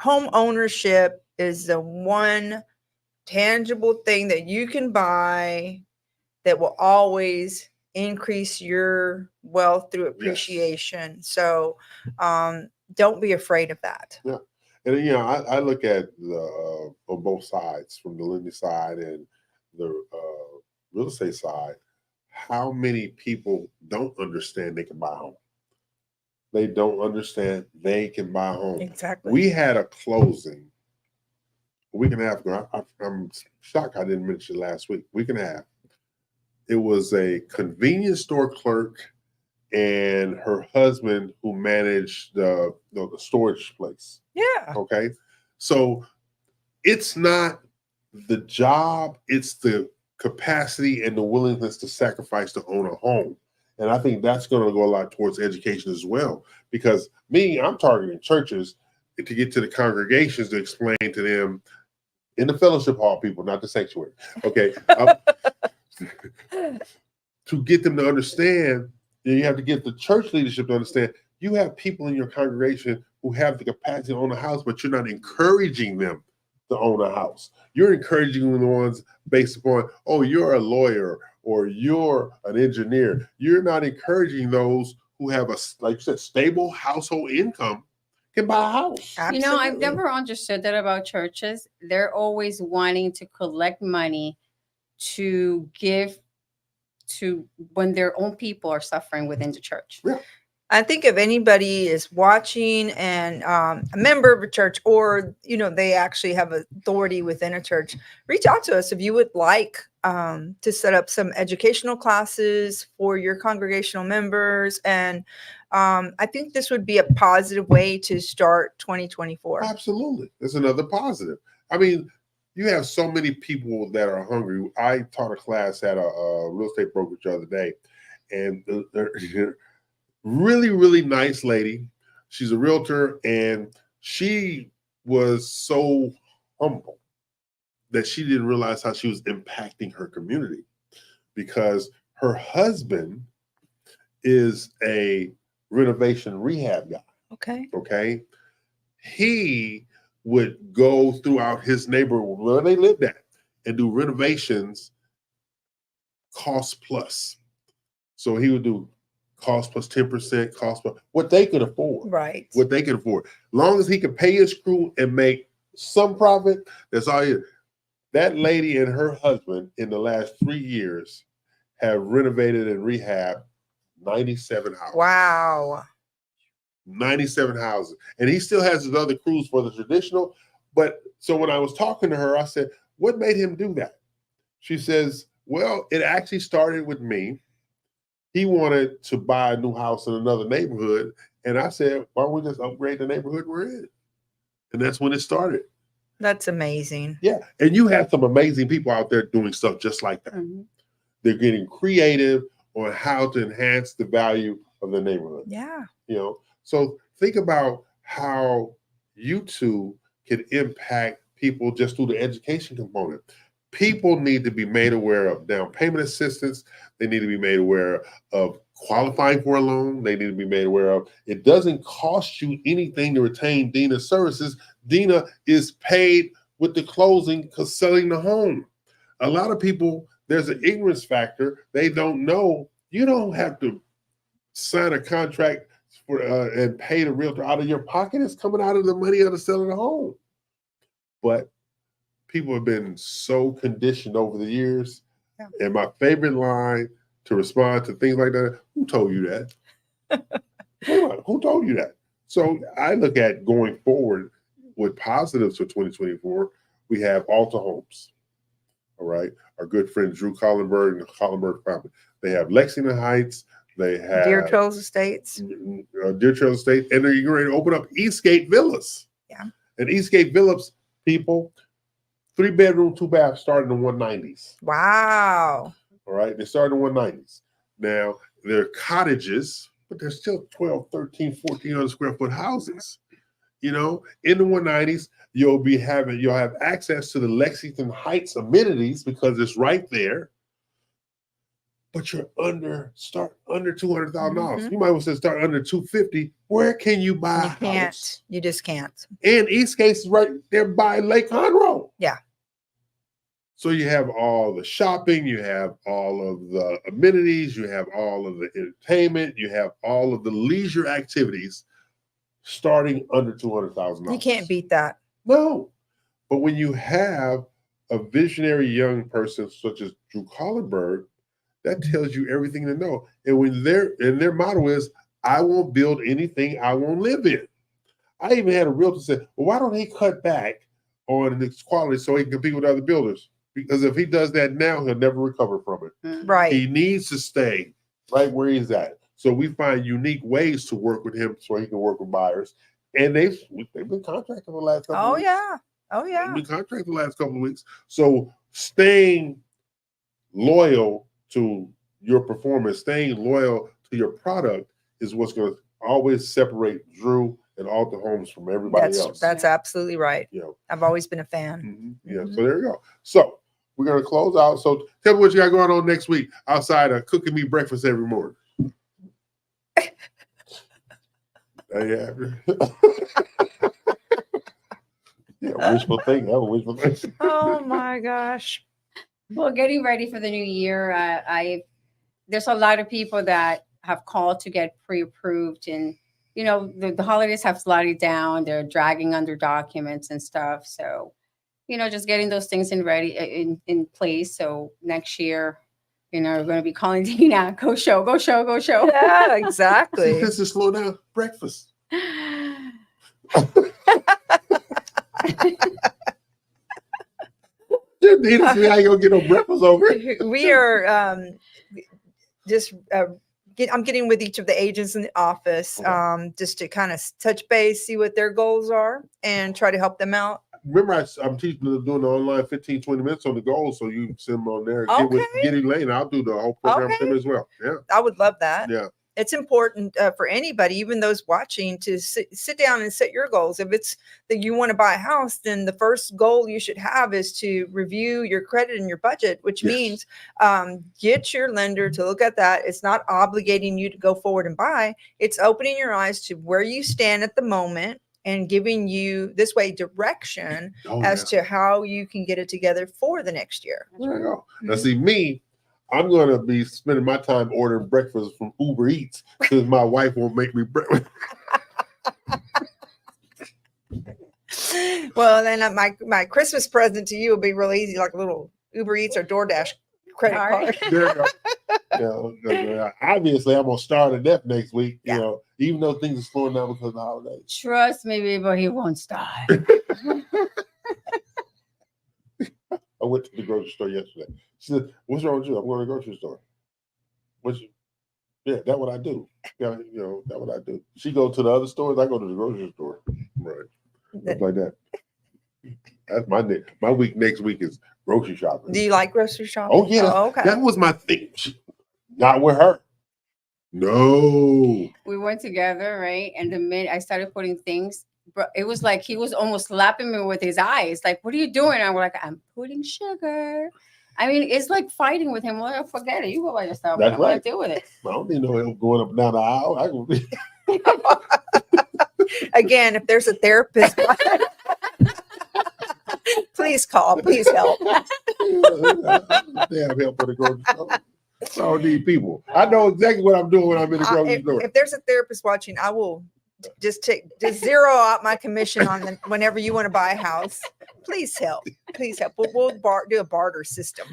[SPEAKER 3] home ownership is the one tangible thing that you can buy that will always increase your wealth through appreciation. So don't be afraid of that.
[SPEAKER 2] Yeah. And you know, I look at the on both sides, from the lending side and the real estate side, how many people don't understand they can buy a home. They don't understand they can buy a home.
[SPEAKER 3] Exactly.
[SPEAKER 2] We had a closing a week and a half ago. I'm shocked I didn't mention it last week. Week and a half. It was a convenience store clerk and her husband who managed the storage place.
[SPEAKER 3] Yeah.
[SPEAKER 2] Okay. So it's not the job, it's the capacity and the willingness to sacrifice to own a home. And I think that's going to go a lot towards education as well. Because I'm targeting churches to get to the congregations to explain to them in the fellowship hall, people, not the sanctuary. Okay. To get them to understand, you have to get the church leadership to understand you have people in your congregation who have the capacity to own a house, but you're not encouraging them to own a house. You're encouraging the ones based upon, oh, you're a lawyer or you're an engineer. You're not encouraging those who have a, like you said, stable household income can buy a house.
[SPEAKER 4] You know, I've never understood that about churches. They're always wanting to collect money to give to when their own people are suffering within the church.
[SPEAKER 2] Yeah.
[SPEAKER 3] I think if anybody is watching and a member of a church, or they actually have authority within a church, reach out to us if you would like to set up some educational classes for your congregational members. And I think this would be a positive way to start 2024.
[SPEAKER 2] Absolutely. It's another positive. I mean, you have so many people that are hungry. I taught a class at a real estate brokerage the other day, and they're really, really nice lady. She's a realtor, and she was so humble that she didn't realize how she was impacting her community, because her husband is a renovation rehab guy. Okay. He would go throughout his neighborhood where they lived at and do renovations cost plus. So he would do cost plus 10%, cost plus what they could afford.
[SPEAKER 3] Right.
[SPEAKER 2] What they can afford. Long as he could pay his crew and make some profit, that's all he. That lady and her husband in the last 3 years have renovated and rehabbed 97 houses.
[SPEAKER 3] Wow.
[SPEAKER 2] 97 houses. And he still has his other crews for the traditional. But so when I was talking to her, I said, what made him do that? She says, well, it actually started with me. He wanted to buy a new house in another neighborhood. And I said, why don't we just upgrade the neighborhood we're in? And that's when it started.
[SPEAKER 3] That's amazing.
[SPEAKER 2] Yeah. And you have some amazing people out there doing stuff just like that. Mm-hmm. They're getting creative on how to enhance the value of the neighborhood.
[SPEAKER 3] Yeah.
[SPEAKER 2] So think about how you two can impact people just through the education component. People need to be made aware of down payment assistance. They need to be made aware of qualifying for a loan. They need to be made aware of it doesn't cost you anything to retain Dina's services. Dina is paid with the closing because selling the home. A lot of people, there's an ignorance factor. They don't know you don't have to sign a contract for and pay the realtor out of your pocket. It's coming out of the money of the selling the home. But people have been so conditioned over the years. Yeah. And my favorite line to respond to things like that, who told you that? Who told you that? So I look at going forward with positives for 2024. We have Alta Homes. All right. Our good friend Drew Collenberg and the Collenberg family. They have Lexington Heights. They have
[SPEAKER 3] Deer Trails Estates.
[SPEAKER 2] Deer Trails Estate. And they're going to open up Eastgate Villas.
[SPEAKER 3] Yeah.
[SPEAKER 2] And Eastgate Villas, people, 3-bedroom, 2-bath starting in the 190s.
[SPEAKER 3] Wow.
[SPEAKER 2] All right. They started in the 190s. Now, they're cottages, but they're still 12, 13, 1,400 square foot houses. In the 190s, you'll have access to the Lexington Heights amenities because it's right there. But you're start under $200,000. Mm-hmm. You might well say start under $250,000. Where can you buy a house?
[SPEAKER 3] You just can't.
[SPEAKER 2] And Eastgate is right there by Lake Conroe.
[SPEAKER 3] Yeah.
[SPEAKER 2] So you have all the shopping, you have all of the amenities, you have all of the entertainment, you have all of the leisure activities starting under $200,000.
[SPEAKER 3] You can't beat that.
[SPEAKER 2] No. But when you have a visionary young person such as Drew Collenberg, that tells you everything to know. And when their motto is, I won't build anything I won't live in. I even had a realtor say, well, why don't he cut back on the quality so he can compete with other builders? Because if he does that now, he'll never recover from it.
[SPEAKER 3] Right.
[SPEAKER 2] He needs to stay right where he's at. So we find unique ways to work with him so he can work with buyers. And they've been contracted the last couple of weeks.
[SPEAKER 3] Oh, yeah.
[SPEAKER 2] They've been contracted the last couple of weeks. So staying loyal to your performance, staying loyal to your product is what's going to always separate Drew and Alta Homes from everybody else.
[SPEAKER 3] That's absolutely right.
[SPEAKER 2] Yeah.
[SPEAKER 3] I've always been a fan.
[SPEAKER 2] Yeah. So there you go. So we're going to close out. So tell me what you got going on next week outside of cooking me breakfast every morning. Yeah, wishful thinking. That was wishful thinking.
[SPEAKER 3] Oh my gosh.
[SPEAKER 4] Well, getting ready for the new year, there's a lot of people that have called to get pre-approved, and the holidays have slowed down. They're dragging on their documents and stuff. So, just getting those things in place. So next year, we're going to be calling Dina, go show.
[SPEAKER 3] Yeah, exactly.
[SPEAKER 2] This is slow down breakfast. Dina, I ain't gonna get no breakfast over.
[SPEAKER 3] We are I'm getting with each of the agents in the office, just to kind of touch base, see what their goals are, and try to help them out.
[SPEAKER 2] Remember, I'm teaching them doing the online 15, 20 minutes on the goals, so you can send them on there. Get with Elaine. I'll do the whole program with them as well. Yeah,
[SPEAKER 3] I would love that.
[SPEAKER 2] Yeah.
[SPEAKER 3] It's important for anybody, even those watching, to sit down and set your goals. If it's that you want to buy a house, then the first goal you should have is to review your credit and your budget, which means get your lender to look at that. It's not obligating you to go forward and buy. It's opening your eyes to where you stand at the moment and giving you this way direction as to how you can get it together for the next year.
[SPEAKER 2] There you go. Now see me, I'm going to be spending my time ordering breakfast from Uber Eats because my wife won't make me breakfast.
[SPEAKER 3] Well, then my Christmas present to you will be real easy, like a little Uber Eats or DoorDash credit card.
[SPEAKER 2] There you go. Obviously, I'm going to starve to death next week, even though things are slowing down because of the holidays.
[SPEAKER 4] Trust me, baby, he won't stop.
[SPEAKER 2] I went to the grocery store yesterday. She said, "What's wrong with you?" I'm going to the grocery store. Yeah, that's what I do. That's what I do. She goes to the other stores. I go to the grocery store. Right. Stuff like that. That's my week. Next week is grocery shopping.
[SPEAKER 3] Do you like grocery shopping?
[SPEAKER 2] Oh yeah.
[SPEAKER 3] Okay.
[SPEAKER 2] That was my thing. Not with her. No.
[SPEAKER 4] We went together, right? And the minute I started putting things, but it was like he was almost slapping me with his eyes. Like, what are you doing? I'm like, I'm putting sugar. I mean, it's like fighting with him. Well, forget it. You go by yourself.
[SPEAKER 2] That's right.
[SPEAKER 4] Deal with it.
[SPEAKER 2] I don't need no help going up and down the aisle.
[SPEAKER 3] Again, if there's a therapist, please call. Please help.
[SPEAKER 2] They have help for the grocery store. I don't need people. I know exactly what I'm doing when I'm in the grocery store.
[SPEAKER 3] If there's a therapist watching, I will just zero out my commission on them whenever you want to buy a house. Please help. Please help. We'll do a barter system.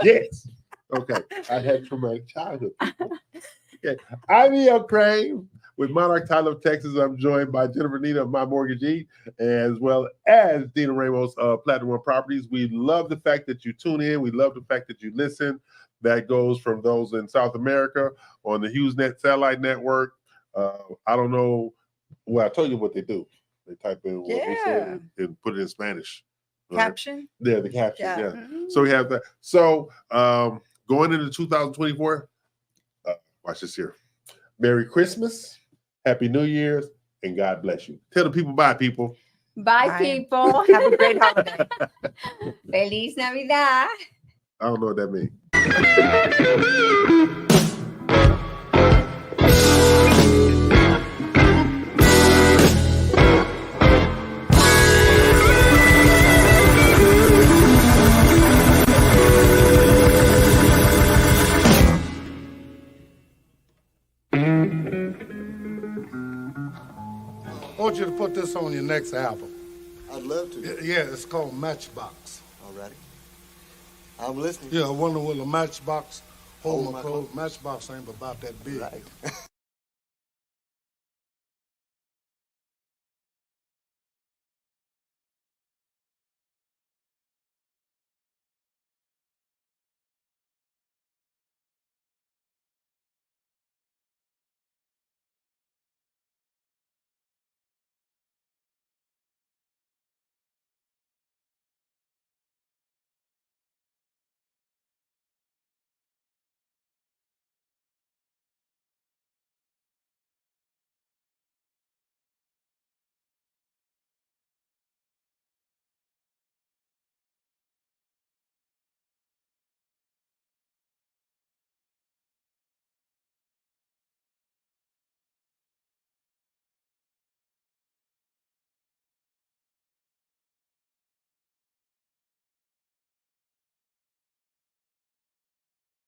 [SPEAKER 2] Yes. Okay. I had traumatic childhood. Okay. I'm E.L. Crane with Monarch Title of Texas. I'm joined by Jennifer Nina of My Mortgagee, as well as Dina Ramos of Platinum One Properties. We love the fact that you tune in. We love the fact that you listen. That goes from those in South America on the HughesNet satellite network. I don't know. Well, I told you what they do. They type in what we said and put it in Spanish.
[SPEAKER 3] Caption?
[SPEAKER 2] Yeah, the caption. Yeah. Mm-hmm. So we have that. So going into 2024, watch this here. Merry Christmas, Happy New Year's, and God bless you. Tell the people bye, people.
[SPEAKER 4] Bye. People.
[SPEAKER 3] Have a great holiday.
[SPEAKER 4] Feliz Navidad.
[SPEAKER 2] I don't know what that means.
[SPEAKER 16] want you to put this on your next album.
[SPEAKER 17] I'd love to.
[SPEAKER 16] Yeah, it's called Matchbox.
[SPEAKER 17] Alrighty. I'm listening.
[SPEAKER 16] Yeah, I wonder will a matchbox hold my clothes. Matchbox ain't about that big.
[SPEAKER 17] Right.